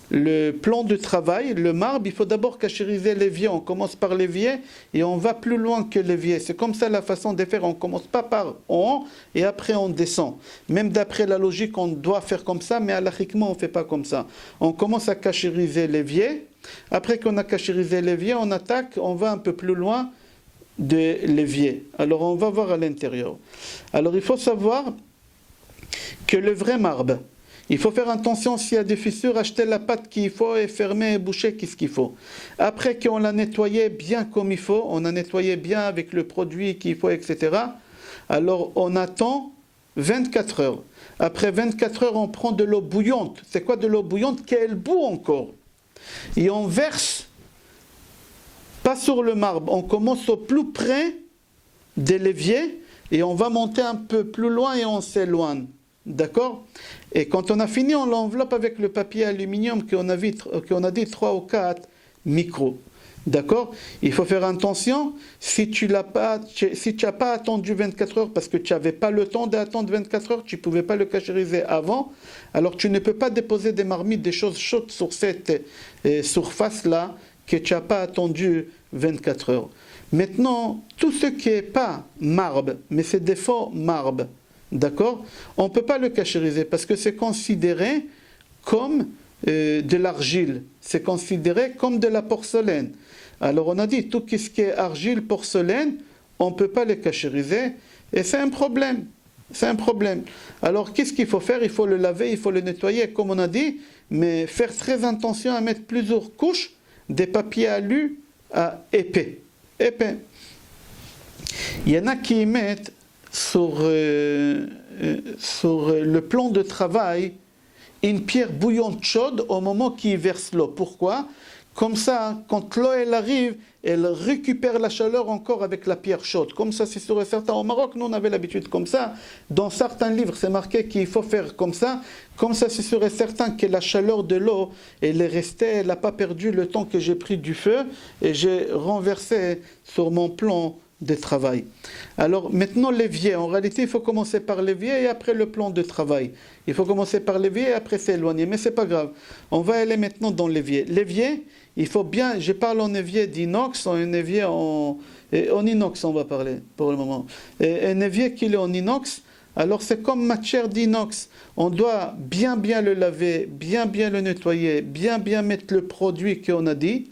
le plan de travail, le marbre, il faut d'abord cachériser l'évier. On commence par l'évier et on va plus loin que l'évier. C'est comme ça la façon de faire. On ne commence pas par en haut et après on descend. Même d'après la logique, on doit faire comme ça, mais halachiquement, on ne fait pas comme ça. On commence à cachériser l'évier. Après qu'on a cachérisé l'évier, on attaque, on va un peu plus loin de l'évier. Alors on va voir à l'intérieur. Alors il faut savoir que le vrai marbre, il faut faire attention s'il y a des fissures, acheter la pâte qu'il faut et fermer et boucher qu'est-ce qu'il faut. Après qu'on l'a nettoyé bien comme il faut, on a nettoyé bien avec le produit qu'il faut, etc. Alors on attend 24 heures. Après 24 heures, on prend de l'eau bouillante. C'est quoi de l'eau bouillante? Qu'elle bout encore. Et on verse pas sur le marbre, on commence au plus près de l'évier et on va monter un peu plus loin et on s'éloigne. D'accord? Et quand on a fini, on l'enveloppe avec le papier aluminium qu'on a dit 3 ou 4 micros. D'accord? Il faut faire attention, si tu n'as pas attendu 24 heures parce que tu n'avais pas le temps d'attendre 24 heures, tu ne pouvais pas le cachériser avant, alors tu ne peux pas déposer des marmites, des choses chaudes sur cette surface-là que tu n'as pas attendu 24 heures. Maintenant, tout ce qui n'est pas marbre, mais c'est des faux marbres, d'accord? On ne peut pas le cachériser parce que c'est considéré comme de l'argile, c'est considéré comme de la porcelaine. Alors on a dit, tout ce qui est argile, porcelaine, on ne peut pas le cachériser et c'est un problème. C'est un problème. Alors qu'est-ce qu'il faut faire? Il faut le laver, il faut le nettoyer, comme on a dit, mais faire très attention à mettre plusieurs couches des papiers alu à épais. Il y en a qui mettent sur le plan de travail une pierre bouillante chaude au moment qu'ils versent l'eau. Pourquoi? Comme ça, quand l'eau elle arrive, elle récupère la chaleur encore avec la pierre chaude. Comme ça, c'est sûr et certain. Au Maroc, nous, on avait l'habitude comme ça. Dans certains livres, c'est marqué qu'il faut faire comme ça. Comme ça, c'est sûr et certain que la chaleur de l'eau, elle est restée, elle n'a pas perdu le temps que j'ai pris du feu et j'ai renversé sur mon plan de travail. Alors maintenant l'évier, en réalité il faut commencer par l'évier et après le plan de travail. Il faut commencer par l'évier et après s'éloigner, mais c'est pas grave. On va aller maintenant dans l'évier. L'évier, il faut bien, je parle en évier d'inox, en évier en inox on va parler pour le moment. Et un évier qui est en inox, alors c'est comme matière d'inox. On doit bien le laver, bien le nettoyer, bien mettre le produit qu'on a dit.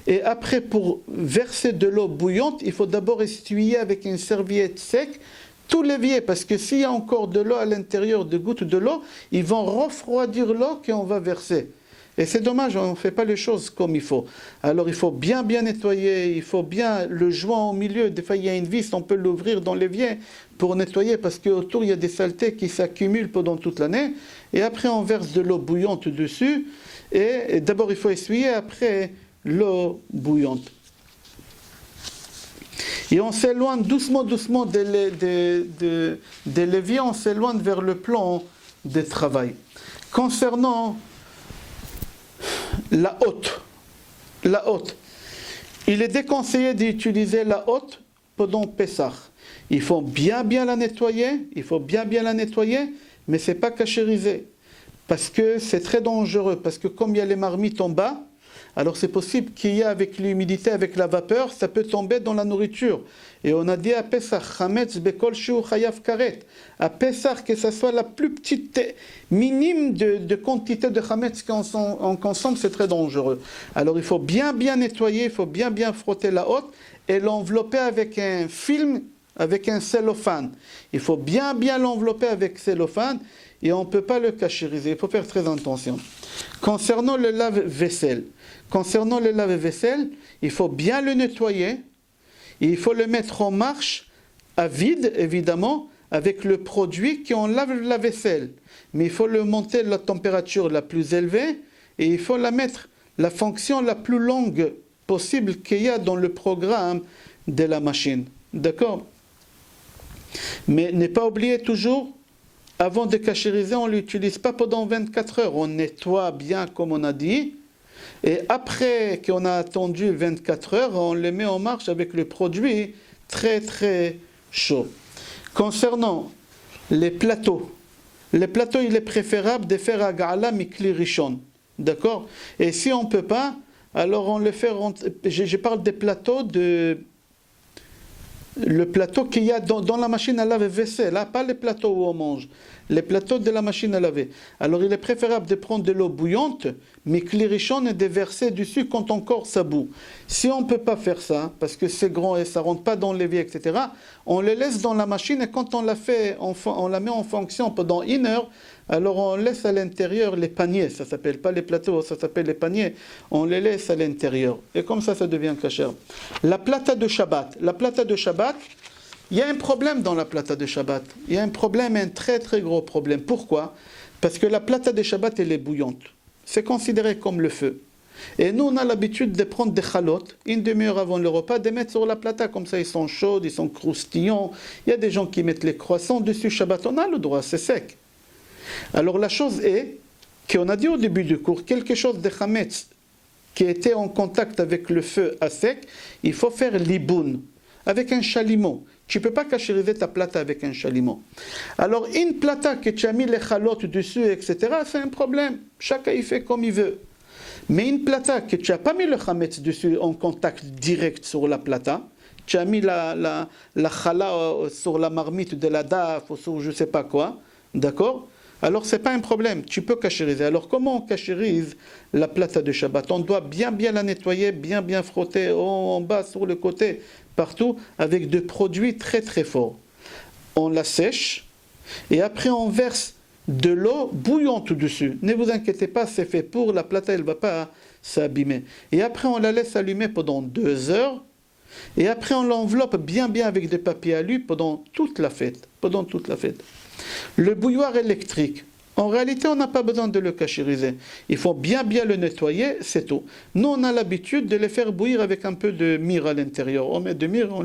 Et après, pour verser de l'eau bouillante, il faut d'abord essuyer avec une serviette sec tout l'évier, parce que s'il y a encore de l'eau à l'intérieur, de gouttes de l'eau, ils vont refroidir l'eau qu'on va verser. Et c'est dommage, on ne fait pas les choses comme il faut. Alors il faut bien nettoyer, il faut bien le joint au milieu. Des fois il y a une vis, on peut l'ouvrir dans l'évier pour nettoyer, parce qu'autour il y a des saletés qui s'accumulent pendant toute l'année. Et après on verse de l'eau bouillante dessus. Et d'abord il faut essuyer, après l'eau bouillante. Et on s'éloigne doucement de l'évier, on s'éloigne vers le plan de travail. Concernant la hotte, il est déconseillé d'utiliser la hotte pendant Pessah. Il faut bien la nettoyer, mais ce n'est pas cachérisé. parce que c'est très dangereux, parce que comme il y a les marmites en bas, alors c'est possible qu'il y ait avec l'humidité, avec la vapeur, ça peut tomber dans la nourriture. Et on a dit à Pessah, Chametz bekol shiur chayav karet. À Pessah, que ce soit la plus petite, minime de quantité de Chametz qu'on consomme, c'est très dangereux. Alors il faut bien nettoyer, il faut bien frotter la hotte et l'envelopper avec un film, avec un cellophane. Il faut bien l'envelopper avec cellophane et on ne peut pas le cachériser, il faut faire très attention. Concernant le lave-vaisselle, il faut bien le nettoyer, et il faut le mettre en marche à vide, évidemment, avec le produit qui en lave la vaisselle. Mais il faut le monter à la température la plus élevée, et il faut la mettre la fonction la plus longue possible qu'il y a dans le programme de la machine. D'accord? Mais ne pas oublier toujours, avant de cachériser, on ne l'utilise pas pendant 24 heures. On nettoie bien comme on a dit. Et après qu'on a attendu 24 heures, on le met en marche avec le produit très chaud. Concernant les plateaux, il est préférable de faire agala mikli rishon. D'accord? Et si on ne peut pas, alors on le fait, je parle des plateaux le plateau qu'il y a dans la machine à laver vaisselle, pas les plateaux où on mange, les plateaux de la machine à laver. Alors il est préférable de prendre de l'eau bouillante, mais clirichonne et de verser dessus quand encore ça bout. Si on ne peut pas faire ça, parce que c'est grand et ça ne rentre pas dans l'évier, etc., on les laisse dans la machine et quand on la met en fonction pendant 1 heure, alors on laisse à l'intérieur les paniers, ça ne s'appelle pas les plateaux, ça s'appelle les paniers, on les laisse à l'intérieur. Et comme ça devient kasher. La plata de Shabbat, il y a un problème dans la plata de Shabbat. Il y a un problème, un très gros problème. Pourquoi? Parce que la plata de Shabbat, elle est bouillante. C'est considéré comme le feu. Et nous, on a l'habitude de prendre des chalotes, 1 demi-heure avant le repas, de mettre sur la plata. Comme ça, ils sont chauds, ils sont croustillants. Il y a des gens qui mettent les croissants dessus Shabbat. On a le droit, c'est sec. Alors la chose est, qu'on a dit au début du cours, quelque chose de chametz qui était en contact avec le feu à sec, il faut faire l'iboun, avec un chalumeau. Tu ne peux pas cachériser ta plata avec un chalumeau. Alors une plata que tu as mis les chalotes dessus, etc., c'est un problème. Chacun y fait comme il veut. Mais une plata que tu n'as pas mis le chametz dessus en contact direct sur la plata, tu as mis la chala sur la marmite de la daf ou sur je ne sais pas quoi, d'accord? Alors ce n'est pas un problème, tu peux cachériser. Alors comment on cachérise la plata de Shabbat? On doit bien la nettoyer, bien frotter en bas, sur le côté, partout, avec des produits très forts. On la sèche et après on verse de l'eau bouillante dessus. Ne vous inquiétez pas, c'est fait pour, la plata elle ne va pas s'abîmer. Et après on la laisse allumer pendant 2 heures. Et après on l'enveloppe bien avec des papiers alu pendant toute la fête. Le bouilloire électrique, en réalité on n'a pas besoin de le cachériser. Il faut bien le nettoyer, c'est tout. Nous on a l'habitude de les faire bouillir avec un peu de myrrhe à l'intérieur. On met de myrrhe, on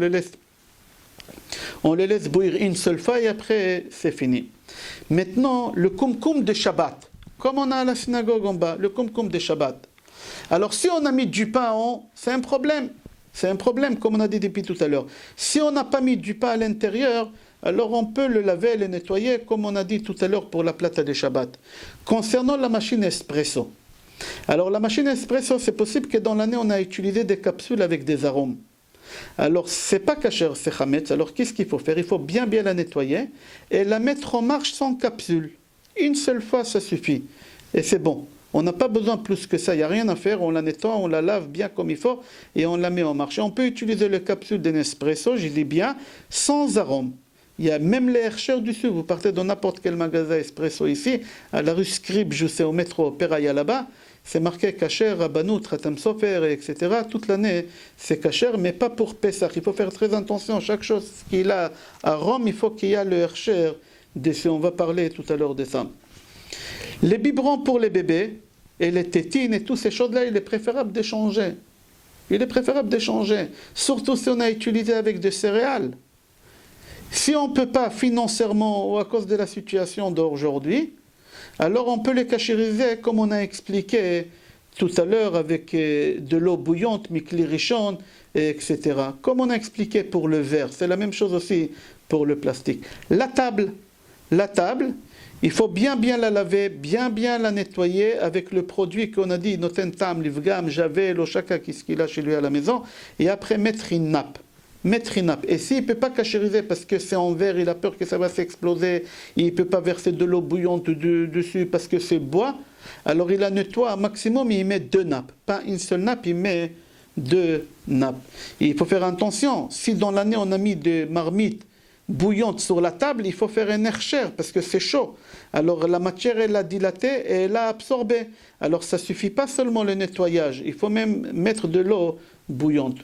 les laisse bouillir une seule fois et après c'est fini. Maintenant le kumkum de Shabbat, comme on a à la synagogue en bas, le kumkum de Shabbat. Alors si on a mis du pain en haut, c'est un problème. C'est un problème, comme on a dit depuis tout à l'heure. Si on n'a pas mis du pain à l'intérieur, alors on peut le laver et le nettoyer, comme on a dit tout à l'heure pour la plata de Shabbat. Concernant la machine espresso. Alors la machine espresso, c'est possible que dans l'année, on a utilisé des capsules avec des arômes. Alors c'est pas kasher, c'est chametz. Alors qu'est-ce qu'il faut faire? Il faut bien la nettoyer et la mettre en marche sans capsule. Une seule fois, ça suffit. Et c'est bon. On n'a pas besoin plus que ça, il n'y a rien à faire, on la nettoie, on la lave bien comme il faut et on la met en marche. On peut utiliser le capsule d'un espresso, je dis bien, sans arôme. Il y a même les Hershey dessus, vous partez dans n'importe quel magasin espresso ici, à la rue Scribe, je sais, au métro Peraya là-bas, c'est marqué kasher, Rabbanou, Tratam Sofer, etc. Toute l'année, c'est kasher, mais pas pour Pessah. Il faut faire très attention, chaque chose qu'il a à Rome, il faut qu'il y ait le Hershey dessus. On va parler tout à l'heure de ça. Les biberons pour les bébés et les tétines et toutes ces choses-là, il est préférable d'échanger. Surtout si on a utilisé avec des céréales. Si on ne peut pas financièrement ou à cause de la situation d'aujourd'hui, alors on peut les cachériser comme on a expliqué tout à l'heure avec de l'eau bouillante, mikli rishon, etc. Comme on a expliqué pour le verre, c'est la même chose aussi pour le plastique. La table, Il faut bien la laver, bien la nettoyer avec le produit qu'on a dit, noten tam, livgam, javel, chacun qu'est-ce qu'il a chez lui à la maison, et après mettre une nappe. Et s'il ne peut pas cachériser parce que c'est en verre, il a peur que ça va s'exploser, il ne peut pas verser de l'eau bouillante dessus parce que c'est bois, alors il la nettoie un maximum, il met 2 nappes. Pas une seule nappe, il met 2 nappes. Et il faut faire attention, si dans l'année on a mis des marmites bouillantes sur la table, il faut faire un hercher parce que c'est chaud. Alors la matière elle a dilaté et elle a absorbé. Alors ça ne suffit pas seulement le nettoyage, il faut même mettre de l'eau bouillante.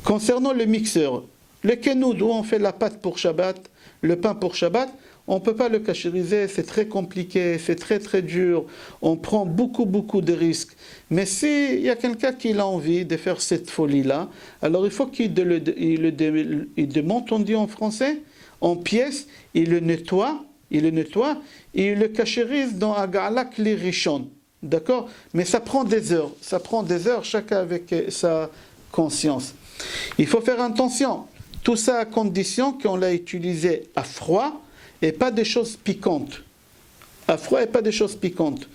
Concernant le mixeur, le kenoud où on fait la pâte pour Shabbat, le pain pour Shabbat, on ne peut pas le cachériser, c'est très compliqué, c'est très dur, on prend beaucoup de risques. Mais s'il y a quelqu'un qui a envie de faire cette folie-là, alors il faut qu'il démonte, on dit en français, en pièces, il le nettoie, et il le cachérise dans Agala Kli Rishon. D'accord? Mais ça prend des heures, chacun avec sa conscience. Il faut faire attention, tout ça à condition qu'on l'a utilisé à froid et pas des choses piquantes. À froid et pas des choses piquantes.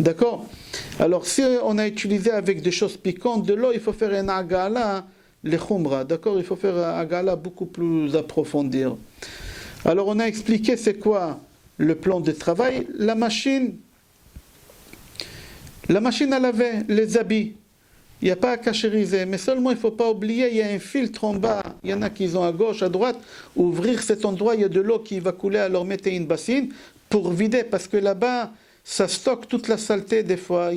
D'accord? Alors si on a utilisé avec des choses piquantes de l'eau, il faut faire un agala, les khumra. D'accord? Il faut faire un agala beaucoup plus approfondir. Alors on a expliqué c'est quoi le plan de travail. La machine à laver les habits. Il n'y a pas à cachériser, mais seulement il ne faut pas oublier, il y a un filtre en bas, il y en a qui ont à gauche, à droite, ouvrir cet endroit, il y a de l'eau qui va couler, alors mettez une bassine pour vider, parce que là-bas, ça stocke toute la saleté des fois,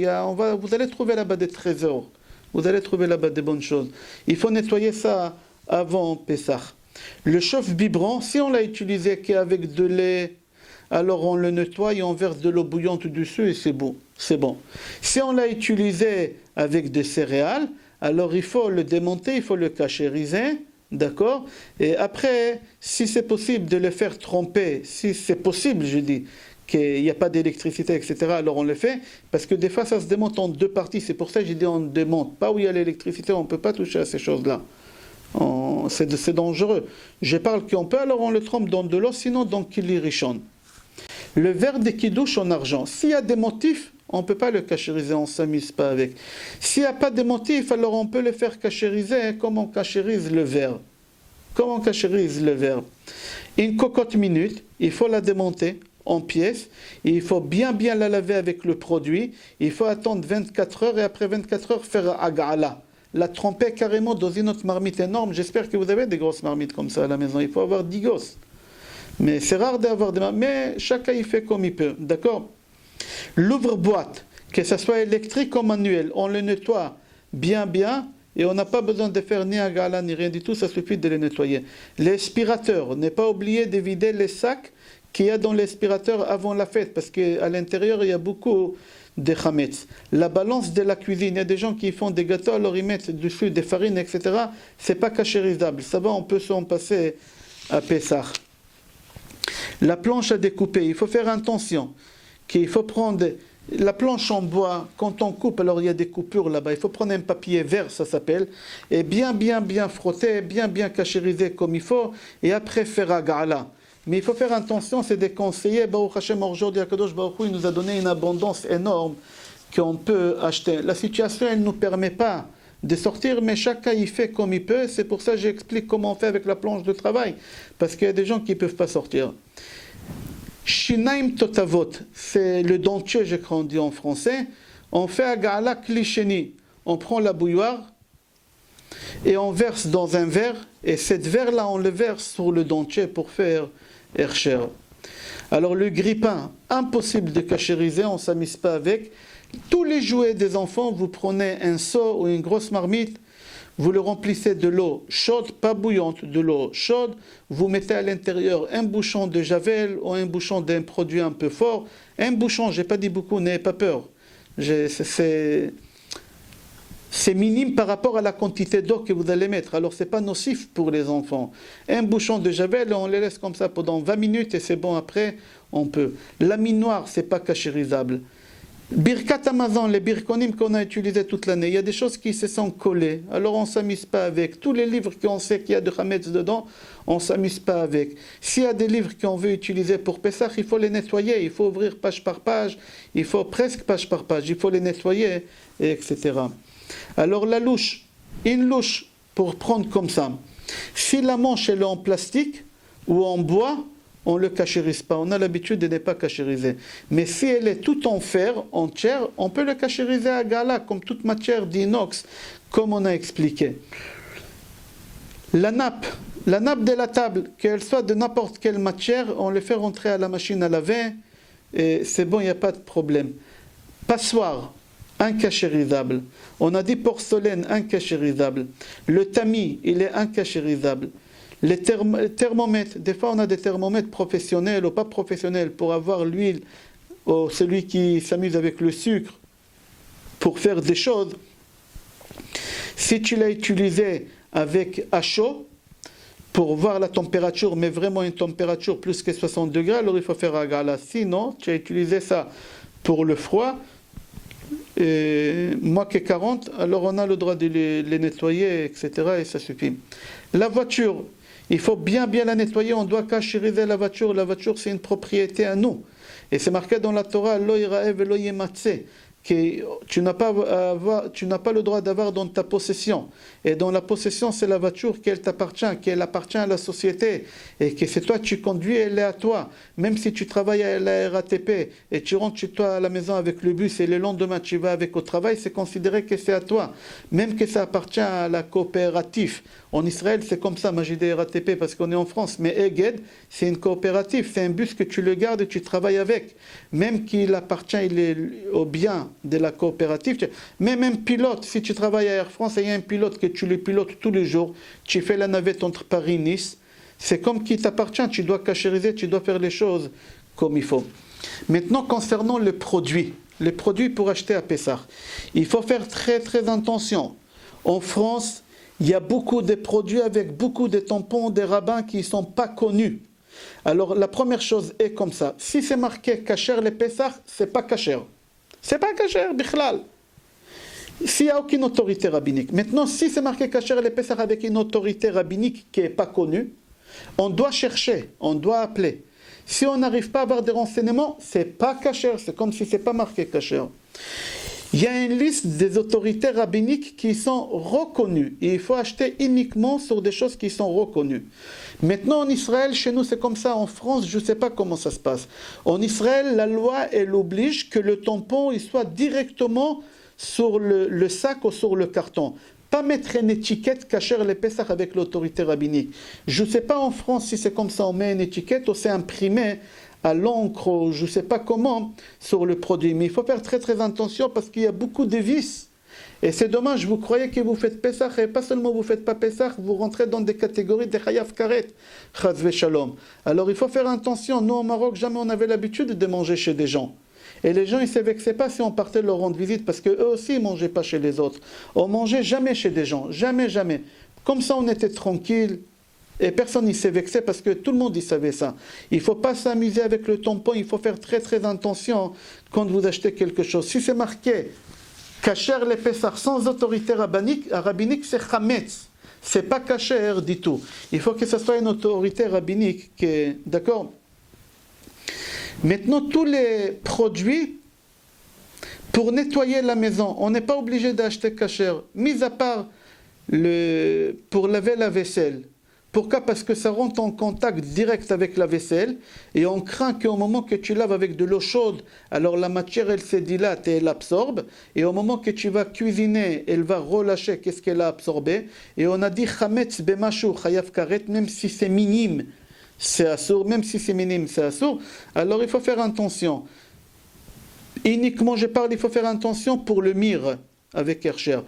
vous allez trouver là-bas des trésors, vous allez trouver là-bas des bonnes choses. Il faut nettoyer ça avant Pessah. Le chauffe-biberon, si on l'a utilisé qu'avec de lait, alors on le nettoie et on verse de l'eau bouillante dessus et c'est bon. Si on l'a utilisé avec des céréales, alors il faut le démonter, il faut le cachériser, d'accord? Et après, si c'est possible de le faire tremper, si c'est possible, je dis, qu'il n'y a pas d'électricité, etc., alors on le fait, parce que des fois ça se démonte en 2 parties, c'est pour ça que j'ai dit on démonte, pas où il y a l'électricité, on ne peut pas toucher à ces choses-là. C'est dangereux. Je parle qu'on peut, alors on le trempe dans de l'eau, sinon dans Kili Rishon. Le verre de Kiddush en argent, s'il y a des motifs, on ne peut pas le cachériser, on ne s'amuse pas avec. S'il n'y a pas de motifs, alors on peut le faire cachériser, comme on cachérise le verre. Une cocotte minute, il faut la démonter en pièces, et il faut bien la laver avec le produit, il faut attendre 24 heures, et après 24 heures, faire agala. La tremper carrément dans une autre marmite énorme. J'espère que vous avez des grosses marmites comme ça à la maison, il faut avoir 10 gosses. Mais c'est rare d'avoir des marmites, mais chacun y fait comme il peut, d'accord? L'ouvre-boîte, que ce soit électrique ou manuel, on le nettoie bien, et on n'a pas besoin de faire ni un gala ni rien du tout, ça suffit de le nettoyer. L'aspirateur, n'est pas oublié de vider les sacs qu'il y a dans l'aspirateur avant la fête, parce qu'à l'intérieur il y a beaucoup de chametz. La balance de la cuisine, il y a des gens qui font des gâteaux, alors ils mettent dessus des farines, etc. C'est pas cachérisable, ça va, on peut s'en passer à Pessah. La planche à découper, il faut faire attention. Il faut prendre la planche en bois, quand on coupe, alors il y a des coupures là-bas, il faut prendre un papier vert, ça s'appelle, et bien frotter, bien cachériser comme il faut, et après faire agala. Mais il faut faire attention, c'est déconseillé. Baruch Hashem, aujourd'hui, Akadosh Baruch Hu, il nous a donné une abondance énorme qu'on peut acheter. La situation, elle ne nous permet pas de sortir, mais chacun y fait comme il peut. C'est pour ça que j'explique comment on fait avec la planche de travail, parce qu'il y a des gens qui ne peuvent pas sortir. Shinaim totavot, c'est le dentier, je crois on dit en français. On fait agala klisheni. On prend la bouilloire et on verse dans un verre, et cette verre-là, on le verse sur le dentier pour faire hercher. Alors le grille-pain, impossible de cachériser, on ne s'amuse pas avec. Tous les jouets des enfants, vous prenez un seau ou une grosse marmite, vous le remplissez de l'eau chaude, pas bouillante, de l'eau chaude, vous mettez à l'intérieur un bouchon de javel ou un bouchon d'un produit un peu fort. Un bouchon, je n'ai pas dit beaucoup, n'ayez pas peur. C'est minime par rapport à la quantité d'eau que vous allez mettre. Alors ce n'est pas nocif pour les enfants. Un bouchon de javel, on les laisse comme ça pendant 20 minutes et c'est bon, après on peut. La mine noire, ce n'est pas cachérisable. Birkat Amazon, les birkonim qu'on a utilisés toute l'année, il y a des choses qui se sont collées, alors on ne s'amuse pas avec. Tous les livres qu'on sait qu'il y a de Hametz dedans, on ne s'amuse pas avec. S'il y a des livres qu'on veut utiliser pour Pessah, il faut les nettoyer, il faut ouvrir page par page, il faut presque page par page, il faut les nettoyer, etc. Alors la louche, une louche pour prendre comme ça, si la manche elle est en plastique ou en bois, on ne le cachérise pas, on a l'habitude de ne pas cachériser. Mais si elle est toute en fer, en chair, on peut le cachériser à gala, comme toute matière d'inox, comme on a expliqué. La nappe de la table, qu'elle soit de n'importe quelle matière, on le fait rentrer à la machine à laver, et c'est bon, il n'y a pas de problème. Passoire, incachérisable. On a dit porcelaine, incachérisable. Le tamis, il est incachérisable. Les thermomètres, des fois on a des thermomètres professionnels ou pas professionnels pour avoir l'huile, ou celui qui s'amuse avec le sucre pour faire des choses. Si tu l'as utilisé avec à chaud, pour voir la température, mais vraiment une température plus que 60 degrés, alors il faut faire à gala. Sinon, tu as utilisé ça pour le froid, moins que 40, alors on a le droit de les nettoyer, etc. et ça suffit. La voiture, il faut bien la nettoyer, on doit cachériser la voiture c'est une propriété à nous. Et c'est marqué dans la Torah, Lo yiraev lo yematze, que tu n'as pas le droit d'avoir dans ta possession. Et dans la possession, c'est la voiture qu'elle t'appartient, qu'elle appartient à la société, et que c'est toi tu conduis, elle est à toi. Même si tu travailles à la RATP et tu rentres chez toi à la maison avec le bus et le lendemain tu vas avec au travail, c'est considéré que c'est à toi. Même que ça appartient à la coopérative. En Israël, c'est comme ça, moi j'ai des RATP parce qu'on est en France, mais Eged, c'est une coopérative, c'est un bus que tu le gardes et tu travailles avec. Même qu'il appartient au bien de la coopérative. Mais même pilote, si tu travailles à Air France et il y a un pilote que tu le pilotes tous les jours, tu fais la navette entre Paris et Nice, c'est comme qui t'appartient, tu dois cachériser, tu dois faire les choses comme il faut. Maintenant, concernant les produits pour acheter à Pessah, il faut faire très attention. En France, il y a beaucoup de produits avec beaucoup de tampons, des rabbins qui ne sont pas connus. Alors la première chose est comme ça. Si c'est marqué kasher le Pessah, c'est pas kasher. C'est pas kasher, bichlal. S'il n'y a aucune autorité rabbinique. Maintenant, si c'est marqué kasher le Pessah avec une autorité rabbinique qui n'est pas connue, on doit chercher, on doit appeler. Si on n'arrive pas à avoir des renseignements, c'est pas kasher, c'est comme si c'est pas marqué kasher. Il y a une liste des autorités rabbiniques qui sont reconnues. Et il faut acheter uniquement sur des choses qui sont reconnues. Maintenant, en Israël, chez nous, c'est comme ça. En France, je ne sais pas comment ça se passe. En Israël, la loi, elle oblige que le tampon il soit directement sur le sac ou sur le carton. Pas mettre une étiquette kasher le Pessah avec l'autorité rabbinique. Je ne sais pas en France si c'est comme ça, on met une étiquette ou c'est imprimé à l'encre, je ne sais pas comment, sur le produit. Mais il faut faire très attention parce qu'il y a beaucoup de vices. Et c'est dommage, vous croyez que vous faites Pessah, et pas seulement vous ne faites pas Pessah, vous rentrez dans des catégories de Chayav Karet, Chaz Shalom. Alors il faut faire attention. Nous, au Maroc, jamais on avait l'habitude de manger chez des gens. Et les gens, ils ne se vexaient pas si on partait leur rendre visite, parce qu'eux aussi, ils ne mangeaient pas chez les autres. On ne mangeait jamais chez des gens, jamais. Comme ça, on était tranquille. Et personne ne s'est vexé parce que tout le monde y savait ça. Il ne faut pas s'amuser avec le tampon, il faut faire très attention quand vous achetez quelque chose. Si c'est marqué kasher le Pessah sans autorité rabbinique, c'est chametz. C'est pas kasher du tout. Il faut que ce soit une autorité rabbinique. D'accord ? Maintenant, tous les produits pour nettoyer la maison, on n'est pas obligé d'acheter kasher, mis à part pour laver la vaisselle. Pourquoi ? Parce que ça rentre en contact direct avec la vaisselle et on craint qu'au moment que tu laves avec de l'eau chaude, alors la matière elle se dilate et elle absorbe et au moment que tu vas cuisiner, elle va relâcher qu'est-ce qu'elle a absorbé et on a dit chametz bemashu chayav karet, même si c'est minime, c'est assour, même si c'est minime, c'est assour. Alors il faut faire attention. Uniquement, il faut faire attention pour le mire avec Karcher.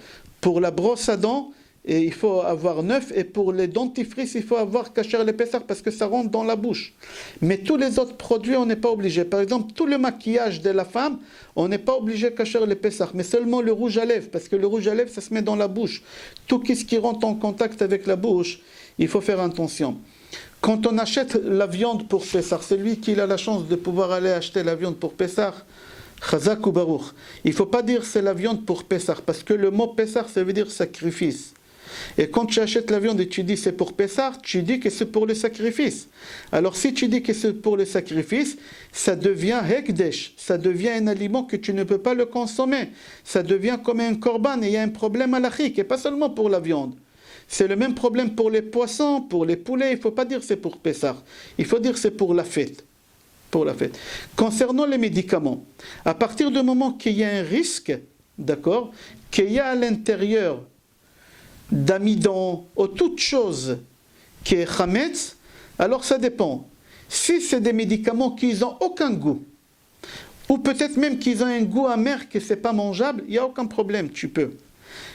Pour la brosse à dents, et il faut avoir neuf, et pour les dentifrices, il faut avoir kasher le Pessah parce que ça rentre dans la bouche. Mais tous les autres produits, on n'est pas obligé. Par exemple, tout le maquillage de la femme, on n'est pas obligé kasher le Pessah, mais seulement le rouge à lèvres, parce que le rouge à lèvres, ça se met dans la bouche. Tout ce qui rentre en contact avec la bouche, il faut faire attention. Quand on achète la viande pour Pessah, celui qui a la chance de pouvoir aller acheter la viande pour Pessah, Chazak ou Baruch. Il ne faut pas dire c'est la viande pour Pessah, parce que le mot Pessah, ça veut dire sacrifice. Et quand tu achètes la viande et tu dis c'est pour Pessah, tu dis que c'est pour le sacrifice. Alors si tu dis que c'est pour le sacrifice, ça devient Hekdesh, ça devient un aliment que tu ne peux pas le consommer. Ça devient comme un korban et il y a un problème halachique, et pas seulement pour la viande. C'est le même problème pour les poissons, pour les poulets. Il ne faut pas dire c'est pour Pessah, il faut dire c'est pour la fête. Pour la fête. Concernant les médicaments, à partir du moment qu'il y a un risque, d'accord, qu'il y a à l'intérieur d'amidon ou toute chose qui est chametz, alors ça dépend. Si c'est des médicaments qui n'ont aucun goût, ou peut-être même qu'ils ont un goût amer que ce n'est pas mangeable, il n'y a aucun problème, tu peux.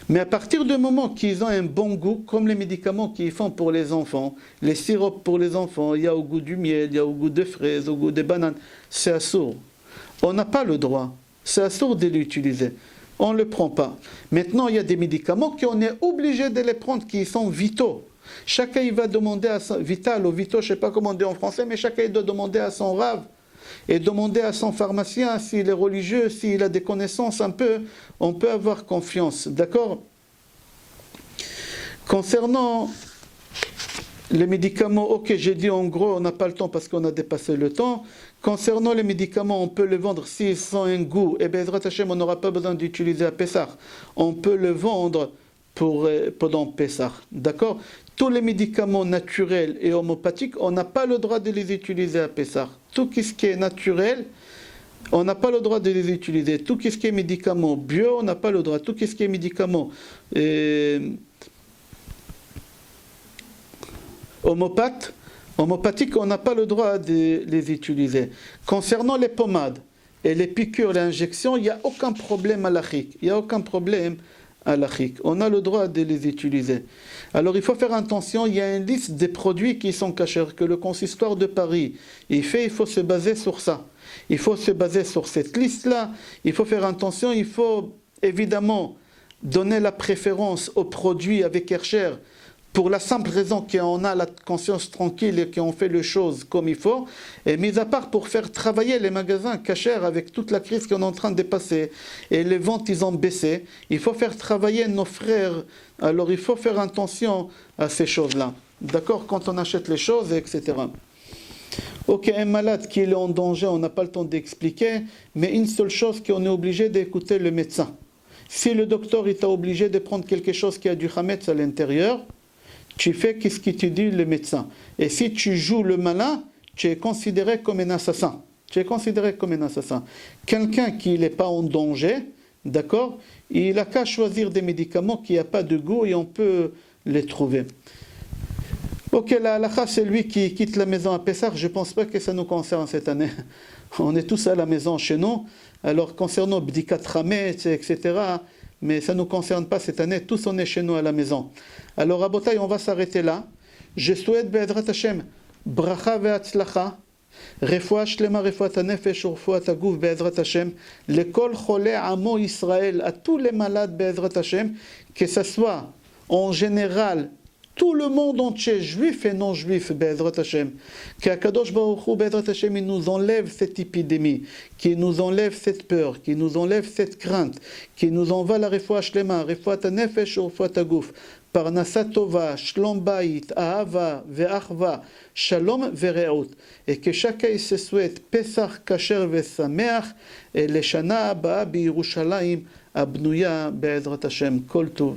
Mais à partir du moment qu'ils ont un bon goût, comme les médicaments qu'ils font pour les enfants, les sirops pour les enfants, il y a au goût du miel, il y a au goût de fraises, au goût des bananes, c'est assourd. On n'a pas le droit, c'est assourd de l'utiliser. On ne le prend pas. Maintenant, il y a des médicaments qu'on est obligé de les prendre, qui sont vitaux. Chacun il va demander à son vital ou vitaux, je ne sais pas comment dire en français, mais chacun il doit demander à son rave et demander à son pharmacien, s'il est religieux, s'il a des connaissances un peu, on peut avoir confiance, d'accord? Concernant les médicaments, ok, j'ai dit en gros, on n'a pas le temps parce qu'on a dépassé le temps. Concernant les médicaments, on peut les vendre s'ils ont un goût, et Bezrat Hashem, on n'aura pas besoin d'utiliser à Pessah. On peut le vendre pendant Pessah, d'accord? Tous les médicaments naturels et homopathiques, on n'a pas le droit de les utiliser à Pessah. Tout ce qui est naturel, on n'a pas le droit de les utiliser. Tout ce qui est médicaments bio, on n'a pas le droit. Tout ce qui est médicaments homopathiques, on n'a pas le droit de les utiliser. Concernant les pommades et les piqûres, les injections, il n'y a aucun problème halachique. Il n'y a aucun problème halachique. On a le droit de les utiliser. Alors il faut faire attention, il y a une liste des produits qui sont cachers, que le consistoire de Paris il faut se baser sur ça. Il faut se baser sur cette liste-là. Il faut faire attention, il faut évidemment donner la préférence aux produits avec Karcher, pour la simple raison qu'on a la conscience tranquille et qu'on fait les choses comme il faut, et mis à part pour faire travailler les magasins cachers avec toute la crise qu'on est en train de passer, et les ventes ils ont baissé, il faut faire travailler nos frères, alors il faut faire attention à ces choses-là, d'accord, quand on achète les choses, etc. Ok, un malade qui est en danger, on n'a pas le temps d'expliquer, mais une seule chose qu'on est obligé d'écouter le médecin. Si le docteur est obligé de prendre quelque chose qui a du hametz à l'intérieur, tu fais ce qu'il te dit le médecin. Et si tu joues le malin, tu es considéré comme un assassin. Tu es considéré comme un assassin. Quelqu'un qui n'est pas en danger, d'accord, il n'a qu'à choisir des médicaments qui n'ont pas de goût et on peut les trouver. Ok, la halakha, c'est lui qui quitte la maison à Pessah. Je ne pense pas que ça nous concerne cette année. On est tous à la maison chez nous. Alors, concernant Bdikat Hametz, etc., mais ça ne nous concerne pas cette année, tous on est chez nous à la maison. Alors Rabotai, on va s'arrêter là. Je souhaite Be'ezrat Hashem, bracha ve'atzlacha, refoua shlema, refoua nefesh, refoua aguf Be'ezrat Hashem, lekol cholé amo Israël, à tous les malades Be'ezrat Hashem, que ce soit en général tout le monde entier, juif et non juif, Be'ezrat Hashem, qu'Akadosh Baruch Hu, Be'ezrat Hashem, il nous enlève cette épidémie, qui nous enlève cette peur, qui nous enlève cette crainte, qui nous envoie la refoua shlema, refoua nefesh, refoua aguf, parnasa tova, shlom bayit, ahava, ve'achva, shalom ve're'ut, et que chacun se souhaite Pesach kasher ve'sameach, et le shana haba bi'Yerushalayim abnuya Be'ezrat Hashem, kol tov.